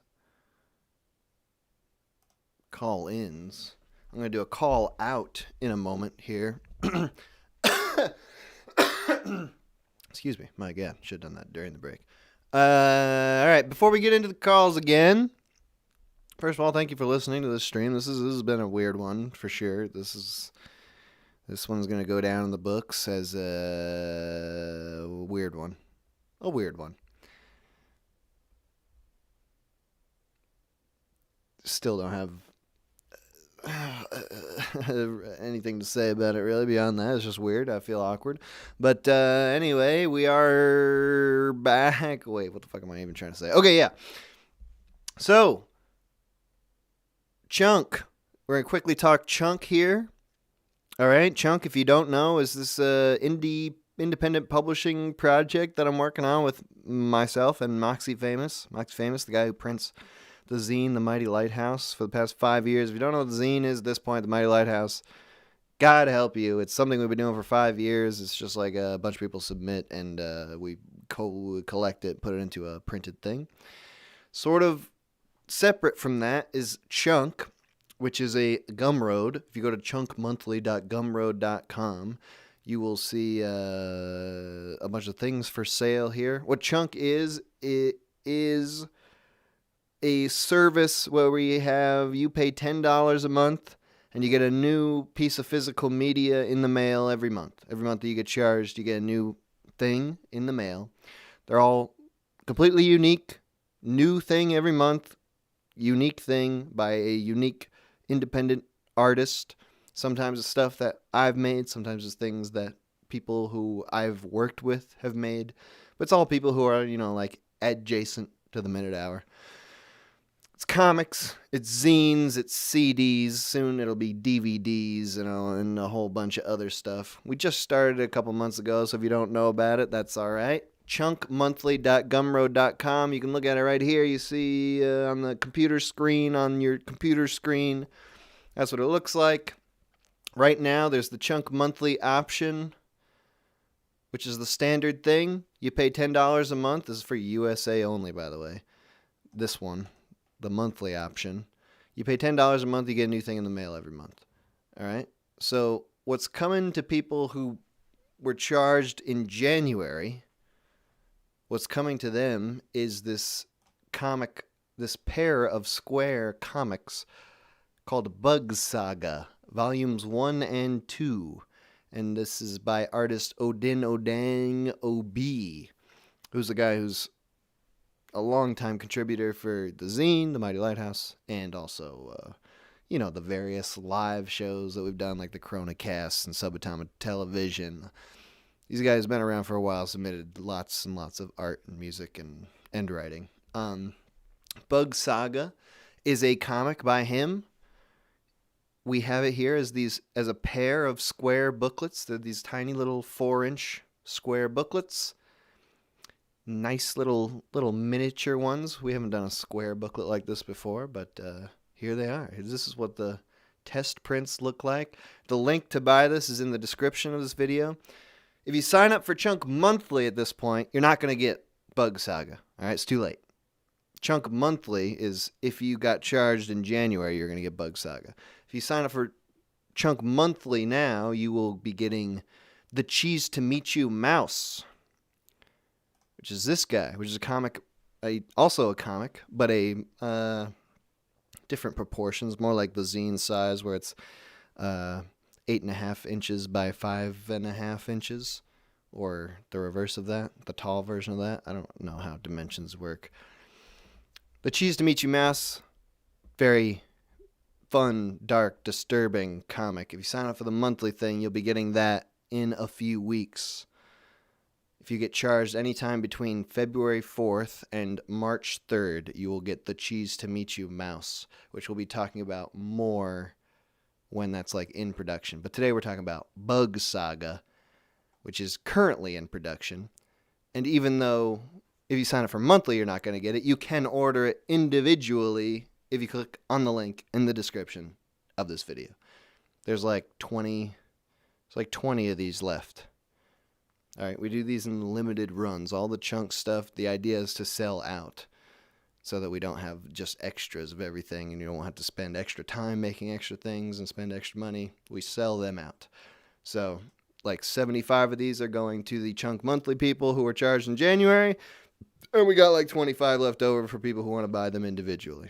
call-ins. I'm going to do a call-out in a moment here. Excuse me. My God. Should have done that during the break. All right. Before we get into the calls again, first of all, thank you for listening to this stream. This has been a weird one for sure. This one's going to go down in the books as a weird one. A weird one. Still don't have anything to say about it really beyond that. It's just weird. I feel awkward. But anyway, we are back. Wait, what the fuck am I even trying to say? Okay, yeah. So, Chunk. We're going to quickly talk Chunk here. All right, Chunk, if you don't know, is this independent publishing project that I'm working on with myself and Moxie Famous. Moxie Famous, the guy who prints the zine, The Mighty Lighthouse, for the past 5 years. If you don't know what the zine is at this point, The Mighty Lighthouse, God help you. It's something we've been doing for 5 years. It's just like a bunch of people submit, and we collect it, put it into a printed thing. Sort of separate from that is Chunk, which is a Gumroad. If you go to chunkmonthly.gumroad.com, you will see a bunch of things for sale here. What Chunk is, it is a service where you pay $10 a month and you get a new piece of physical media in the mail every month. Every month that you get charged, you get a new thing in the mail. They're all completely unique, new thing every month, unique thing by a unique independent artist. Sometimes it's stuff that I've made, sometimes it's things that people who I've worked with have made, but it's all people who are, like adjacent to the Minute Hour. It's comics, it's zines, it's CDs, soon it'll be DVDs, and a whole bunch of other stuff. We just started a couple months ago, so if you don't know about it, that's all right. chunkmonthly.gumroad.com. You can look at it right here. You see on the computer screen, on your computer screen. That's what it looks like. Right now, there's the Chunk Monthly option, which is the standard thing. You pay $10 a month. This is for USA only, by the way. This one, the monthly option. You pay $10 a month, you get a new thing in the mail every month. All right? So what's coming to people who were charged in January, what's coming to them is this comic, this pair of square comics called Bug Saga, Volumes 1 and 2. And this is by artist Odin Odang O.B., who's a guy who's a long-time contributor for the zine, The Mighty Lighthouse, and also, the various live shows that we've done, like the Chronocast and Subatomic Television. These guys have been around for a while, submitted lots and lots of art and music and writing. Bug Saga is a comic by him. We have it here as a pair of square booklets. They're these tiny little 4-inch square booklets. Nice little miniature ones. We haven't done a square booklet like this before, but here they are. This is what the test prints look like. The link to buy this is in the description of this video. If you sign up for Chunk Monthly at this point, you're not going to get Bug Saga. All right, it's too late. Chunk Monthly is if you got charged in January, you're going to get Bug Saga. If you sign up for Chunk Monthly now, you will be getting The Cheese to Meet You Mouse, which is this guy, which is a comic, also a comic, but a different proportions, more like the zine size, where it's 8.5 inches by 5.5 inches, or the reverse of that, the tall version of that. I don't know how dimensions work. The Cheese to Meet You Mouse, very fun, dark, disturbing comic. If you sign up for the monthly thing, you'll be getting that in a few weeks. If you get charged anytime between February 4th and March 3rd, you will get The Cheese to Meet You Mouse, which we'll be talking about more when that's like in production. But today we're talking about Bug Saga, which is currently in production. And even though if you sign up for monthly, you're not going to get it, you can order it individually if you click on the link in the description of this video. There's like 20 of these left. All right, we do these in limited runs. All the chunk stuff, the idea is to sell out so that we don't have just extras of everything and you don't have to spend extra time making extra things and spend extra money. We sell them out. So, like 75 of these are going to the Chunk Monthly people who were charged in January, and we got like 25 left over for people who want to buy them individually.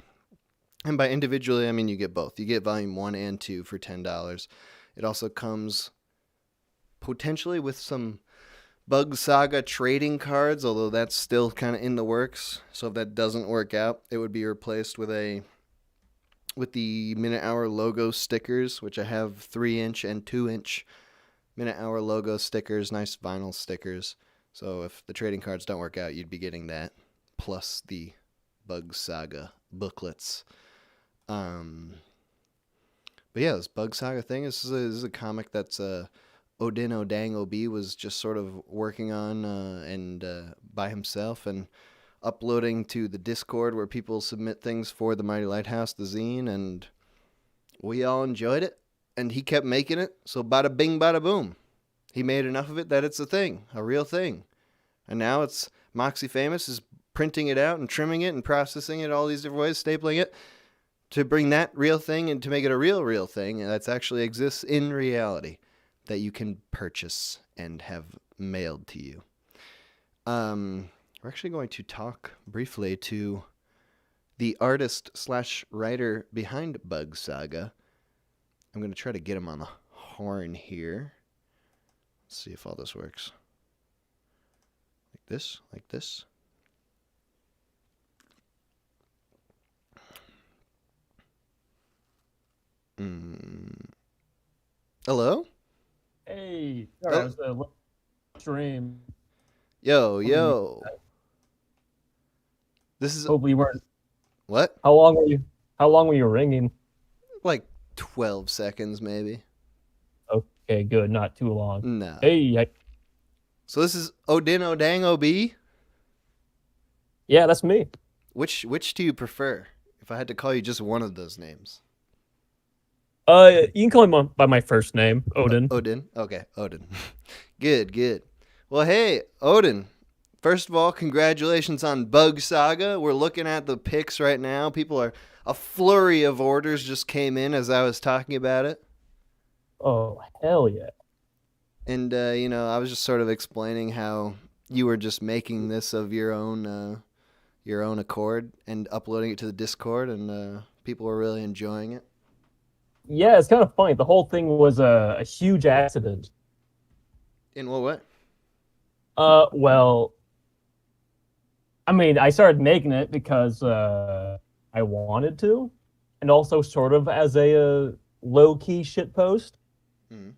And by individually, I mean you get both. You get volume 1 and 2 for $10. It also comes potentially with some Bug Saga trading cards, although that's still kind of in the works. So if that doesn't work out, it would be replaced with the Minute Hour logo stickers, which I have 3-inch and 2-inch Minute Hour logo stickers, nice vinyl stickers. So if the trading cards don't work out, you'd be getting that, plus the Bug Saga booklets. But yeah, this Bug Saga thing, this is a comic that's Odin Odang OB was just sort of working on and by himself and uploading to the Discord where people submit things for the Mighty Lighthouse, the zine, and we all enjoyed it, and he kept making it, so bada bing, bada boom. He made enough of it that it's a thing, a real thing. And now it's Moxie Famous is printing it out and trimming it and processing it all these different ways, stapling it to bring that real thing and to make it a real thing that's actually exists in reality that you can purchase and have mailed to you. We're actually going to talk briefly to the artist/writer behind Bug Saga. I'm going to try to get him on the horn here. Let's see if all this works. Like this. Hello? Hey, sorry, I was stream. Yo. This is hopefully you weren't. What? How long were you ringing? Like 12 seconds maybe. Okay, good, not too long. No. Hey. So this is Odin Odang OB? Yeah, that's me. Which do you prefer? If I had to call you just one of those names. You can call me by my first name, Odin. Odin? Okay, Odin. Good. Well, hey, Odin. First of all, congratulations on Bug Saga. We're looking at the pics right now. A flurry of orders just came in as I was talking about it. Oh, hell yeah. And, I was just sort of explaining how you were just making this of your own accord and uploading it to the Discord, and people were really enjoying it. Yeah, it's kind of funny. The whole thing was a huge accident. In what way? Well, I mean, I started making it because I wanted to, and also sort of as a low-key shitpost. Mm.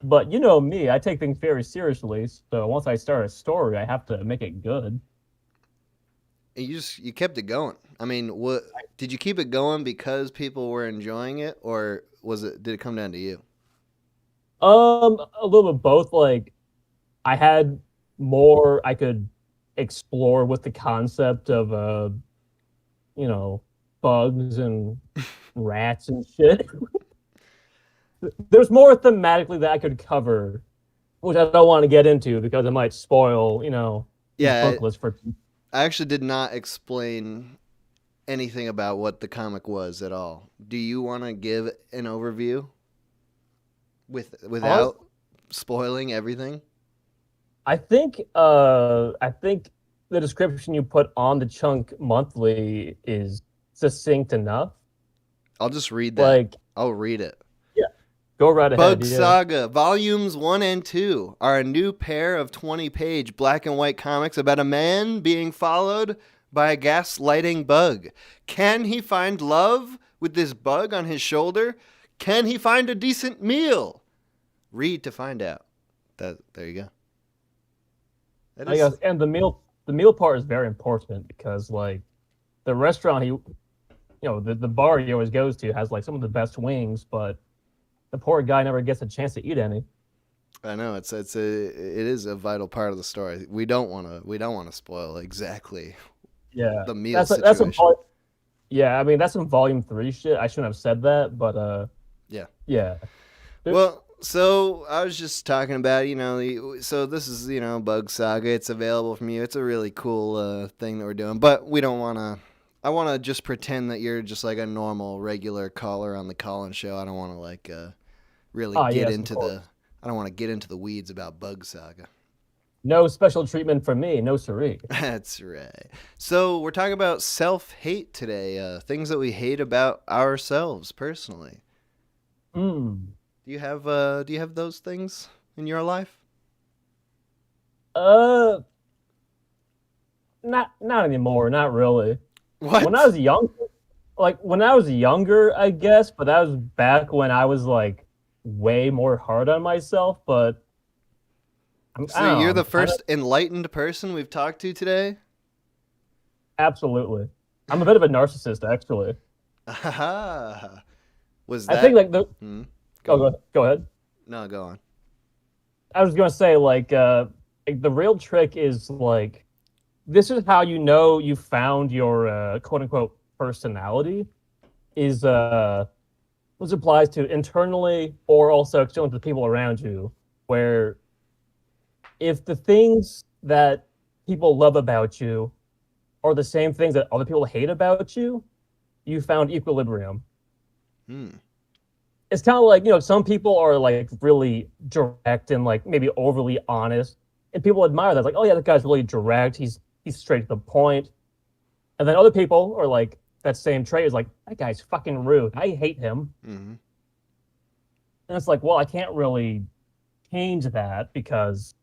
But you know me, I take things very seriously, so once I start a story, I have to make it good. You kept it going. I mean, what did you keep it going because people were enjoying it, or did it come down to you? A little bit of both. Like, I had more I could explore with the concept of bugs and rats and shit. There's more thematically that I could cover, which I don't want to get into because it might spoil, booklets for. I actually did not explain anything about what the comic was at all. Do you want to give an overview without spoiling everything? I think the description you put on the Chunk Monthly is succinct enough. I'll just read that. I'll read it. Yeah, go right ahead. Bug Saga, Volumes 1 and 2 are a new pair of 20-page black and white comics about a man being followed by a gaslighting bug. Can he find love with this bug on his shoulder? Can he find a decent meal? Read to find out. There you go. And the meal part is very important because like the restaurant the bar he always goes to has like some of the best wings, but the poor guy never gets a chance to eat any. I know it is a vital part of the story. We don't want to spoil exactly. Yeah, the meal situation. I mean that's some volume 3 shit. I shouldn't have said that, but yeah. Yeah. Well, So I was just talking about, so this is, Bug Saga. It's available from you. It's a really cool thing that we're doing, but we don't want to. I want to just pretend that you're just like a normal, regular caller on the call-in show. I don't want to like really get into the. I don't want to get into the weeds about Bug Saga. No special treatment for me, no siree. That's right. So we're talking about self-hate today. Things that we hate about ourselves personally. Do you have those things in your life? Not anymore. Not really. What? When I was younger, I guess, but that was back when I was like way more hard on myself. But so you're the first enlightened person we've talked to today? Absolutely. I'm a bit of a narcissist, actually. Was that? I think like the. Go ahead. No, go on. I was gonna say like the real trick is like this is how you know you found your quote unquote personality is which applies to internally or also externally to the people around you, where if the things that people love about you are the same things that other people hate about you, you found equilibrium. It's kind of like, some people are like really direct and like maybe overly honest, and people admire that. Like, oh yeah, that guy's really direct. He's straight to the point. And then other people are like, that same trait is like, that guy's fucking rude. I hate him. And it's like, well, I can't really change that because,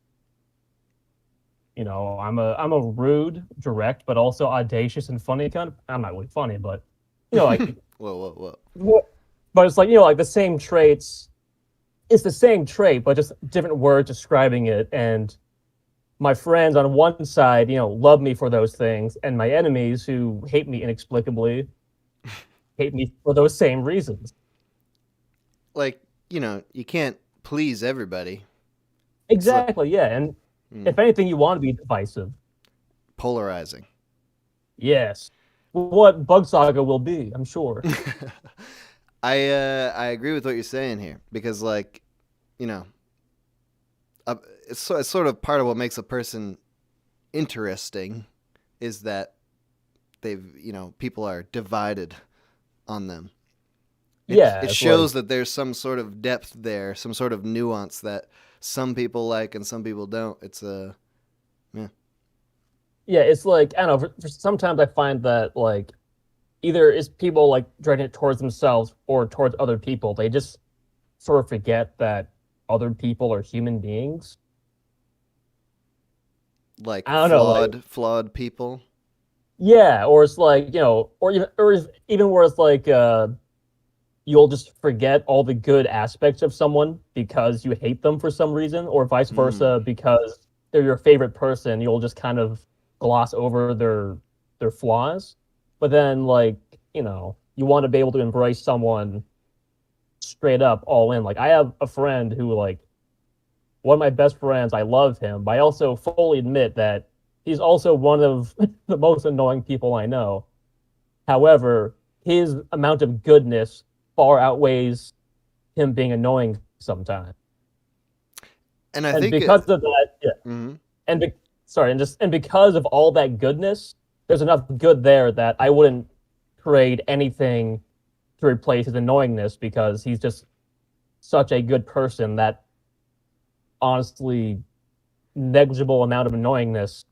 I'm a rude, direct, but also audacious and funny kind of. I'm not really funny, but like. Whoa. But it's like, like the same traits. It's the same trait, but just different words describing it. And my friends on one side, love me for those things. And my enemies who hate me inexplicably hate me for those same reasons. Like, you can't please everybody. Exactly, yeah. And if anything, you want to be divisive. Polarizing. Yes. What Bug Saga will be, I'm sure. I agree with what you're saying here because, like, it's sort of part of what makes a person interesting is that people are divided on them. It shows that there's some sort of depth there, some sort of nuance that some people like and some people don't. It's Yeah, it's like, I don't know, for sometimes I find that, like, either it's people, like, directing it towards themselves or towards other people. They just sort of forget that other people are human beings. Like, flawed people? Yeah, or it's like, or even where it's like, you'll just forget all the good aspects of someone because you hate them for some reason, or vice versa, because they're your favorite person, you'll just kind of gloss over their flaws. But then, like, you want to be able to embrace someone straight up, all in. Like, I have a friend who, like, one of my best friends, I love him, but I also fully admit that he's also one of the most annoying people I know. However, his amount of goodness far outweighs him being annoying sometimes. And I think because of that, and because of all that goodness, there's enough good there that I wouldn't trade anything to replace his annoyingness because he's just such a good person that honestly negligible amount of annoyingness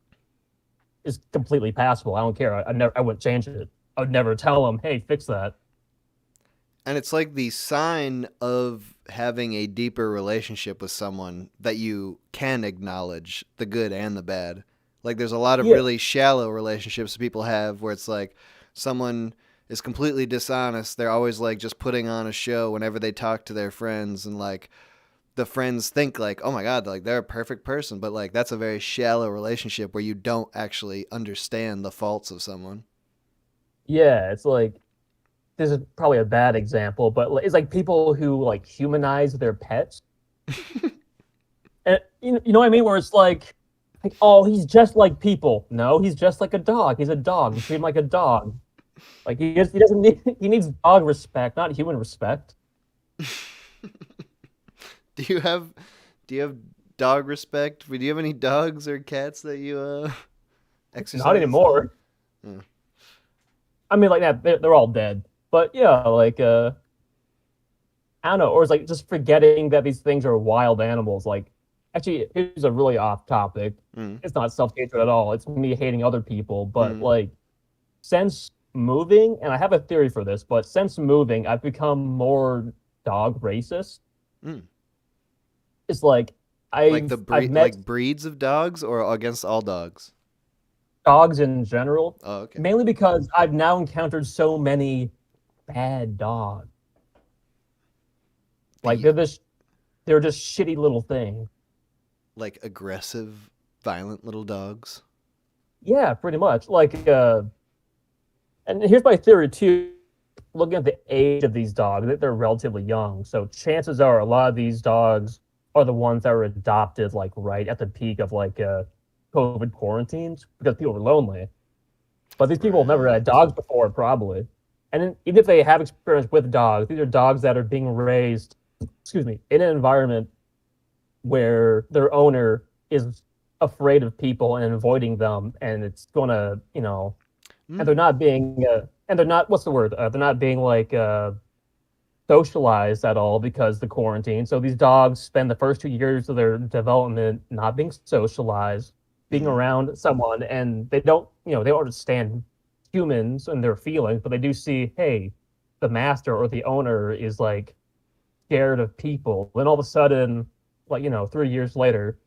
is completely passable. I don't care. I wouldn't change it. I would never tell him, hey, fix that. And it's like the sign of having a deeper relationship with someone that you can acknowledge the good and the bad. Like, there's a lot of really shallow relationships people have where it's like someone is completely dishonest. They're always like just putting on a show whenever they talk to their friends, and like the friends think like, oh my God, like they're a perfect person. But like that's a very shallow relationship where you don't actually understand the faults of someone. Yeah, it's like, this is probably a bad example, but it's like people who like humanize their pets. And you know what I mean? Where it's like, oh, he's just like people. No, he's just like a dog. He's a dog. You treat him like a dog. Like he needs dog respect, not human respect. Do you have dog respect? Do you have any dogs or cats that you exercise? Not anymore. Yeah. I mean, like that, they're all dead. But yeah, like I don't know, or it's like just forgetting that these things are wild animals. Like, actually, here's a really off topic. It's not self-hatred at all. It's me hating other people. But like, since moving, and I have a theory for this, but since moving, I've become more dog racist. It's like like like breeds of dogs or against all dogs? Dogs in general. Oh, okay. Mainly because I've now encountered so many bad dogs. Like they're just shitty little things. Like aggressive, violent little dogs. Yeah, pretty much. Like and here's my theory too. Looking at the age of these dogs, they're relatively young. So chances are a lot of these dogs are the ones that were adopted like right at the peak of like COVID quarantines because people were lonely. But these people have never had dogs before, probably. And then, even if they have experience with dogs, these are dogs that are being raised, in an environment where their owner is afraid of people and avoiding them, and it's gonna, and they're not being, and they're not, what's the word? They're not being like socialized at all because the quarantine. So these dogs spend the first 2 years of their development not being socialized, being around someone, and they don't understand humans and their feelings, but they do see, hey, the master or the owner is like scared of people. Then all of a sudden, like 3 years later,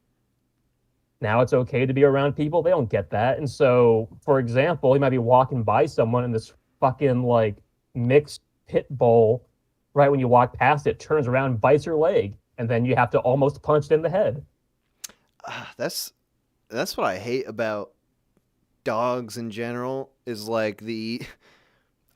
now it's okay to be around people. They don't get that. And so, for example, you might be walking by someone and this fucking like mixed pit bull, right when you walk past it, turns around and bites your leg, and then you have to almost punch it in the head. That's what I hate about dogs in general, is like the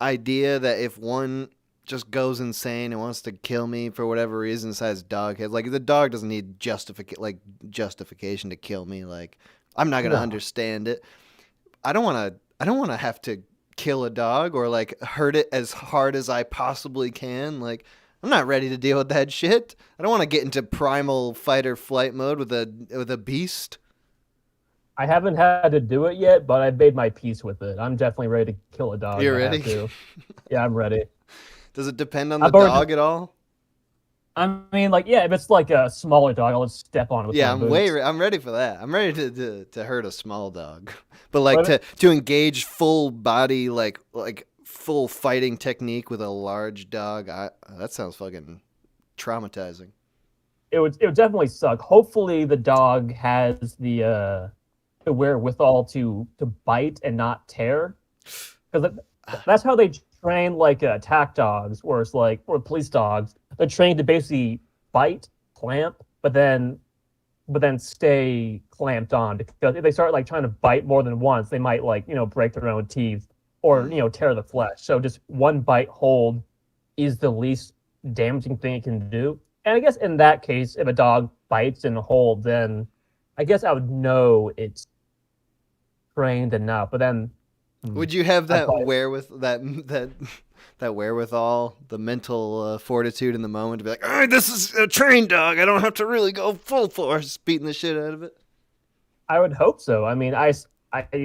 idea that if one just goes insane and wants to kill me for whatever reason, besides dog head, like the dog doesn't need justification to kill me. Like, I'm not gonna understand it. I don't want to have to kill a dog or like hurt it as hard as I possibly can. Like, I'm not ready to deal with that shit. I don't want to get into primal fight or flight mode with a beast. I haven't had to do it yet, but I've made my peace with it. I'm definitely ready to kill a dog. You're if I ready? have to. Yeah, I'm ready. Does it depend on the dog at all? I mean, like, yeah, if it's like a smaller dog, I'll just step on it with my boots. I'm ready for that. I'm ready to hurt a small dog, but like to engage full body, like full fighting technique with a large dog. That sounds fucking traumatizing. It would definitely suck. Hopefully, the dog has the wherewithal to bite and not tear, because that's how they train like attack dogs, or it's like, or police dogs. They're trained to basically bite, clamp, but then stay clamped on, because if they start like trying to bite more than once, they might like break their own teeth or tear the flesh. So just one bite hold is the least damaging thing it can do. And I guess in that case, if a dog bites and hold, then I guess I would know it's trained enough. But then, would you have that wherewithal, the mental fortitude in the moment to be like, all right, this is a trained dog. I don't have to really go full force beating the shit out of it. I would hope so. I mean, I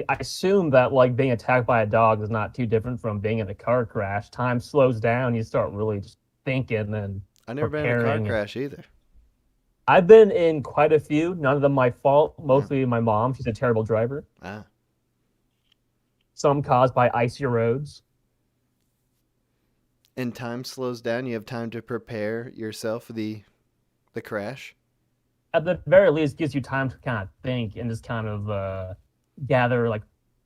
assume that like being attacked by a dog is not too different from being in a car crash. Time slows down. You start really just thinking and I've never been in a car crash either. I've been in quite a few. None of them my fault. Mostly my mom. She's a terrible driver. Some caused by icy roads. And time slows down. You have time to prepare yourself for the crash. At the very least, gives you time to kind of think and just kind of gather like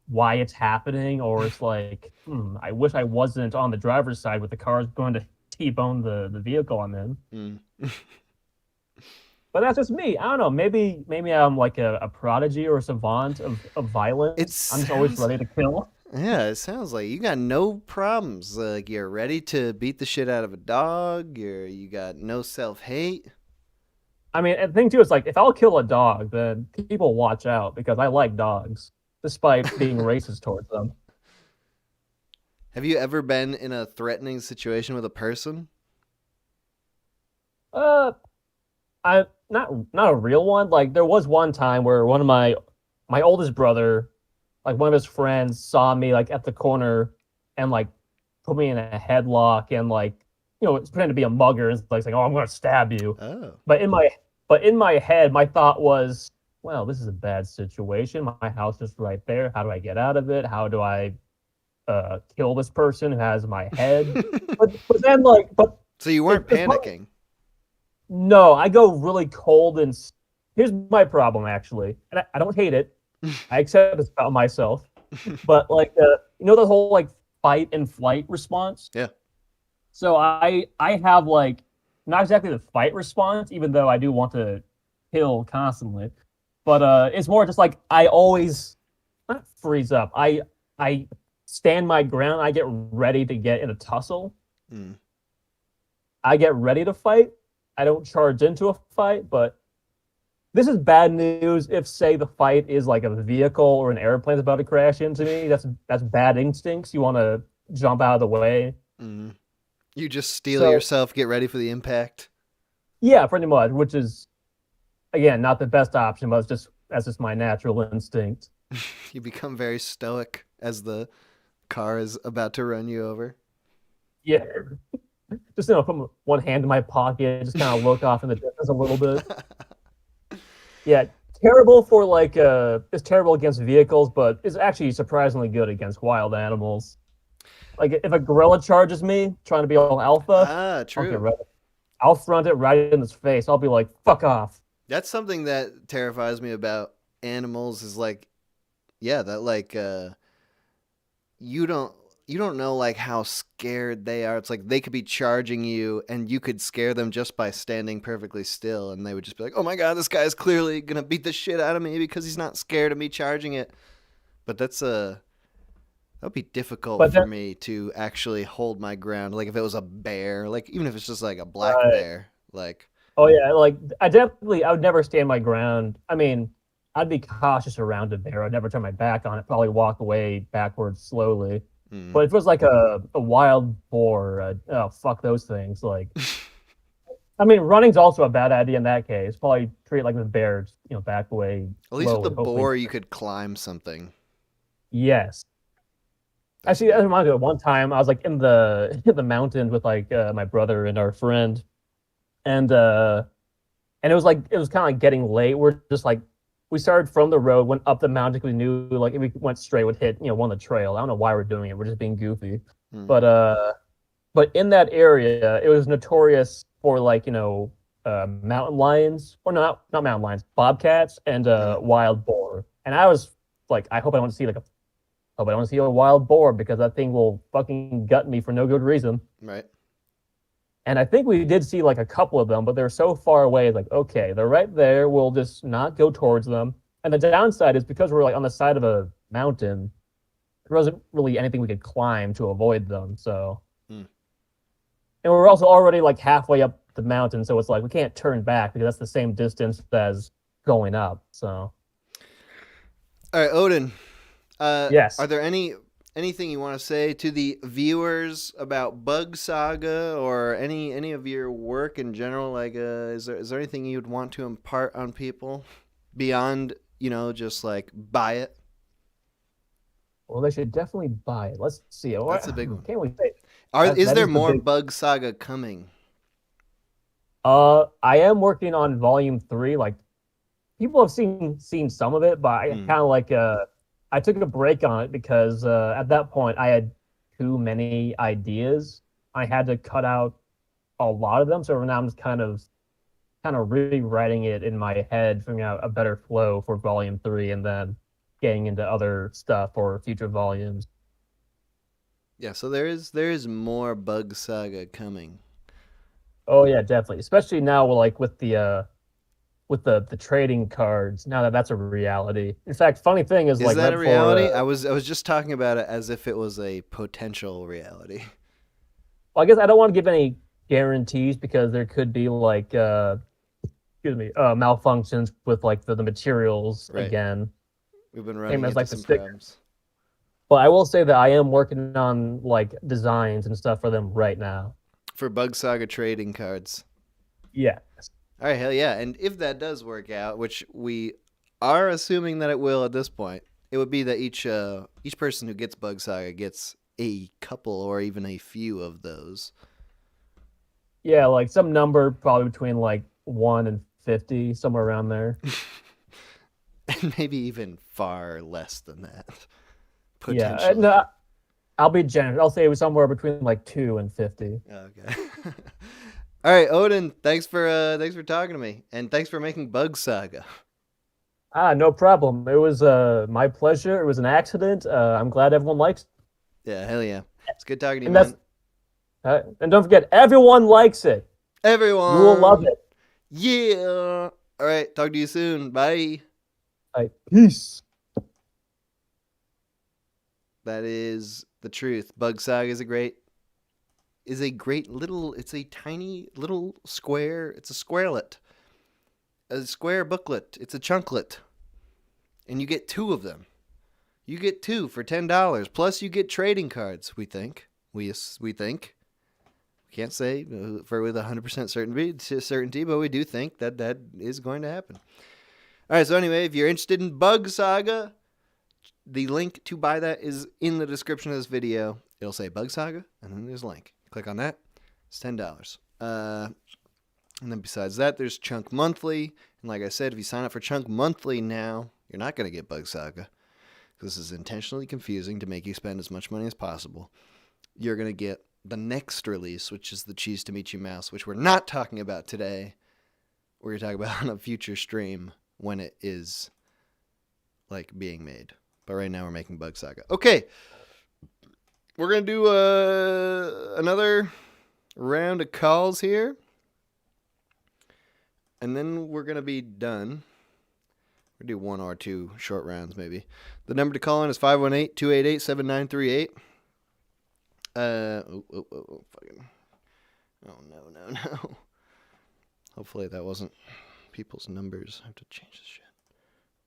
why it's happening, or it's like, I wish I wasn't on the driver's side with the car going to T-bone the vehicle I'm in. But that's just me. I don't know. Maybe I'm like a prodigy or a savant of violence. I'm just always ready to kill. Yeah, it sounds like you got no problems. Like, you're ready to beat the shit out of a dog. You got no self-hate. I mean, and the thing too is like, if I'll kill a dog, then people watch out because I like dogs, despite being racist towards them. Have you ever been in a threatening situation with a person? I not a real one. Like there was one time where one of my oldest brother, like one of his friends, saw me like at the corner and like put me in a headlock and like it's pretending to be a mugger and like saying, "Oh, I'm gonna stab you." Oh. But in my head, my thought was, "Well, this is a bad situation. My house is right there. How do I get out of it? How do I kill this person who has my head?" but then so you weren't panicking. No, I go really cold and here's my problem actually, and I don't hate it. I accept this about myself, but like the whole like fight and flight response. Yeah. So I have like not exactly the fight response, even though I do want to kill constantly, but it's more just like I always not freeze up. I stand my ground. I get ready to get in a tussle. I get ready to fight. I don't charge into a fight, but this is bad news if, say, the fight is like a vehicle or an airplane's about to crash into me. That's bad instincts. You want to jump out of the way. You just steel yourself, get ready for the impact. Yeah, pretty much, which is, again, not the best option, but that's just my natural instinct. You become very stoic as the car is about to run you over. Yeah. Just put one hand in my pocket, just kind of look off in the distance a little bit. Yeah, terrible for like it's terrible against vehicles, but it's actually surprisingly good against wild animals. Like if a gorilla charges me trying to be all alpha, true. I'll front it right in its face. I'll be like, "Fuck off." That's something that terrifies me about animals is like, yeah, that like you don't know like how scared they are. It's like they could be charging you and you could scare them just by standing perfectly still and they would just be like, "Oh my god, this guy's clearly going to beat the shit out of me because he's not scared of me charging it." But that would be difficult for me to actually hold my ground. Like if it was a bear, like even if it's just like a black bear, like. Oh yeah, like I would never stand my ground. I mean, I'd be cautious around a bear. I'd never turn my back on it. Probably walk away backwards slowly. But if it was like a wild boar, oh fuck those things. Like, I mean, running's also a bad idea in that case. Probably treat it like the bears, back away. At least slowly, with the boar, you could climb something. Yes. Actually, that reminds me of one time I was like in the mountains with like my brother and our friend, and it was kind of like getting late. We're just like. We started from the road, went up the mountain because we knew like if we went straight, would hit one of the trail. I don't know why we're doing it. We're just being goofy. But in that area, it was notorious for like mountain lions or not mountain lions, bobcats and wild boar. And I was like, I hope I don't see a wild boar because that thing will fucking gut me for no good reason. Right. And I think we did see like a couple of them, but they're so far away. Like, okay, they're right there. We'll just not go towards them. And the downside is because we're like on the side of a mountain, there wasn't really anything we could climb to avoid them. So, and we're also already like halfway up the mountain, so it's like we can't turn back because that's the same distance as going up. So, all right, Odin. Yes. Are there anything you want to say to the viewers about Bug Saga or any of your work in general? Like, is there anything you'd want to impart on people beyond, just like buy it? Well, they should definitely buy it. Let's see. That's a big one. Can't we say? Is there more Bug Saga coming? I am working on Volume 3. Like, people have seen some of it, but I kind of like I took a break on it because at that point I had too many ideas. I had to cut out a lot of them, so now I'm just kind of rewriting it in my head, figuring out a better flow for Volume 3, and then getting into other stuff for future volumes. Yeah, so there is more Bug Saga coming. Oh yeah, definitely. Especially now, like with the trading cards. Now that's a reality. In fact, funny thing is like that a reality? I was just talking about it as if it was a potential reality. Well, I guess I don't want to give any guarantees because there could be like malfunctions with like the materials again. We've been running into like some problems. But I will say that I am working on like designs and stuff for them right now. For Bug Saga trading cards. Yeah. All right, hell yeah. And if that does work out, which we are assuming that it will at this point, it would be that each person who gets Bug Saga gets a couple or even a few of those. Yeah, like some number probably between like 1 and 50, somewhere around there. And maybe even far less than that. Yeah, Potentially. no, I'll be generous. I'll say it was somewhere between like 2 and 50. Okay. All right, Odin, thanks for talking to me, and thanks for making Bug Saga. No problem. It was my pleasure. It was an accident. I'm glad everyone likes it. Yeah, hell yeah. It's good talking to you, And man. And don't forget, everyone likes it. Everyone. You will love it. Yeah. All right, talk to you soon. Bye. All right, peace. That is the truth. Bug Saga is a great little, it's a tiny little square, it's a squarelet. A square booklet. It's a chunklet. And you get 2 of them. You get 2 for $10. Plus you get trading cards, we think. We think. Can't say with 100% certainty, but we do think that is going to happen. All right, so anyway, if you're interested in Bug Saga, the link to buy that is in the description of this video. It'll say Bug Saga, and then there's a link. Click on that. It's $10. And then besides that, there's Chunk Monthly. And like I said, if you sign up for Chunk Monthly now, you're not going to get Bug Saga. This is intentionally confusing to make you spend as much money as possible. You're going to get the next release, which is the Cheese to Meet You Mouse, which we're not talking about today. We're going to talk about on a future stream when it is like being made. But right now we're making Bug Saga. Okay. We're going to do another round of calls here. And then we're going to be done. We'll do 1 or 2 short rounds maybe. The number to call in is 518-288-7938. Fucking. Oh, no. Hopefully that wasn't people's numbers. I have to change this shit.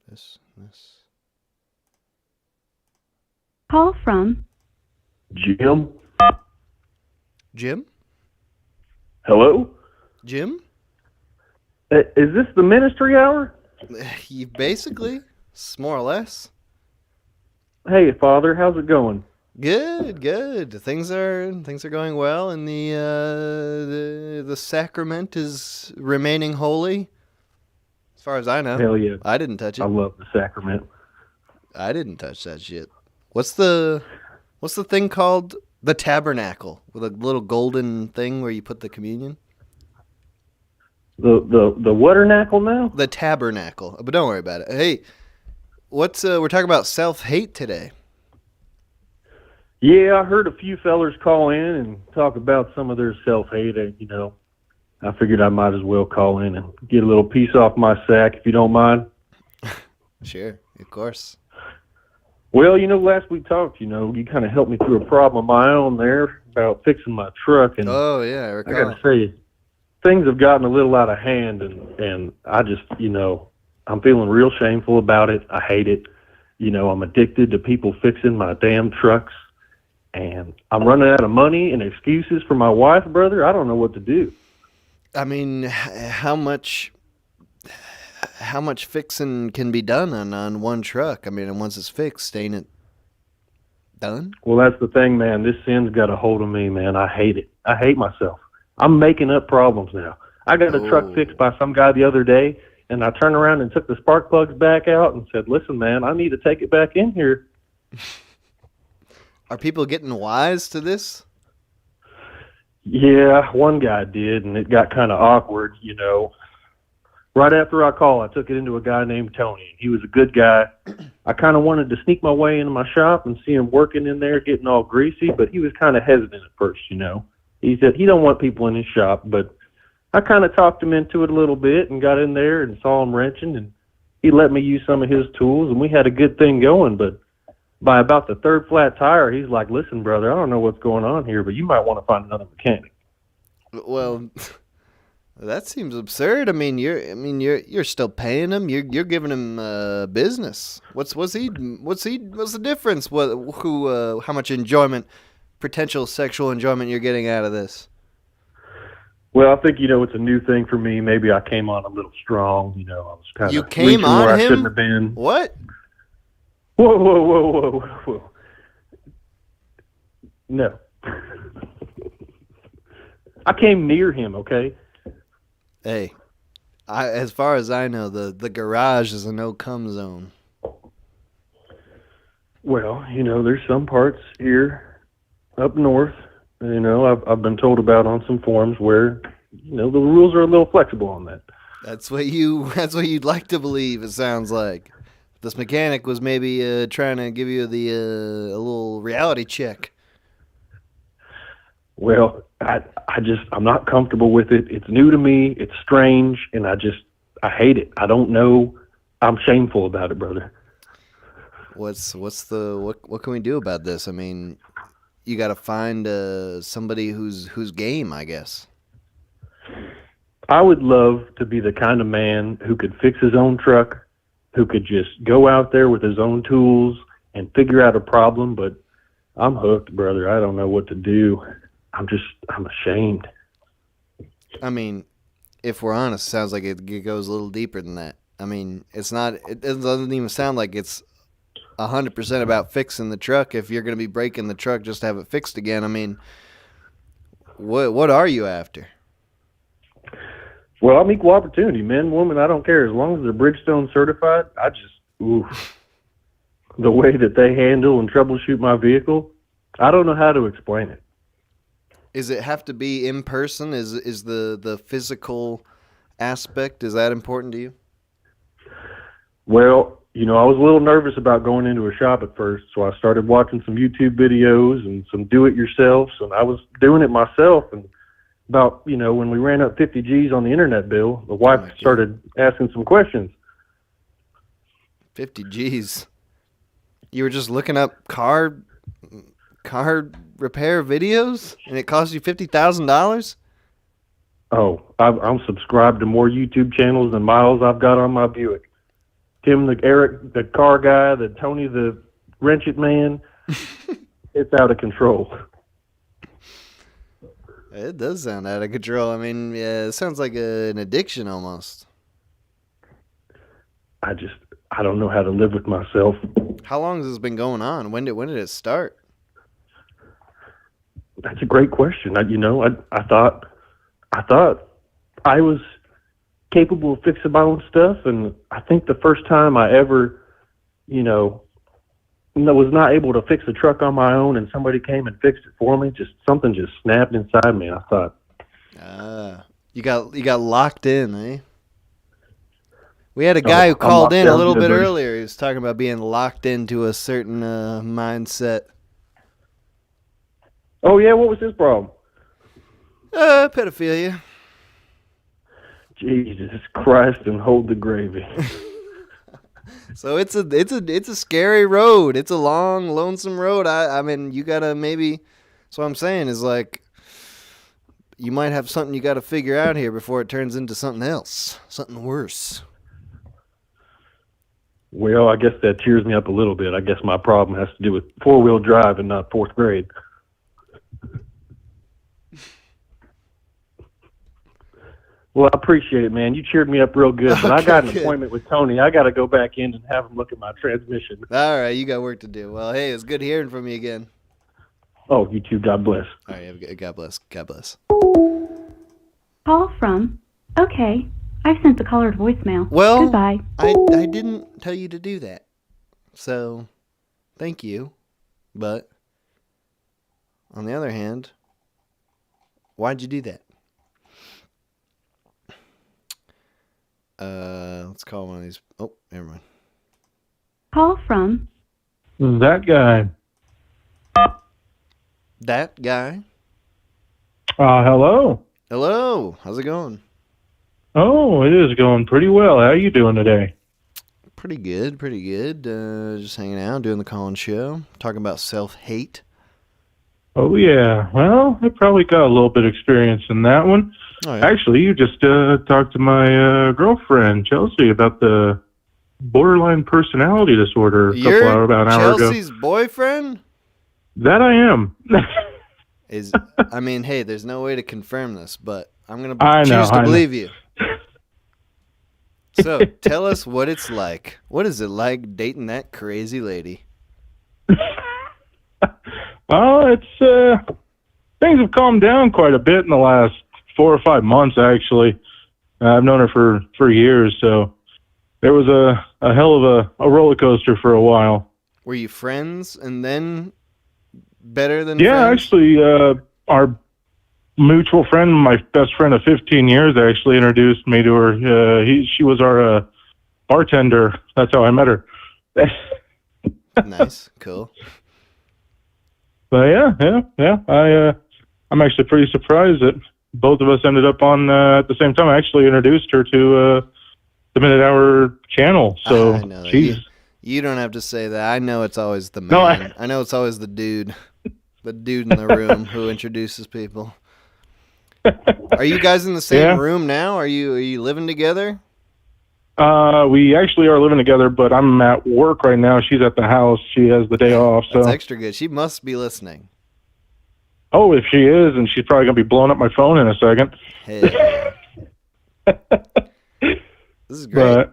This. Call from Jim? Jim? Hello? Jim? Is this the ministry hour? You basically, more or less. Hey, Father, how's it going? Good. Things are going well, and the sacrament is remaining holy, as far as I know. Hell yeah. I didn't touch it. I love the sacrament. I didn't touch that shit. What's the thing called? The tabernacle with a little golden thing where you put the communion. The waternacle now? The tabernacle. But don't worry about it. Hey, we're talking about self-hate today. Yeah, I heard a few fellers call in and talk about some of their self-hate. I figured I might as well call in and get a little piece off my sack, if you don't mind. Sure, of course. Well, last we talked, you kind of helped me through a problem of my own there about fixing my truck. And oh, yeah, I recall. I got to say, things have gotten a little out of hand, and I just, I'm feeling real shameful about it. I hate it. I'm addicted to people fixing my damn trucks, and I'm running out of money and excuses for my wife, brother. I don't know what to do. I mean, how much fixing can be done on one truck? I mean, and once it's fixed, ain't it done? Well, that's the thing, man. This sin's got a hold of me, man. I hate it. I hate myself. I'm making up problems now. I got a truck fixed by some guy the other day, and I turned around and took the spark plugs back out and said, listen, man, I need to take it back in here. Are people getting wise to this? Yeah, one guy did, and it got kind of awkward, Right after I called, I took it into a guy named Tony. He was a good guy. I kind of wanted to sneak my way into my shop and see him working in there, getting all greasy, but he was kind of hesitant at first, He said he don't want people in his shop, but I kind of talked him into it a little bit and got in there and saw him wrenching, and he let me use some of his tools, and we had a good thing going. But by about the 3rd flat tire, he's like, listen, brother, I don't know what's going on here, but you might want to find another mechanic. Well, that seems absurd. I mean, you're still paying him. You're giving him business. What's the difference? How much enjoyment, potential sexual enjoyment you're getting out of this? Well, I think, it's a new thing for me. Maybe I came on a little strong. I was kind of You came where on I shouldn't him? have been. What? Whoa. No. I came near him, okay? Hey, as far as I know, the garage is a no-cum zone. Well, there's some parts here up north, I've been told about on some forums where, the rules are a little flexible on that. That's what you'd like to believe, it sounds like. This mechanic was maybe trying to give you a little reality check. Well, I'm not comfortable with it. It's new to me. It's strange, and I hate it. I don't know. I'm shameful about it, brother. What can we do about this? I mean, you got to find somebody who's game, I guess. I would love to be the kind of man who could fix his own truck, who could just go out there with his own tools and figure out a problem, but I'm hooked, brother. I don't know what to do. I'm ashamed. I mean, if we're honest, it sounds like it goes a little deeper than that. I mean, it doesn't even sound like it's 100% about fixing the truck. If you're going to be breaking the truck just to have it fixed again, I mean, what are you after? Well, I'm equal opportunity, man, woman, I don't care. As long as they're Bridgestone certified, the way that they handle and troubleshoot my vehicle, I don't know how to explain it. Does it have to be in person? Is the physical aspect, is that important to you? Well, I was a little nervous about going into a shop at first, so I started watching some YouTube videos and some do-it-yourselfs, and I was doing it myself. And about, when we ran up 50 G's on the internet bill, the wife started asking some questions. 50 G's? You were just looking up car repair videos, and it cost you $50,000? Oh, I'm subscribed to more YouTube channels than miles I've got on my Buick. Tim, Eric, the car guy, the Tony, the wrench it man. It's out of control. It does sound out of control. I mean, yeah, it sounds like an addiction almost. I don't know how to live with myself. How long has this been going on? When did it start? That's a great question. I thought I was capable of fixing my own stuff, and I think the first time I ever, was not able to fix a truck on my own, and somebody came and fixed it for me, something just snapped inside me. I thought, you got locked in, eh? We had a guy who called in a little bit earlier. He was talking about being locked into a certain mindset. Oh yeah, what was his problem? Pedophilia. Jesus Christ, and hold the gravy. So it's a scary road. It's a long, lonesome road. I mean, you gotta maybe. So what I'm saying is, like, you might have something you gotta figure out here before it turns into something else, something worse. Well, I guess that cheers me up a little bit. I guess my problem has to do with four-wheel drive and not fourth grade. Well, I appreciate it, man. You cheered me up real good, but I got an appointment with Tony. I got to go back in and have him look at my transmission. All right, you got work to do. Well, hey, it's good hearing from you again. Oh, you too. God bless. All right, God bless. God bless. Call from. Okay, I've sent the colored voicemail. Well, goodbye. I didn't tell you to do that, so thank you. But on the other hand, why'd you do that? Let's call one of these. Oh, never mind. Call from. That guy. That guy? Hello. Hello. How's it going? Oh, it is going pretty well. How are you doing today? Pretty good, pretty good. Just hanging out, doing the call-in show, talking about self-hate. Oh, yeah. Well, I probably got a little bit of experience in that one. Oh, yeah. Actually, you just talked to my girlfriend, Chelsea, about the borderline personality disorder about an hour ago. Chelsea's boyfriend? That I am. I mean, hey, there's no way to confirm this, but I'm gonna I know, choose to I know. believe you. So tell us what it's like. What is it like dating that crazy lady? Well, it's things have calmed down quite a bit in the last 4 or 5 months, actually. I've known her for years, so there was a hell of a roller coaster for a while. Were you friends and then better than Yeah, friends? actually, our mutual friend, my best friend of 15 years, actually introduced me to her. She was our bartender. That's how I met her. Nice, cool. But yeah. I'm actually pretty surprised that both of us ended up on at the same time. I actually introduced her to the Minute Hour channel. So I know that. she's You don't have to say that. I know it's always the man. No, I know it's always the dude in the room who introduces people. Are you guys in the same room now? Are you living together? We actually are living together, but I'm at work right now. She's at the house. She has the day off. So That's extra good. She must be listening. Oh, if she is, and she's probably gonna be blowing up my phone in a second. Hey. This is great. But,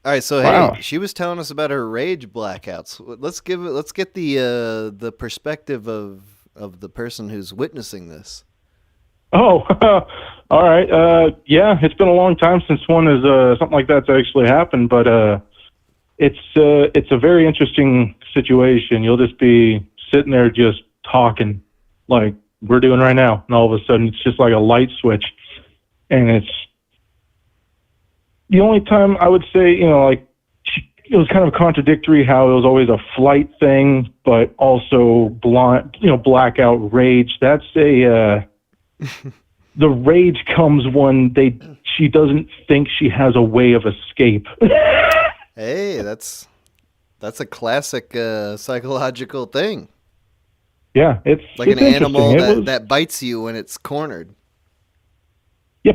all right, so wow. hey, she was telling us about her rage blackouts. Let's get the perspective of the person who's witnessing this. Oh, all right. Yeah, it's been a long time since something like that's actually happened, but it's a very interesting situation. You'll just be sitting there just talking like we're doing right now, and all of a sudden it's just like a light switch, and it's the only time I would say, like it was kind of contradictory how it was always a flight thing, but also blackout rage. That's the rage comes when she doesn't think she has a way of escape. Hey, that's a classic psychological thing. Yeah, it's like it's an animal interesting. that bites you when it's cornered. Yeah,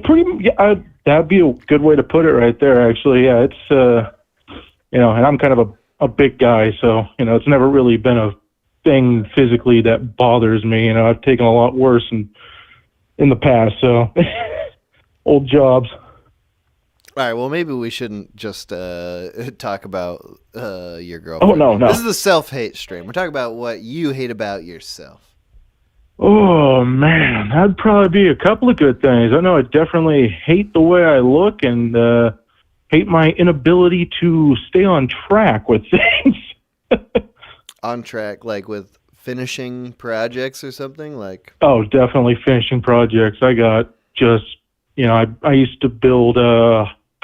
that'd be a good way to put it right there, actually. Yeah, it's, and I'm kind of a big guy, so, it's never really been a thing physically that bothers me. I've taken a lot worse in the past, so old jobs. All right, well, maybe we shouldn't just talk about your girlfriend. Oh, no. This is the self-hate stream. We're talking about what you hate about yourself. Oh, man, that'd probably be a couple of good things. I know I definitely hate the way I look and hate my inability to stay on track with things. On track, like with finishing projects or something? Like? Oh, definitely finishing projects. I got just, I used to build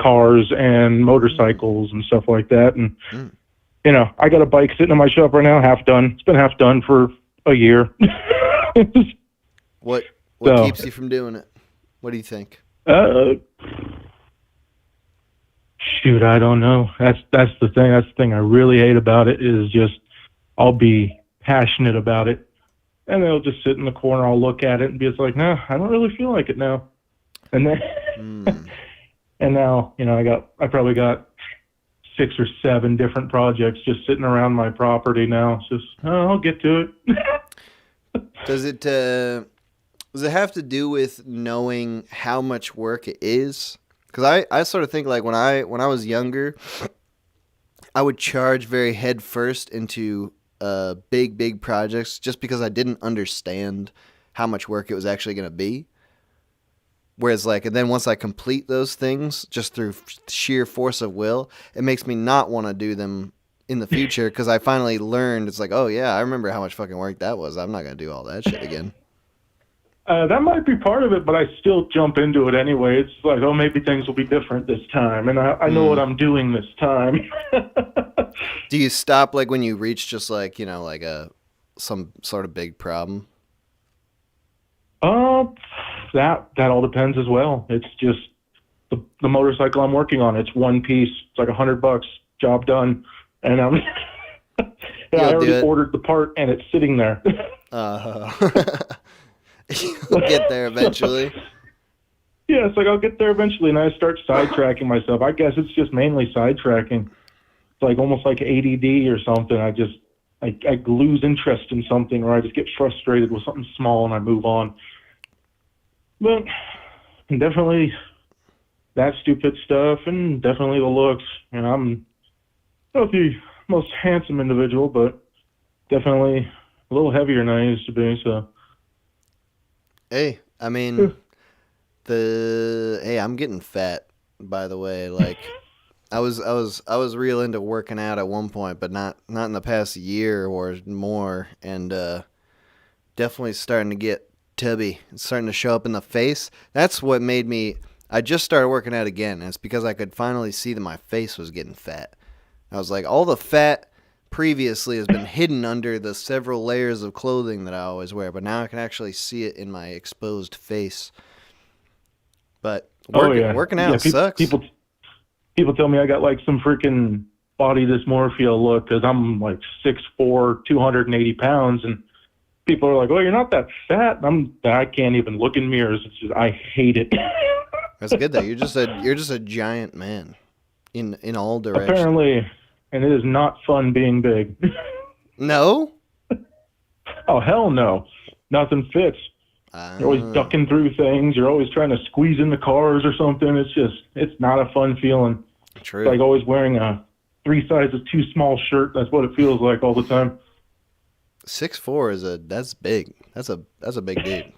cars and motorcycles and stuff like that. And, I got a bike sitting in my shop right now, half done. It's been half done for a year. What keeps you from doing it? What do you think? Shoot, I don't know. That's the thing. That's the thing I really hate about it is just I'll be passionate about it, and they'll just sit in the corner. I'll look at it and be just like, no, I don't really feel like it now. And then, and now, I probably got 6 or 7 different projects just sitting around my property now. It's just, I'll get to it. Does it have to do with knowing how much work it is? Because I sort of think like when I was younger, I would charge very head first into big projects just because I didn't understand how much work it was actually going to be. Whereas and then once I complete those things just through sheer force of will, it makes me not want to do them in the future because I finally learned it's like, oh yeah, I remember how much fucking work that was. I'm not going to do all that shit again. That might be part of it, but I still jump into it anyway. It's like, oh, maybe things will be different this time, and I know what I'm doing this time. Do you stop when you reach just some sort of big problem? That all depends as well. It's just the motorcycle I'm working on. It's one piece. It's like $100, job done, and I already ordered the part, and it's sitting there. You'll get there eventually. Yeah, it's like I'll get there eventually, and I start sidetracking myself. I guess it's just mainly sidetracking. It's like almost like ADD or something. I lose interest in something, or I just get frustrated with something small and I move on. But definitely that stupid stuff, and definitely the looks. You know, I'm not the most handsome individual, but definitely a little heavier than I used to be. So, Hey, I mean, I'm getting fat. By the way, like, I was real into working out at one point, but not in the past year or more, and definitely starting to get tubby. It's starting to show up in the face. That's what made me. I just started working out again, and it's because I could finally see that my face was getting fat. I was like, all the fat previously has been hidden under the several layers of clothing that I always wear, but now I can actually see it in my exposed face. But working out sucks. People tell me I got like some freaking body dysmorphia look because I'm like 6'4", 280 pounds, and people are like, "Oh, you're not that fat." I can't even look in mirrors. It's just I hate it. That's good though. You're just a giant man in all directions. Apparently, and it is not fun being big. No? Oh, hell no. Nothing fits. You're always ducking through things. You're always trying to squeeze into cars or something. It's not a fun feeling. True. It's like always wearing a 3 sizes too small shirt. That's what it feels like all the time. 6'4" that's big. That's a big dude.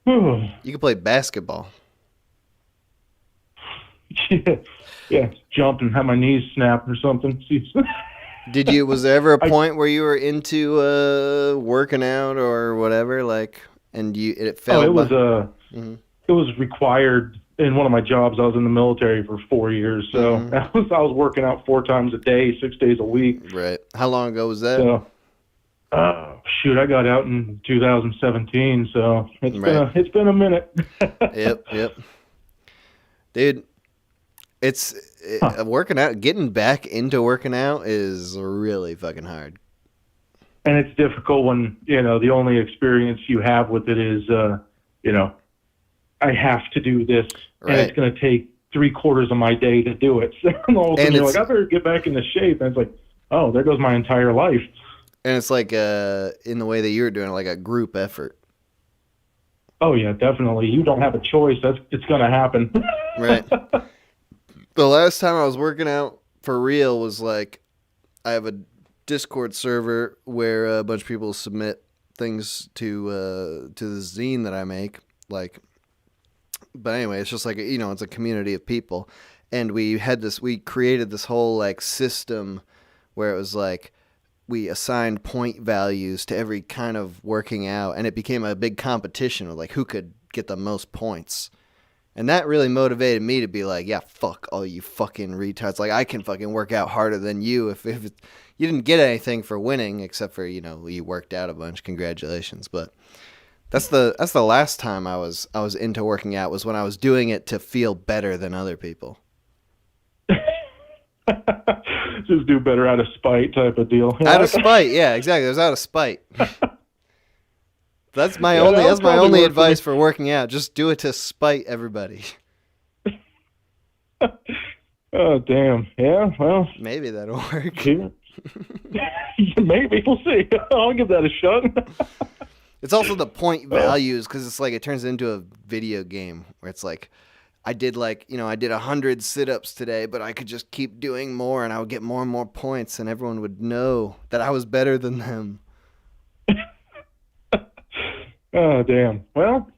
You can play basketball. Yeah, jump and have my knees snap or something. Was there ever a point where you were into working out or whatever, like, and it felt? It was required in one of my jobs. I was in the military for 4 years, so I was working out 4 times a day, 6 days a week. Right. How long ago was that? So, I got out in 2017, so it's been a minute. Yep. Dude, working out, getting back into working out is really fucking hard. And it's difficult when, the only experience you have with it is, I have to do this, and it's going to take 3/4 of my day to do it. So all of a sudden you're like, I better get back into shape. And it's like, oh, there goes my entire life. And it's like, in the way that you were doing it, like a group effort. Oh, yeah, definitely. You don't have a choice. It's going to happen. Right. The last time I was working out for real was like, I have a Discord server where a bunch of people submit things to the zine that I make. Like, but anyway, it's just like, it's a community of people. And we created this whole like system where it was like, we assigned point values to every kind of working out, and it became a big competition of like who could get the most points. And that really motivated me to be like, yeah, fuck all you fucking retards. Like, I can fucking work out harder than you. If you didn't get anything for winning, except for, you worked out a bunch. Congratulations. But that's the last time I was into working out, was when I was doing it to feel better than other people. Just do better out of spite type of deal. Out of spite, yeah, exactly. It was out of spite. That's my only advice for working out. Just do it to spite everybody. Oh, damn. Yeah, well. Maybe that'll work. Yeah. Maybe. We'll see. I'll give that a shot. It's also the point values, because it's like it turns into a video game where it's like, I did 100 sit-ups today, but I could just keep doing more and I would get more and more points and everyone would know that I was better than them. Oh, damn. Well,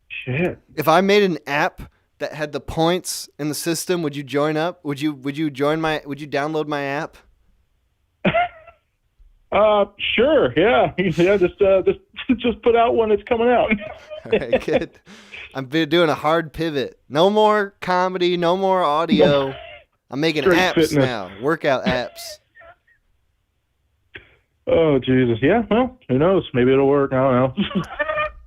shit. If I made an app that had the points in the system, would you join up? Would you download my app? Sure. Yeah. Yeah. Just put out when it's coming out. All right, good. I'm doing a hard pivot. No more comedy, no more audio. I'm making Straight apps fitness. now. Workout apps. Oh, Jesus. Yeah, well, who knows? Maybe it'll work. I don't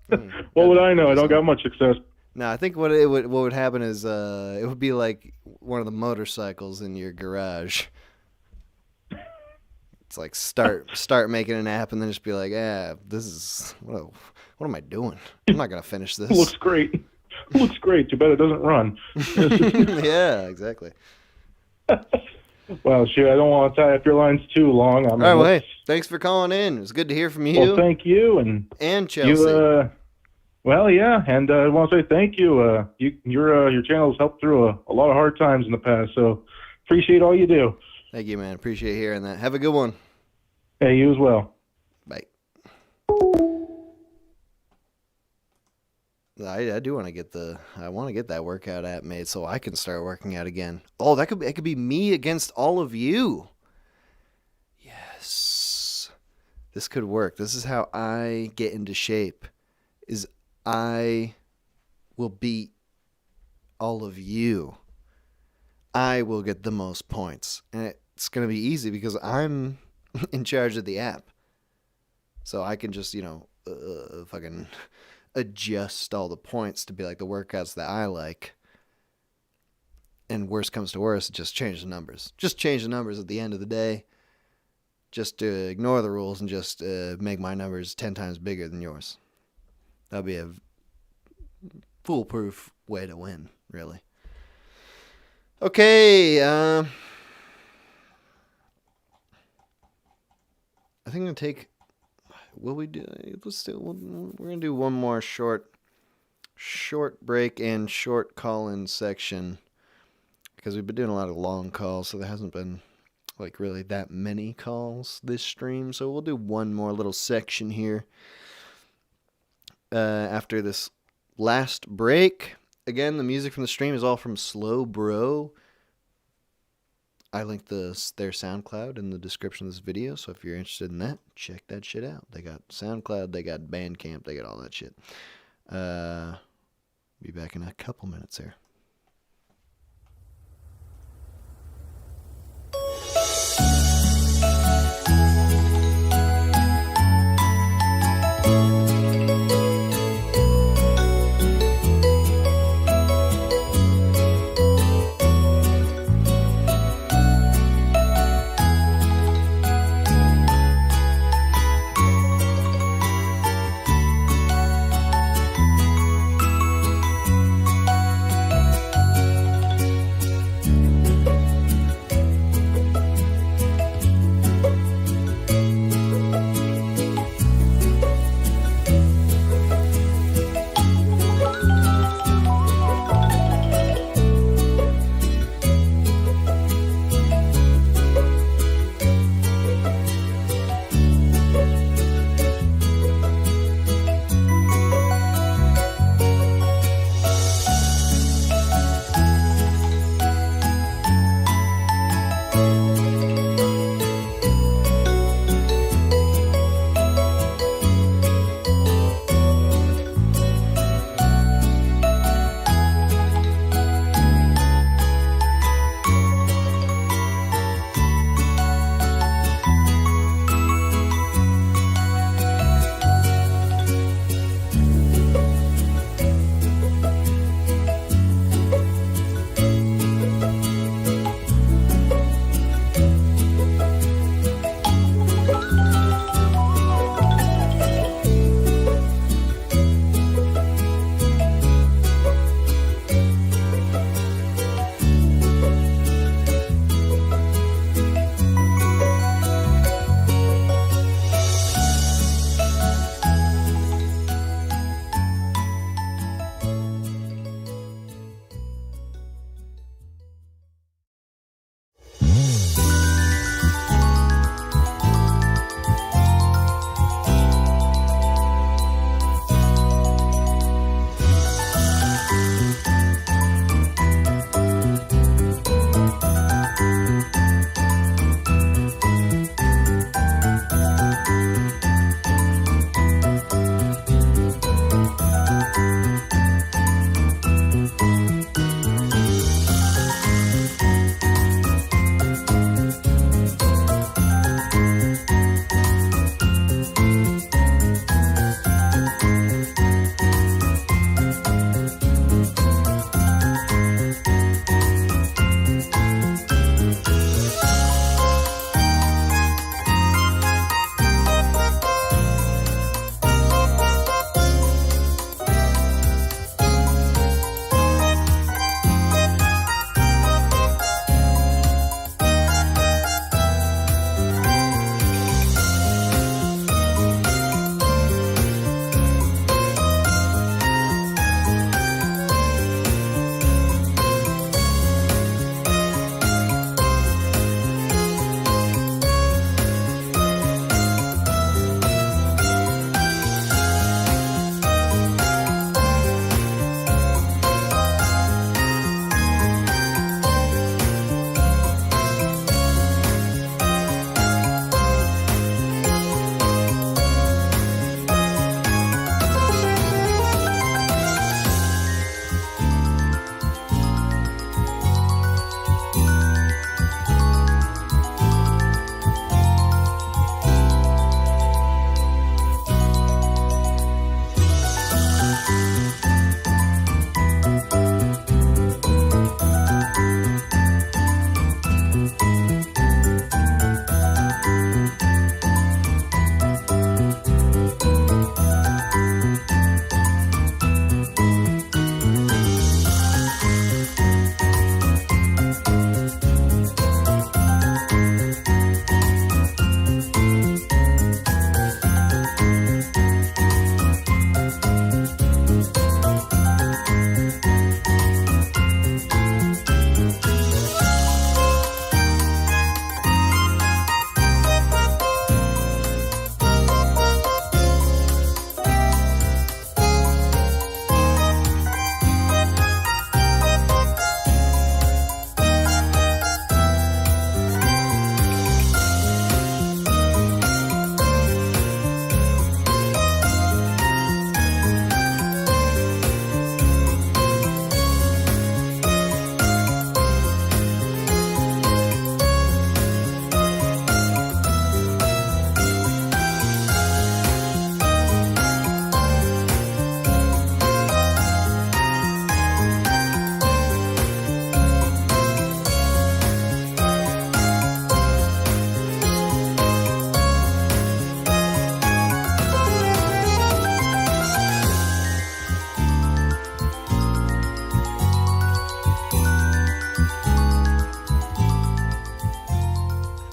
know. What would I know? I don't got much success. No, I think what would happen is it would be like one of the motorcycles in your garage. It's like start making an app and then just be like, this is what am I doing? I'm not gonna finish this. Looks great. Looks great. Too bad it doesn't run. Yeah, exactly. Well, shoot, I don't want to tie up your lines too long. All right, well, hey, thanks for calling in. It was good to hear from you. Well, thank you. And Chelsea. Well, yeah, and I want to say thank you. Your channel's helped through a lot of hard times in the past, so appreciate all you do. Thank you, man. Appreciate hearing that. Have a good one. Hey, you as well. Bye. I do want to get that workout app made so I can start working out again. Oh, it could be me against all of you. Yes. This could work. This is how I get into shape. Is I will beat all of you. I will get the most points. And it's going to be easy because I'm in charge of the app. So I can just, fucking adjust all the points to be like the workouts that I like. And worst comes to worst, just change the numbers. Just change the numbers at the end of the day. Just ignore the rules and just make my numbers 10 times bigger than yours. That'll be a foolproof way to win, really. Okay, I think I'm gonna take. Will we do? We're gonna do one more short break and short call-in section because we've been doing a lot of long calls, so there hasn't been like really that many calls this stream. So we'll do one more little section here. After this last break. Again, the music from the stream is all from SlowBro. I linked their SoundCloud in the description of this video, so if you're interested in that, check that shit out. They got SoundCloud, they got Bandcamp, they got all that shit. Be back in a couple minutes here.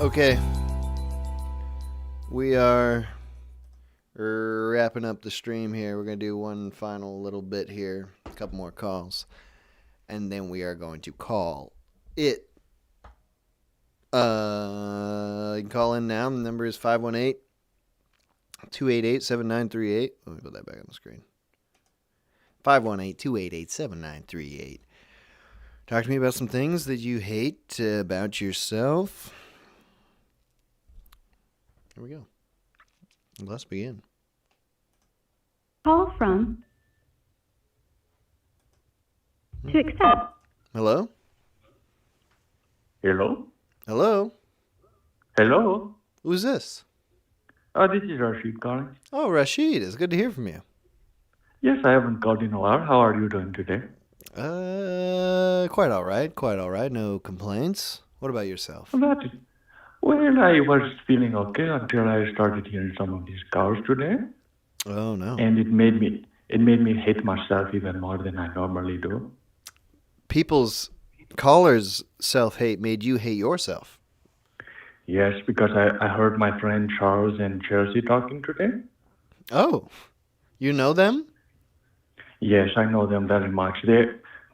Okay. We are wrapping up the stream here. We're going to do one final little bit here. A couple more calls. And then we are going to call it. You can call in now. The number is 518-288-7938. Let me put that back on the screen. 518-288-7938. Talk to me about some things that you hate about yourself. Here we go. Let's begin. Call from to accept. Hello? Hello? Hello? Hello? Who's this? This is Rashid calling. Oh, Rashid. It's good to hear from you. Yes, I haven't called in a while. How are you doing today? Quite all right. Quite all right. No complaints. What about yourself? Well, I was feeling okay until I started hearing some of these cows today. Oh, no. And it made me hate myself even more than I normally do. People's callers' self-hate made you hate yourself. Yes, because I heard my friend Charles and Chelsea talking today. Oh, you know them? Yes, I know them very much.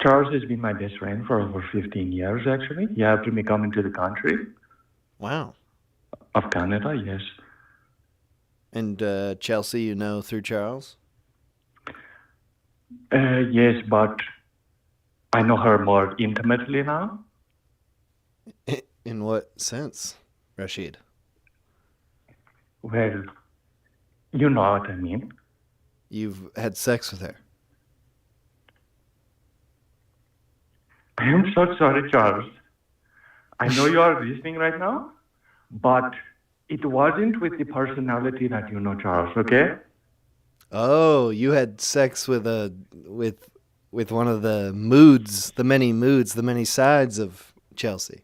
Charles has been my best friend for over 15 years, actually. He helped me come into the country. Wow. Of Canada, yes. And Chelsea, you know through Charles? Yes, but I know her more intimately now. In what sense, Rashid? Well, you know what I mean. You've had sex with her. I am so sorry, Charles. I know you are listening right now, but it wasn't with the personality that you know, Charles, okay? Oh, you had sex with one of the moods, the many sides of Chelsea.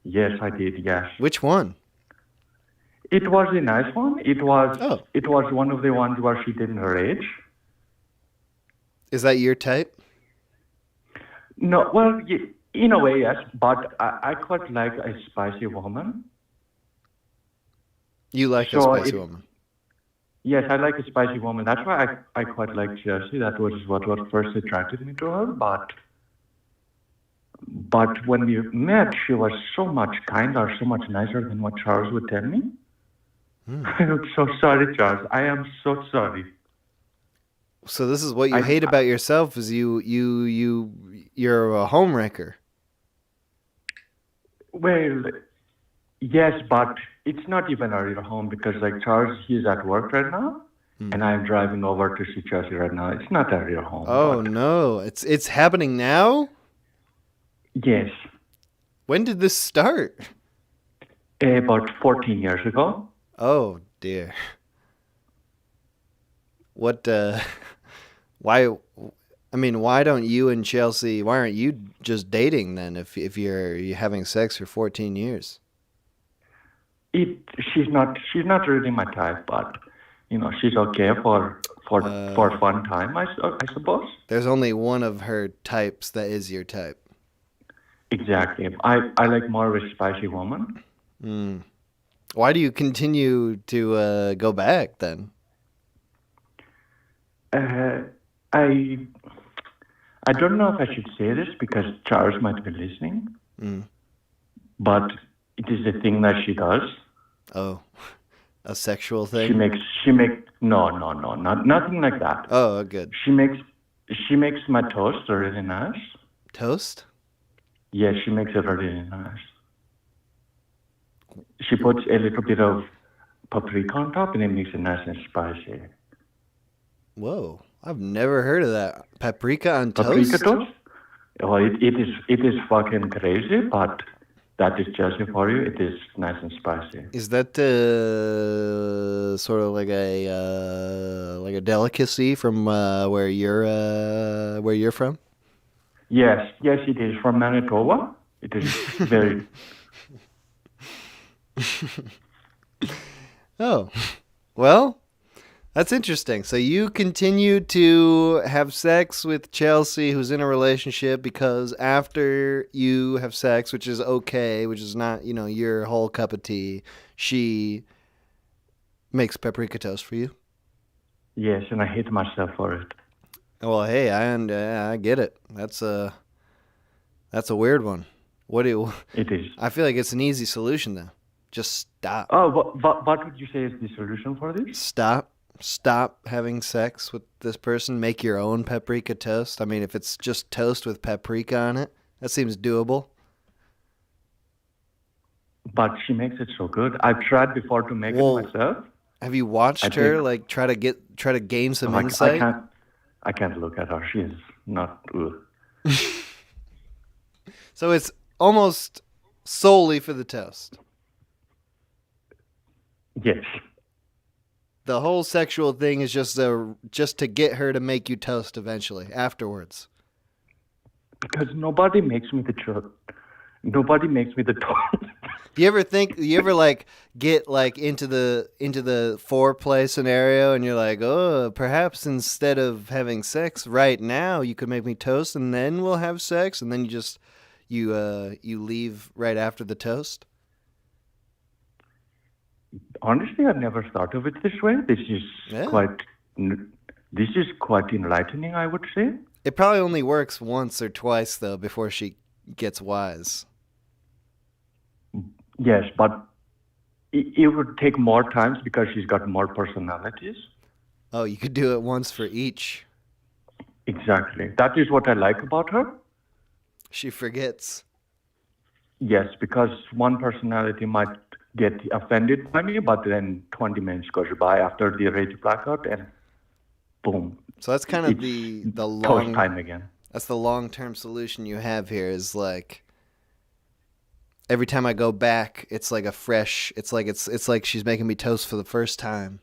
Yes, I did, yes. Which one? It was a nice one. It was one of the ones where she didn't her age. Is that your type? No, well, in a way, yes, but I quite like a spicy woman. You like a spicy woman? Yes, I like a spicy woman. That's why I quite like Chelsea. That was what first attracted me to her. But when we met, she was so much kinder, so much nicer than what Charles would tell me. I'm so sorry, Charles. I am so sorry. So this is what you hate about yourself: is you're a homewrecker. Well, yes, but it's not even a real home because, like, Charles, he's at work right now, and I'm driving over to see Chelsea right now. It's not a real home. Oh no, it's happening now. Yes. When did this start? About 14 years ago. Oh dear. What? Why? I mean, why don't you and Chelsea? Why aren't you just dating then? If you're having sex for 14 years. She's not really my type, but she's okay for fun time, I suppose. There's only one of her types that is your type. Exactly. I like more of a spicy woman. Why do you continue to go back then? I don't know if I should say this because Charles might be listening, but it is a thing that she does. Oh, a sexual thing? She makes nothing like that. Oh, good. She makes my toast really nice. Toast? Yes, she makes it really nice. She puts a little bit of paprika on top and it makes it nice and spicy. Whoa, I've never heard of that. Paprika on toast? Paprika toast? Well, it is fucking crazy, but that is just for you. It is nice and spicy. Is that sort of like a delicacy from where you're from? Yes, it is from Manitoba. It is very. Oh, well, That's interesting. So you continue to have sex with Chelsea, who's in a relationship, because after you have sex, which is okay, which is not, your whole cup of tea, she makes paprika toast for you. Yes, and I hate myself for it. Well, hey, I get it. That's a weird one. It is. I feel like it's an easy solution though. Just stop. Oh, what would you say is the solution for this? Stop having sex with this person. Make your own paprika toast. I mean, if it's just toast with paprika on it, that seems doable. But she makes it so good. I've tried before to make it myself. Have you watched her like try to gain some insight? I can't look at her. She is not. So it's almost solely for the toast. Yes. The whole sexual thing is just to get her to make you toast eventually, afterwards. Because nobody makes me the toast. Nobody makes me the toast. Do you ever like get like into the foreplay scenario and you're like, oh, perhaps instead of having sex right now, you could make me toast and then we'll have sex, and then you leave right after the toast? Honestly, I've never thought of it this way. This is quite enlightening, I would say. It probably only works once or twice though before she gets wise. Yes, but it would take more times because she's got more personalities. Oh, you could do it once for each. Exactly. That is what I like about her. She forgets. Yes, because one personality might get offended by me, but then 20 minutes goes by after the rage blackout, and boom. So that's kind of the long toast time again. That's the long-term solution you have here. Is like every time I go back, it's like a fresh. It's like she's making me toast for the first time.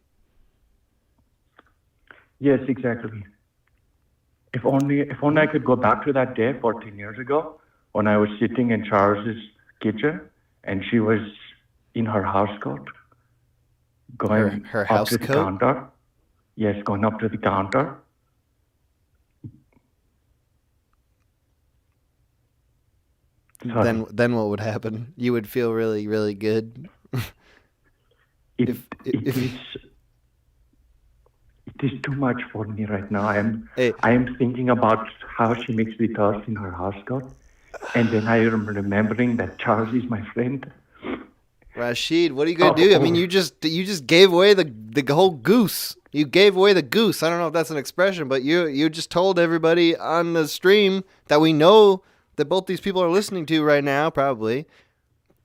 Yes, exactly. If only I could go back to that day 14 years ago when I was sitting in Charles's kitchen and she was in her house coat, going her up house to the coat? counter. Yes, going up to the counter. Sorry. Then what would happen? You would feel really, really good. It is too much for me right now. I am thinking about how she makes the toast in her house coat, and then I am remembering that Charles is my friend. Rashid, what are you gonna do? I mean, you just gave away the whole goose. You gave away the goose. I don't know if that's an expression, but you just told everybody on the stream that we know that both these people are listening to right now, probably.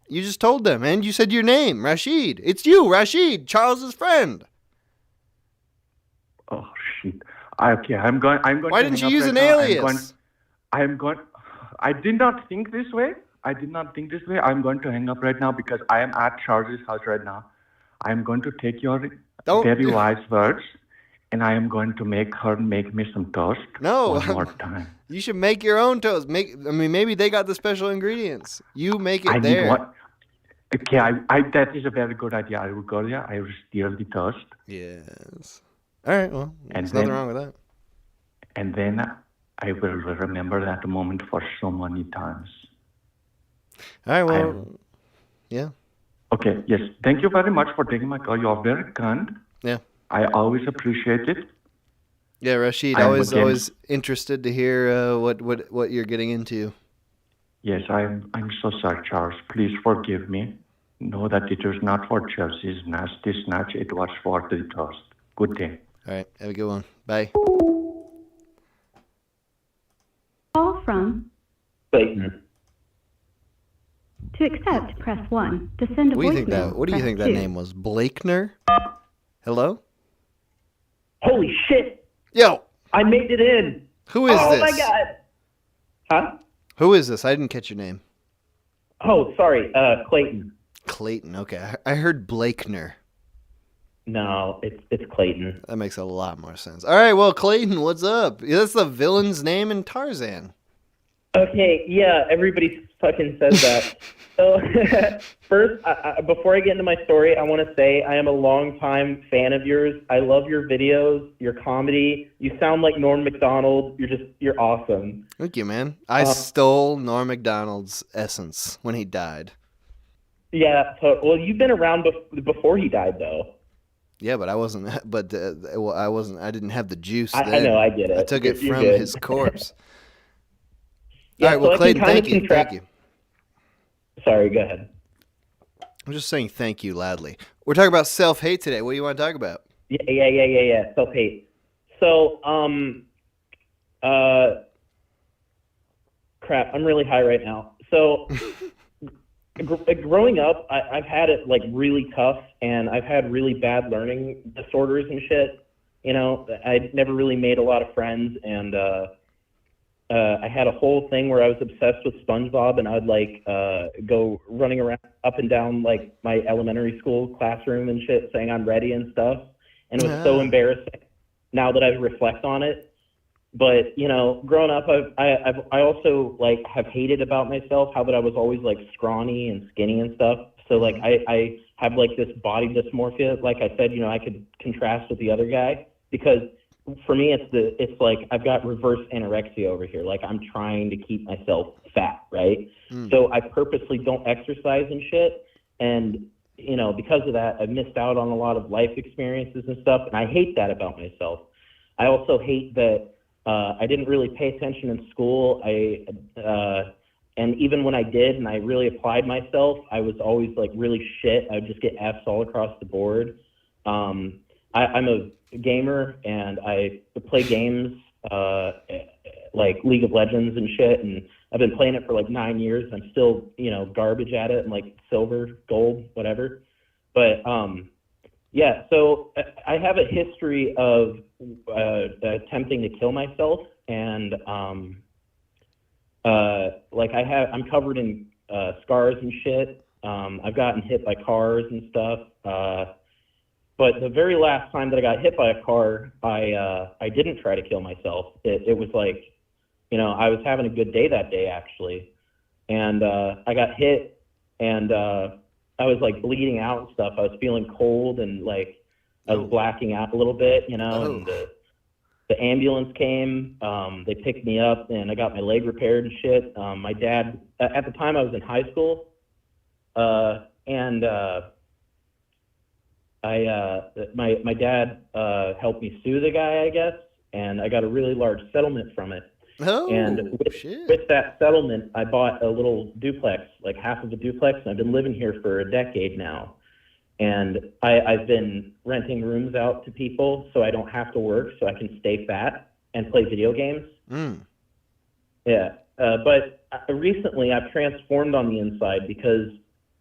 You just told them, and you said your name, Rashid. It's you, Rashid, Charles's friend. Oh shit! Okay, I'm going. Why didn't you use an alias? I did not think this way. I'm going to hang up right now because I am at Charles's house right now. I am going to take your very wise words, and I am going to make her make me some toast. One more time. You should make your own toast. Maybe they got the special ingredients. You make it there. Okay, that is a very good idea. I will go there. I will steal the toast. Yes. All right. Well, there's nothing wrong with that. And then I will remember that moment for so many times. All right. Well, yeah. Okay. Yes. Thank you very much for taking my call. You are very kind. Yeah. I always appreciate it. Yeah, Rashid, always interested to hear what you're getting into. Yes, I'm so sorry, Charles. Please forgive me. Know that it was not for Chelsea's nasty snatch. It was for the toast. Good day. All right. Have a good one. Bye. Call from Clayton. To accept, press 1. To send a voicemail, What do you think that press 2. name was? Blakener? Hello? Holy shit! Yo! I made it in! Who is this? Oh my god! Huh? Who is this? I didn't catch your name. Oh, sorry. Clayton. Clayton, okay. I heard Blakener. No, it's Clayton. That makes a lot more sense. All right, well, Clayton, what's up? That's the villain's name in Tarzan. Okay, yeah, everybody's fucking says that. So first, before I get into my story, I want to say I am a longtime fan of yours. I love your videos, your comedy. You sound like Norm Macdonald. You're awesome. Thank you, man. I stole Norm Macdonald's essence when he died. Yeah. Well, you've been around before he died, though. Yeah, but I wasn't. But I wasn't. I didn't have the juice. I know. I get it. I took it You're from good. his corpse. Yeah, all right. Well, so Clayton, thank you. Thank you. Sorry. Go ahead. I'm just saying thank you loudly. We're talking about self-hate today. What do you want to talk about? Yeah. Self-hate. So, crap. I'm really high right now. So. Growing up, I've had it like really tough, and I've had really bad learning disorders and shit. You know, I never really made a lot of friends, and I had a whole thing where I was obsessed with SpongeBob, and I'd like go running around up and down like my elementary school classroom and shit, saying I'm ready and stuff. And it was so embarrassing now that I reflect on it. But, you know, growing up, I also, like, have hated about myself how that I was always, like, scrawny and skinny and stuff. So, like, I have, like, this body dysmorphia. Like I said, you know, I could contrast with the other guy because for me, it's like I've got reverse anorexia over here. Like, I'm trying to keep myself fat, right? So I purposely don't exercise and shit. And, you know, because of that, I've missed out on a lot of life experiences and stuff. And I hate that about myself. I also hate that I didn't really pay attention in school. And even when I did and I really applied myself, I was always like really shit. I would just get F's all across the board. I'm a gamer and I play games like League of Legends and shit. And I've been playing it for like 9 years. And I'm still, you know, garbage at it and like silver, gold, whatever. But yeah, so I have a history of attempting to kill myself, and like I'm covered in scars and shit. I've gotten hit by cars and stuff. But the very last time that I got hit by a car, I didn't try to kill myself. It was like, you know, I was having a good day that day actually, and I got hit, and I was like bleeding out and stuff. I was feeling cold and like I was blacking out a little bit, you know, and the ambulance came, they picked me up and I got my leg repaired and shit. My dad, at the time I was in high school, and my dad helped me sue the guy, I guess, and I got a really large settlement from it. And with that settlement, I bought a little duplex, like half of a duplex, and I've been living here for a decade now. And I've been renting rooms out to people so I don't have to work, so I can stay fat and play video games. Yeah, but recently I've transformed on the inside because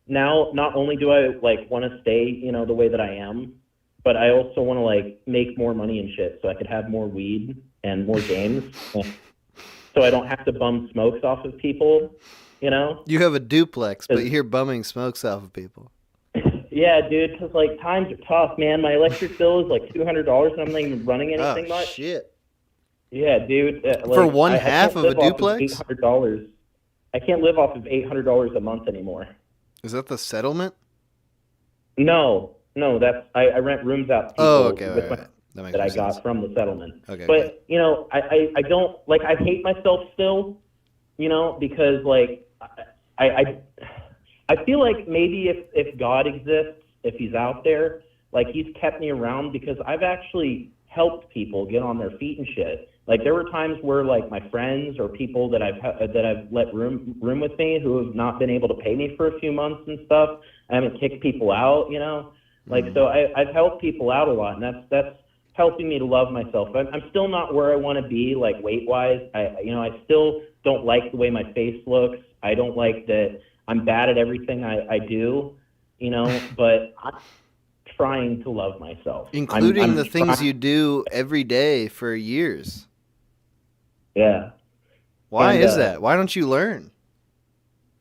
now not only do I like want to stay, you know, the way that I am, but I also want to like make more money and shit so I could have more weed and more games. So I don't have to bum smokes off of people, you know? You have a duplex, but you're bumming smokes off of people. Yeah, dude, because, like, times are tough, man. My electric bill is, like, $200, and I'm not even running anything much. Shit. Yeah, dude. Like, for one half of a duplex? $800. I can't live off of $800 a month anymore. Is that the settlement? No, that's I rent rooms out to people. Oh, okay, right. That I got from the settlement. Okay, but, you know, I don't, like, I hate myself still, you know, because, like, I feel like maybe if God exists, if he's out there, like, he's kept me around because I've actually helped people get on their feet and shit. Like, there were times where, like, my friends or people that I've let room with me who have not been able to pay me for a few months and stuff, I haven't kicked people out, you know? Like, so I've helped people out a lot, and that's helping me to love myself. I'm still not where I want to be, like, weight-wise. I still don't like the way my face looks. I don't like that I'm bad at everything I do, you know, but I'm trying to love myself. Including I'm the things you do every day for years. Yeah. Why is that? Why don't you learn?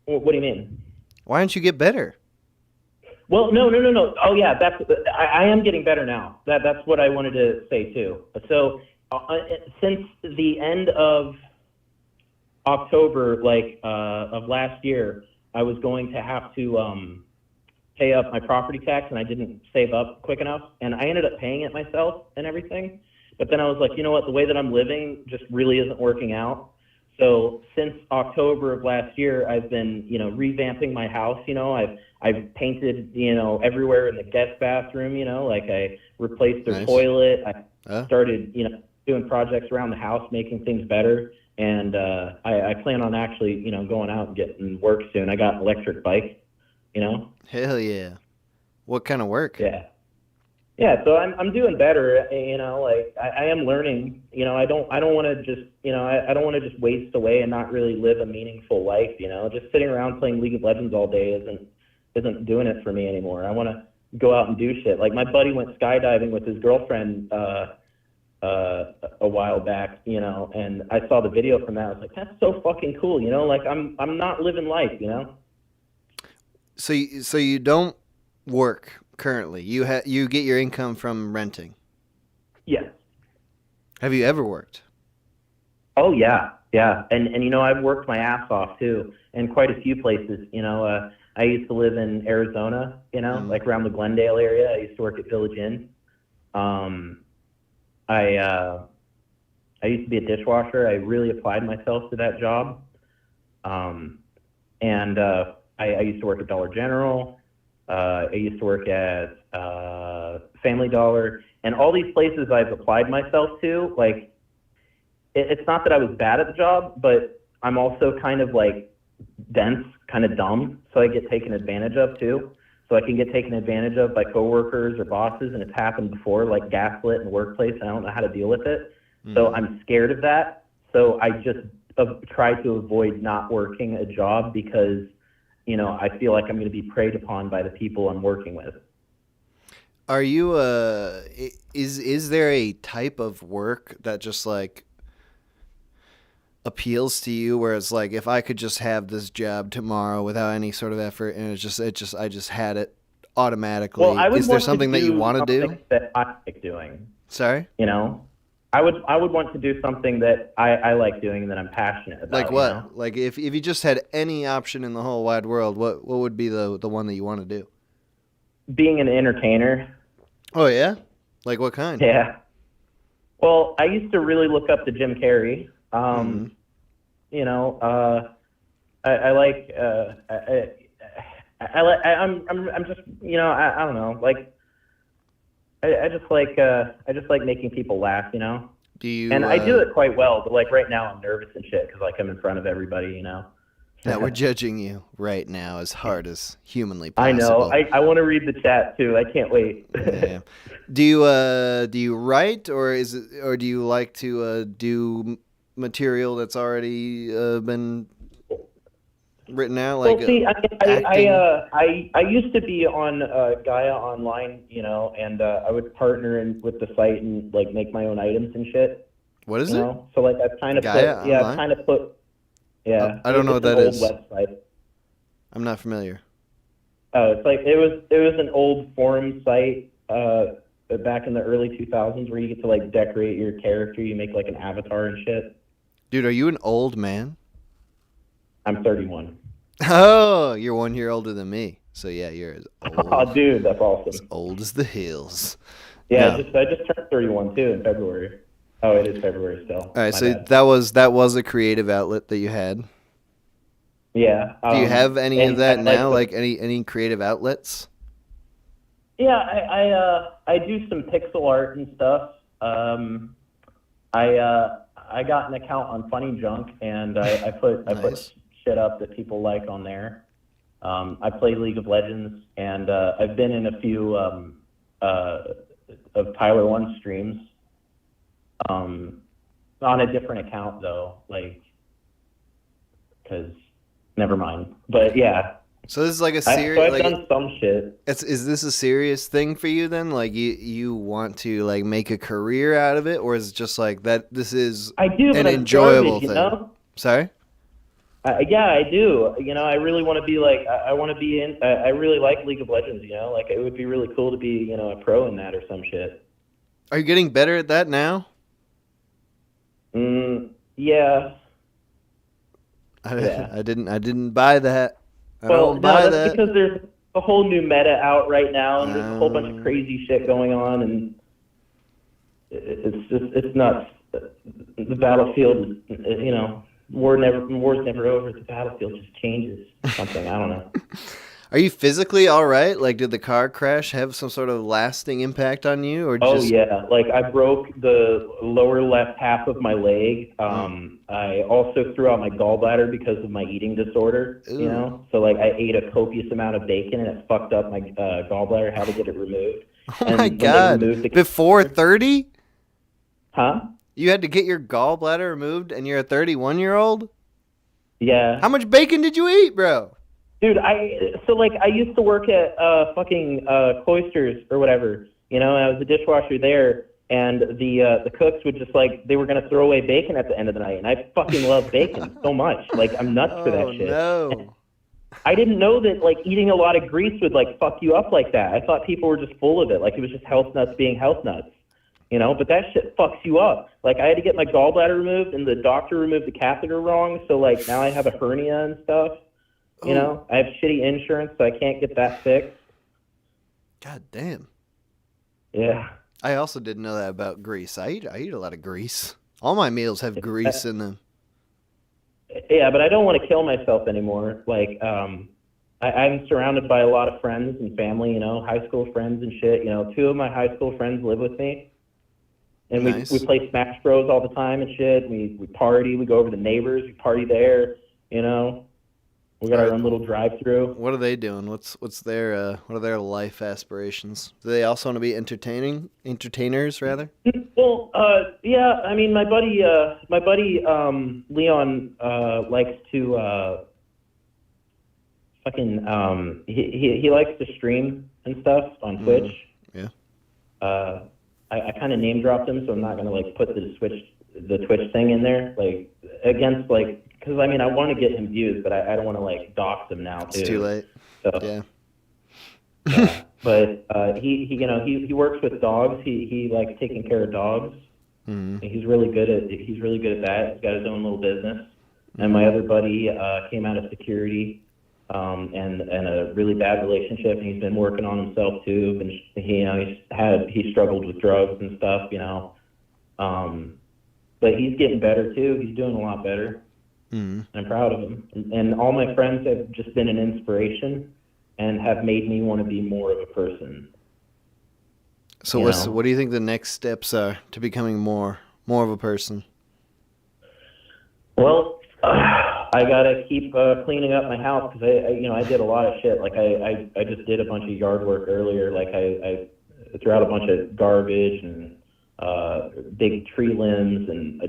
What do you mean? Why don't you get better? Well, no. Oh, yeah, I am getting better now. That's what I wanted to say, too. So since the end of October, of last year, I was going to have to pay up my property tax, and I didn't save up quick enough, and I ended up paying it myself and everything. But then I was like, you know what? The way that I'm living just really isn't working out. So since October of last year, I've been, revamping my house. I've painted, everywhere in the guest bathroom. I replaced their toilet. I started, doing projects around the house, making things better. And I plan on actually, going out and getting work soon. I got an electric bike. Hell yeah! What kind of work? Yeah, so I'm doing better. I am learning. I don't want to just I don't want to just waste away and not really live a meaningful life. Just sitting around playing League of Legends all day isn't doing it for me anymore. I want to go out and do shit. Like my buddy went skydiving with his girlfriend a while back, and I saw the video from that. I was like, that's so fucking cool. I'm not living life. So you don't work currently. You get your income from renting. Yes. Have you ever worked? Oh yeah. And I've worked my ass off too, in quite a few places. I used to live in Arizona. Like around the Glendale area. I used to work at Village Inn. I used to be a dishwasher. I really applied myself to that job. I used to work at Dollar General. I used to work at Family Dollar, and all these places I've applied myself to. Like, it's not that I was bad at the job, but I'm also kind of dense, kind of dumb, so I get taken advantage of too. So I can get taken advantage of by coworkers or bosses, and it's happened before, like gaslit in the workplace, and I don't know how to deal with it. So I'm scared of that. So I just try to avoid not working a job because I feel like I'm going to be preyed upon by the people I'm working with. Are you is there a type of work that just appeals to you, where it's like, if I could just have this job tomorrow without any sort of effort, and I just had it automatically? Well, is there something that you want to do that I like doing? Sorry? I would want to do something that I like doing and that I'm passionate about. Like what? Like if you just had any option in the whole wide world, what would be the one that you want to do? Being an entertainer. Oh yeah? Like what kind? Yeah. Well, I used to really look up to Jim Carrey. I like I'm just I don't know, like I just like making people laugh, Do you? And I do it quite well, but like right now I'm nervous and shit because I'm in front of everybody, That we're judging you right now as hard as humanly possible. I know. I want to read the chat too. I can't wait. Yeah. Do you write, or do you like to do material that's already been written out? Like, well, see, I used to be on Gaia Online, and I would partner with the site and make my own items and shit. What is it? So I've kind of put. I don't know what that is. Website. I'm not familiar. Oh, it's it was an old forum site back in the early 2000s where you get to decorate your character. You make an avatar and shit. Dude, are you an old man? I'm 31. Oh, you're 1 year older than me. So yeah, you're as old. Oh, dude, that's awesome. As old as the hills. Yeah, no. I just turned 31 too in February. Oh, it is February still. All right, so that was a creative outlet that you had. Yeah. Do you have any of that now? Any creative outlets? Yeah, I do some pixel art and stuff. I got an account on Funny Junk, and I put shit up that people like on there. I play League of Legends, and I've been in a few of Tyler One streams. On a different account though, because never mind. But yeah. So this is like a serious. So I've done some shit. Is this a serious thing for you then? Like you want to make a career out of it, or is it just that this is an enjoyable thing? Sorry. Yeah, I do. I really want to be I want to be in. I really like League of Legends. It would be really cool to be a pro in that or some shit. Are you getting better at that now? Yeah. Yeah. I didn't buy that. I Well, don't no, buy that's that. because there's a whole new meta out right now, and there's a whole bunch of crazy shit going on, and it's nuts. The battlefield, war's never over. The battlefield just changes something. I don't know. Are you physically all right? Like, did the car crash have some sort of lasting impact on you, or Oh just? yeah, like I broke the lower left half of my leg. I also threw out my gallbladder because of my eating disorder. Ooh. So like I ate a copious amount of bacon and it fucked up my gallbladder. Had to get it removed. Oh And my when they God! removed the- Before 30? Huh? You had to get your gallbladder removed, and you're a 31-year-old? Yeah. How much bacon did you eat, bro? Dude, I used to work at fucking Cloisters or whatever, and I was a dishwasher there, and the cooks would just they were gonna throw away bacon at the end of the night, and I fucking love bacon so much, I'm nuts for that shit. No. And I didn't know that eating a lot of grease would fuck you up like that. I thought people were just full of it, it was just health nuts being health nuts, but that shit fucks you up. I had to get my gallbladder removed, and the doctor removed the catheter wrong, so now I have a hernia and stuff. I have shitty insurance, so I can't get that fixed. God damn. Yeah. I also didn't know that about grease. I eat a lot of grease. All my meals have grease in them. Yeah, but I don't want to kill myself anymore. I'm surrounded by a lot of friends and family, high school friends and shit. 2 of my high school friends live with me. And Nice. we play Smash Bros all the time and shit. We party, we go over to neighbors, we party there, We got our own little drive-through. What are they doing? What are their life aspirations? Do they also want to be entertainers rather? Well, yeah. I mean, my buddy Leon likes to he likes to stream and stuff on Twitch. Yeah. I kind of name dropped him, so I'm not gonna put the Twitch thing in there, against because I want to get him views, but I don't want to dox him now too. It's too late. So, Yeah. But he works with dogs. He likes taking care of dogs. Mm-hmm. And he's really good at that. He's got his own little business. And my other buddy came out of security and a really bad relationship, and he's been working on himself too. And he struggled with drugs and stuff, but he's getting better too. He's doing a lot better. Mm-hmm. I'm proud of him. And all my friends have just been an inspiration and have made me want to be more of a person. So what do you think the next steps are to becoming more of a person? Well, I gotta keep cleaning up my house because I did a lot of shit. I just did a bunch of yard work earlier. I threw out a bunch of garbage and big tree limbs, and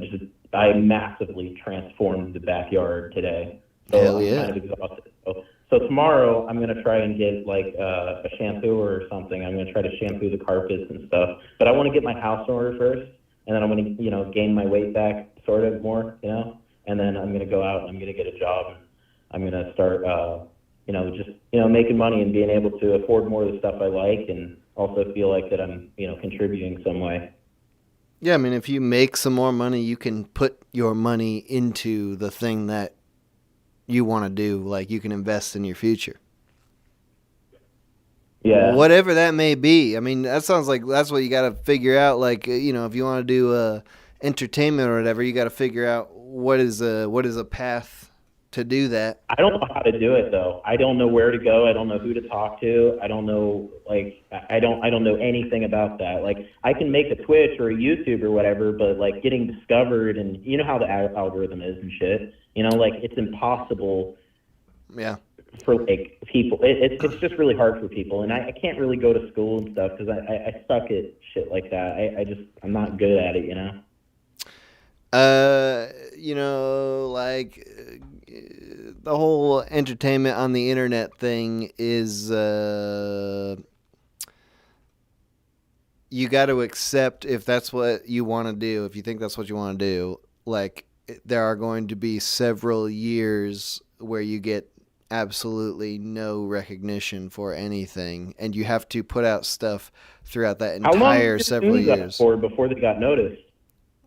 I massively transformed the backyard today. So Hell yeah. I'm kind of exhausted. So tomorrow I'm gonna try and get a shampoo or something. I'm gonna try to shampoo the carpets and stuff. But I want to get my house in order first, and then I'm gonna gain my weight back sort of more, and then I'm gonna go out and I'm gonna get a job. And I'm gonna start making money and being able to afford more of the stuff I like, and also feel like that I'm contributing some way. Yeah, I mean, if you make some more money, you can put your money into the thing that you want to do. You can invest in your future. Yeah. Whatever that may be. I mean, that sounds like that's what you got to figure out. If you want to do entertainment or whatever, you got to figure out what is a path to do that. I don't know how to do it though. I don't know where to go. I don't know who to talk to. I don't know I don't know anything about that. I can make a Twitch or a YouTube or whatever, but getting discovered, and you know how the algorithm is and shit. It's impossible. Yeah. For people, it's just really hard for people, and I can't really go to school and stuff because I suck at shit like that. I'm not good at it, the whole entertainment on the internet thing is you got to accept if that's what you want to do. If you think that's what you want to do, there are going to be several years where you get absolutely no recognition for anything, and you have to put out stuff throughout that entire several years. Before they got noticed?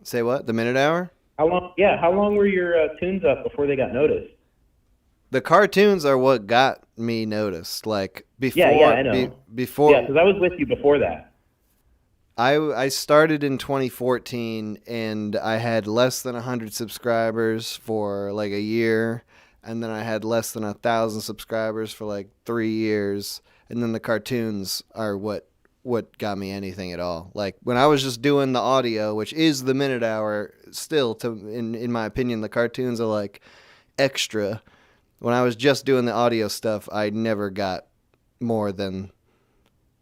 Say what? The minute hour? How long? Yeah, how long were your tunes up before they got noticed? The cartoons are what got me noticed. Like before, I know. Before, Yeah, because I was with you before that. I started in 2014 and I had less than 100 subscribers for like a year, and then I had less than 1,000 subscribers for like 3 years, and then the cartoons are what got me anything at all. Like when I was just doing the audio, which is the minute hour, still in my opinion, the cartoons are like extra. When I was just doing the audio stuff, I never got more than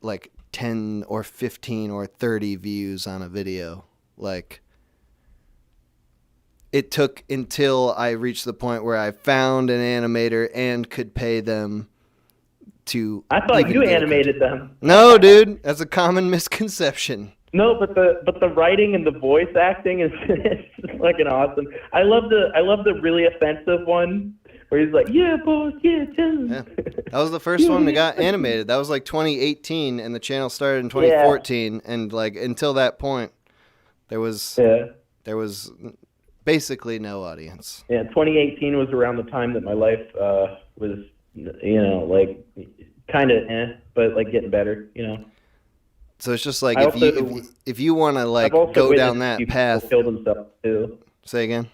like 10 or 15 or 30 views on a video. Like it took until I reached the point where I found an animator and could pay them to. I thought you animated them. No, dude, that's a common misconception. No, but the writing and the voice acting is it's fucking awesome. I love the really offensive one where he's like, "Yeah, boss, yeah, tell him." Yeah. That was the first one that got animated. That was like 2018, and the channel started in 2014. And like until that point, there was basically no audience. Yeah, 2018 was around the time that my life was, like kind of but like getting better, So it's just like I if you want to like go down that path. Kill themselves too. Say again.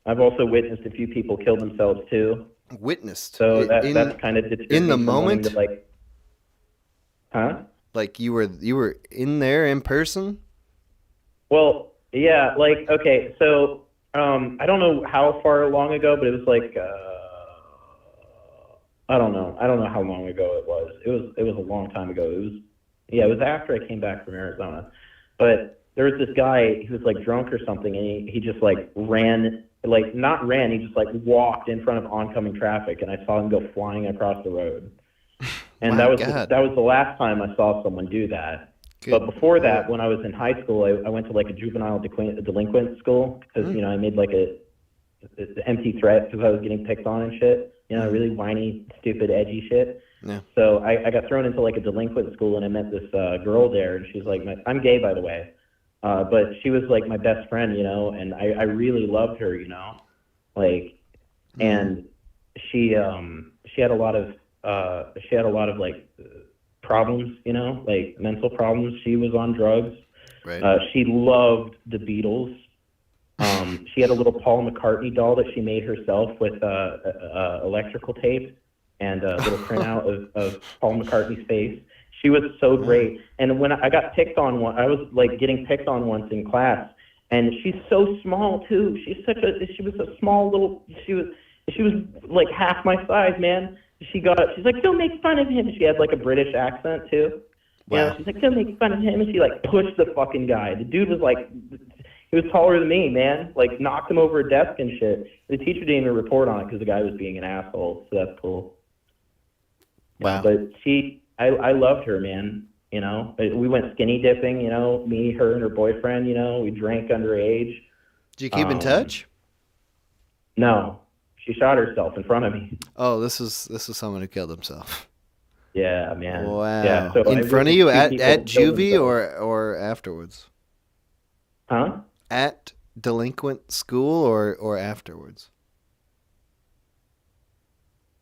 I've also witnessed a few people kill themselves too. Witnessed. So that's kind of in the moment. Huh? Like you were in there in person. Well, yeah. Like okay, so I don't know how far long ago, but it was like I don't know how long ago it was. It was a long time ago. It was after I came back from Arizona, but there was this guy who was like drunk or something, and he just like he just like walked in front of oncoming traffic, and I saw him go flying across the road. And that was the last time I saw someone do that. Good. But before that, when I was in high school, I went to like a juvenile delinquent school because I made like a empty threat because I was getting picked on and shit. Really whiny, stupid, edgy shit. Yeah. So I got thrown into like a delinquent school, and I met this girl there, and she's like, I'm gay, by the way. But she was like my best friend, and I really loved her, and she had a lot of like problems, like mental problems. She was on drugs. Right. She loved the Beatles. She had a little Paul McCartney doll that she made herself with electrical tape and a little printout of Paul McCartney's face. She was so great. And when I got picked on I was like getting picked on once in class, and she's so small too. She was a small little, she was like half my size, man. She's like, "Don't make fun of him." She had like a British accent too. Wow. She's like, "Don't make fun of him." And she like pushed the fucking guy. The dude was like, he was taller than me, man. Like knocked him over a desk and shit. The teacher didn't even report on it because the guy was being an asshole. So that's cool. Wow. But I loved her, man. We went skinny dipping. Me, her, and her boyfriend. We drank underage. Did you keep in touch? No, she shot herself in front of me. Oh, this is someone who killed himself. Yeah, man. Wow. Yeah, so in front of you at juvie or afterwards? Huh? At delinquent school or afterwards?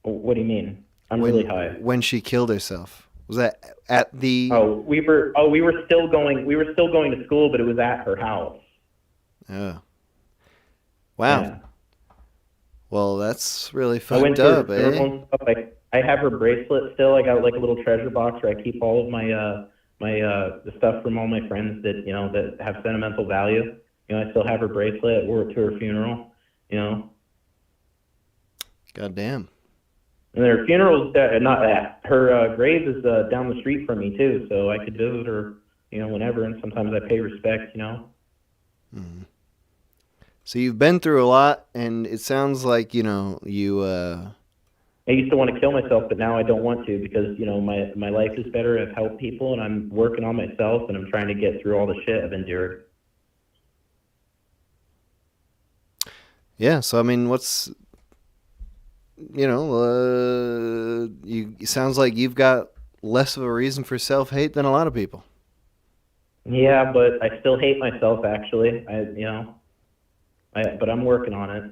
What do you mean? I'm really high. When she killed herself, was that at the? We were still going to school, but it was at her house. Oh. Wow. Yeah. Well, that's really fucked up, eh? I have her bracelet still. I got like a little treasure box where I keep all of my the stuff from all my friends that that have sentimental value. I still have her bracelet. I wore it to her funeral. God damn. And her funeral's not that. Her grave is down the street from me too, so I could visit her, whenever. And sometimes I pay respect, Mm-hmm. So you've been through a lot, and it sounds like you. I used to want to kill myself, but now I don't want to because my life is better. I've helped people, and I'm working on myself, and I'm trying to get through all the shit I've endured. Yeah. So I mean, what's it sounds like you've got less of a reason for self-hate than a lot of people. Yeah, but I still hate myself. Actually, but I'm working on it.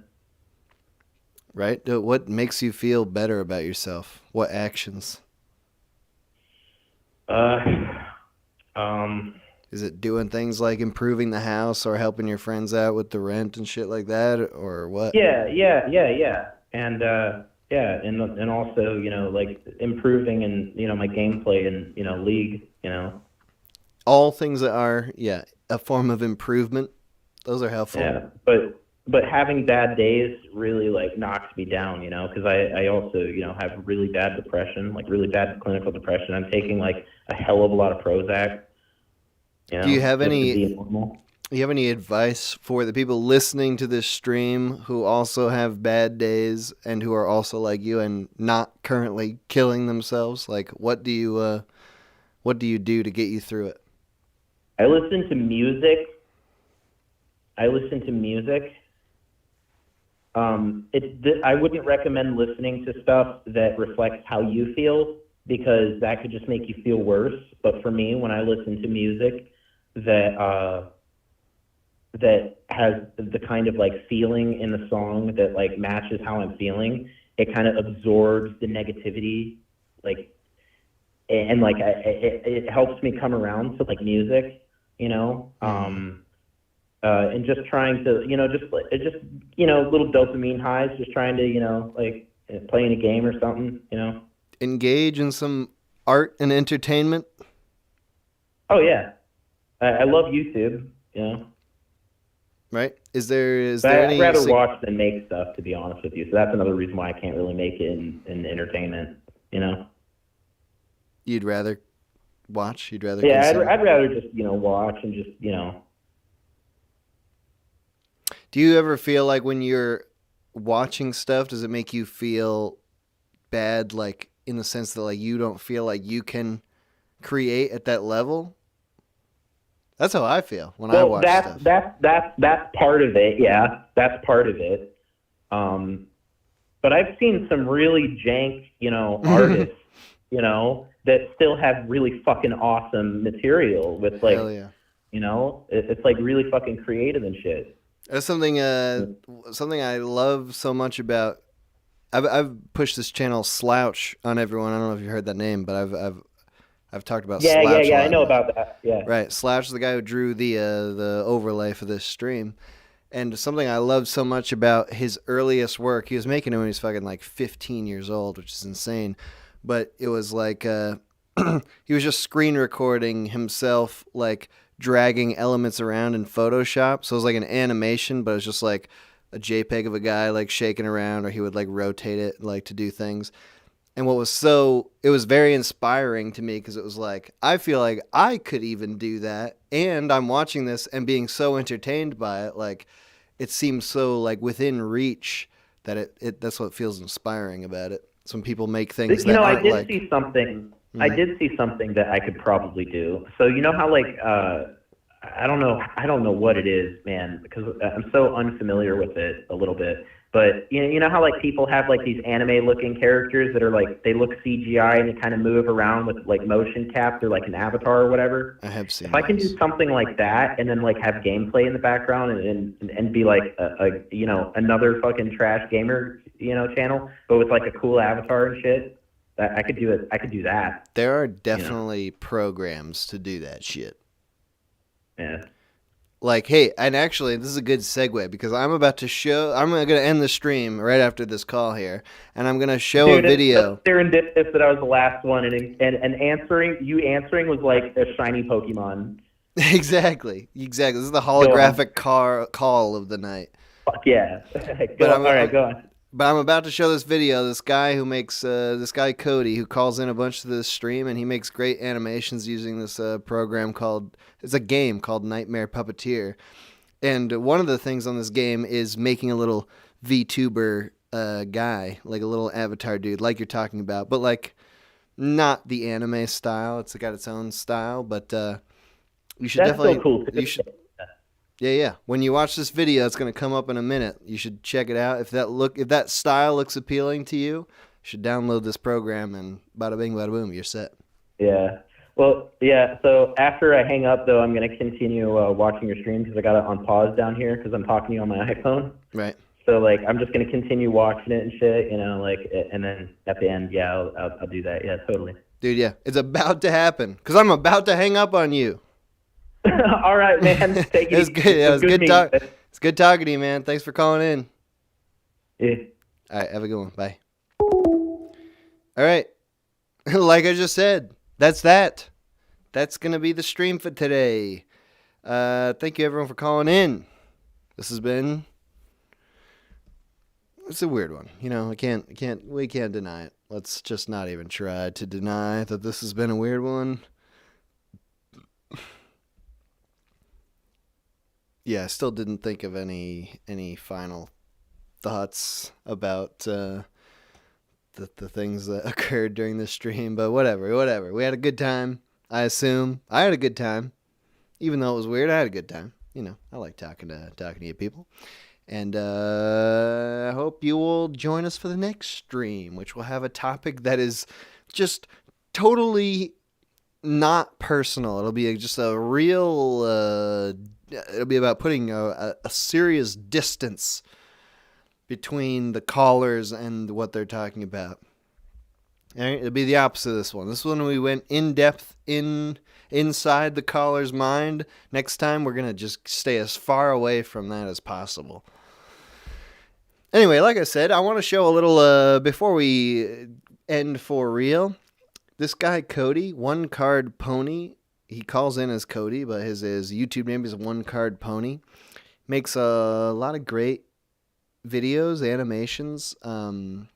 Right? What makes you feel better about yourself? What actions? Is it doing things like improving the house or helping your friends out with the rent and shit like that, or what? Yeah. And and also, like improving and my gameplay and League, All things that are, a form of improvement. Those are helpful. Yeah, but having bad days really like knocks me down, because I also have really bad depression, like really bad clinical depression. I'm taking like a hell of a lot of Prozac. Do you have any advice for the people listening to this stream who also have bad days and who are also like you and not currently killing themselves? Like, what do you do to get you through it? I listen to music. I wouldn't recommend listening to stuff that reflects how you feel, because that could just make you feel worse. But for me, when I listen to music that has the kind of like feeling in the song that like matches how I'm feeling, it kind of absorbs the negativity, like, and like it helps me come around to like music, and just trying to, little dopamine highs, just trying to, like playing a game or something, Engage in some art and entertainment. Oh yeah, I love YouTube. Right? Is there I'd any? rather watch than make stuff, to be honest with you. So that's another reason why I can't really make it in entertainment. You'd rather watch. You'd rather. Yeah, consume. I'd rather just watch and just Do you ever feel like when you're watching stuff, does it make you feel bad, like in the sense that like you don't feel like you can create at that level? That's how I feel when I watch stuff. That's part of it. Yeah, that's part of it. But I've seen some really jank, artists, that still have really fucking awesome material with like, it's like really fucking creative and shit. That's something I love so much about. I've pushed this channel Slouch on everyone. I don't know if you heard that name, but I've talked about Slouch. Yeah, I know about that. Yeah. Right, Slouch is the guy who drew the overlay for this stream, and something I love so much about his earliest work. He was making it when he was fucking like 15 years old, which is insane. But it was like he was just screen recording himself, like dragging elements around in Photoshop. So it was like an animation, but it was just like a JPEG of a guy like shaking around, or he would like rotate it like to do things. And it was very inspiring to me, because it was like, I feel like I could even do that. And I'm watching this and being so entertained by it. Like, it seems so like within reach that that's what feels inspiring about it. Some people make things that aren't like... see something. I did see something that I could probably do. So you know how like I don't know what it is, man, because I'm so unfamiliar with it a little bit. But you know how like people have like these anime looking characters that are like, they look CGI and they kind of move around with like motion cap, they're like an avatar or whatever. I have seen. If I can do something like that and then like have gameplay in the background and be like a another fucking trash gamer channel, but with like a cool avatar and shit. I could do it. I could do that. There are definitely programs to do that shit. Yeah. Like, hey, and actually, this is a good segue, because I'm going to end the stream right after this call here, and I'm going to show a video. It's serendipitous that I was the last one, and answering was like a shiny Pokemon. Exactly. This is the holographic call of the night. Fuck yeah. Go on. But I'm about to show this video. This guy who makes this guy Cody, who calls in a bunch to this stream, and he makes great animations using this program it's a game called Nightmare Puppeteer. And one of the things on this game is making a little VTuber guy, like a little avatar dude, like you're talking about, but like not the anime style. It's got its own style, but you should definitely. So cool. Yeah. When you watch this video, it's going to come up in a minute. You should check it out. If that style looks appealing to you, you should download this program, and bada bing, bada boom, you're set. Yeah. Well, yeah. So after I hang up, though, I'm going to continue watching your stream, because I got it on pause down here because I'm talking to you on my iPhone. Right. So like I'm just gonna continue watching it and shit, you know, like, and then at the end, yeah, I'll do that. Yeah, totally. Dude, yeah, it's about to happen because I'm about to hang up on you. All right, man. Take it. It was good. Yeah, it was good talk. It's good talking to you, man. Thanks for calling in. Yeah. All right, have a good one. Bye. All right, like I just said, that's that. That's gonna be the stream for today. Thank you everyone for calling in. This has been. It's a weird one, you know. We can't deny it. Let's just not even try to deny that this has been a weird one. Yeah, I still didn't think of any final thoughts about the things that occurred during the stream, but whatever. We had a good time. I assume I had a good time, even though it was weird. I had a good time. You know, I like talking to you people. And I hope you will join us for the next stream, which will have a topic that is just totally not personal. It'll be just a real, it'll be about putting a serious distance between the callers and what they're talking about. All right? It'll be the opposite of this one. This one we went in depth inside the caller's mind. Next time we're going to just stay as far away from that as possible. Anyway, like I said, I want to show a little, before we end for real, this guy Cody, One Card Pony, he calls in as Cody, but his YouTube name is One Card Pony, makes a lot of great videos, animations, of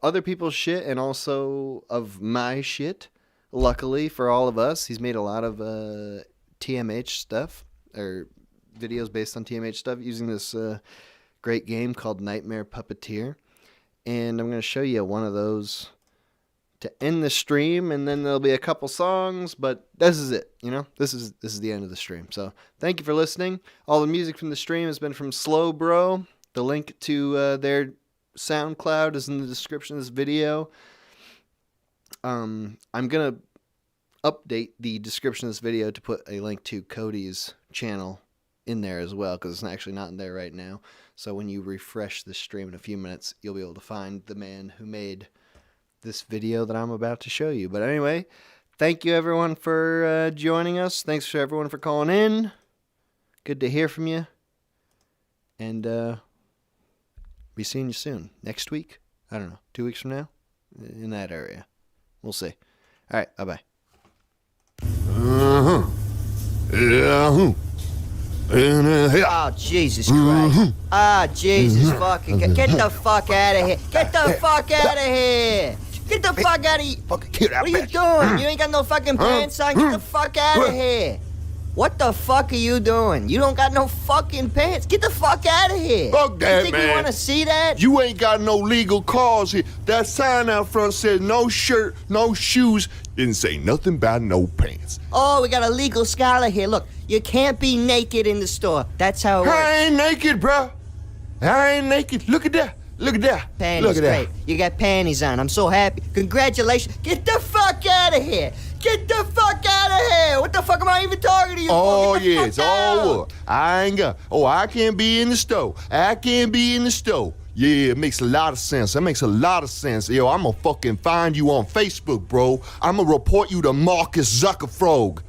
other people's shit and also of my shit. Luckily for all of us, he's made a lot of TMH stuff, or videos based on TMH stuff, using this great game called Nightmare Puppeteer. And I'm going to show you one of those to end the stream, and then there'll be a couple songs, but this is it, you know? This is the end of the stream. So thank you for listening. All the music from the stream has been from SlowBro. The link to their SoundCloud is in the description of this video. I'm going to update the description of this video to put a link to Cody's channel in there as well, because it's actually not in there right now. So when you refresh the stream in a few minutes, you'll be able to find the man who made this video that I'm about to show you. But anyway, thank you everyone for joining us. Thanks for everyone for calling in. Good to hear from you. And be seeing you soon. Next week? I don't know. 2 weeks from now? In that area. We'll see. All right. Bye-bye. Oh, Jesus Christ. Ah, Jesus fucking. Get the fuck out of here. Get the fuck out of here. Get the fuck out of here. What are you doing? You ain't got no fucking pants on. Get the fuck out of here. What the fuck are you doing? You don't got no fucking pants. Get the fuck out of here. Fuck that, you think man. You want to see that? You ain't got no legal cause here. That sign out front said no shirt, no shoes. Didn't say nothing about no pants. Oh, we got a legal scholar here. Look, you can't be naked in the store. That's how it works. I ain't naked, bro. I ain't naked. Look at that. Look at that. Panties, Look at great. that. You got panties on. I'm so happy. Congratulations. Get the fuck out of here. Get the fuck out of here. What the fuck am I even talking to you Oh, for? Get the yeah, fuck it's out. all up. I ain't got. Oh, I can't be in the store. I can't be in the store. Yeah, it makes a lot of sense. That makes a lot of sense. Yo, I'm gonna fucking find you on Facebook, bro. I'm gonna report you to Marcus Zuckerfrog.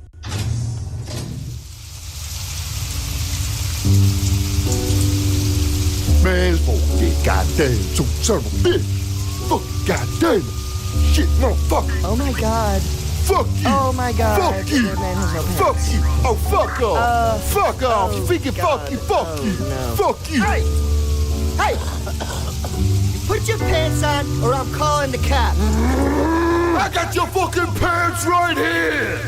Man, this fucking goddamn son of a bitch. Fuck goddamn shit, motherfucker. Oh my god. Fuck you. Oh my god. Fuck you. That man has no pants. Fuck you. Oh, fuck off. Fuck off. You freaking fuck you. Fuck you. No. Fuck you. Hey! Hey! You put your pants on or I'm calling the cops. I got your fucking pants right here.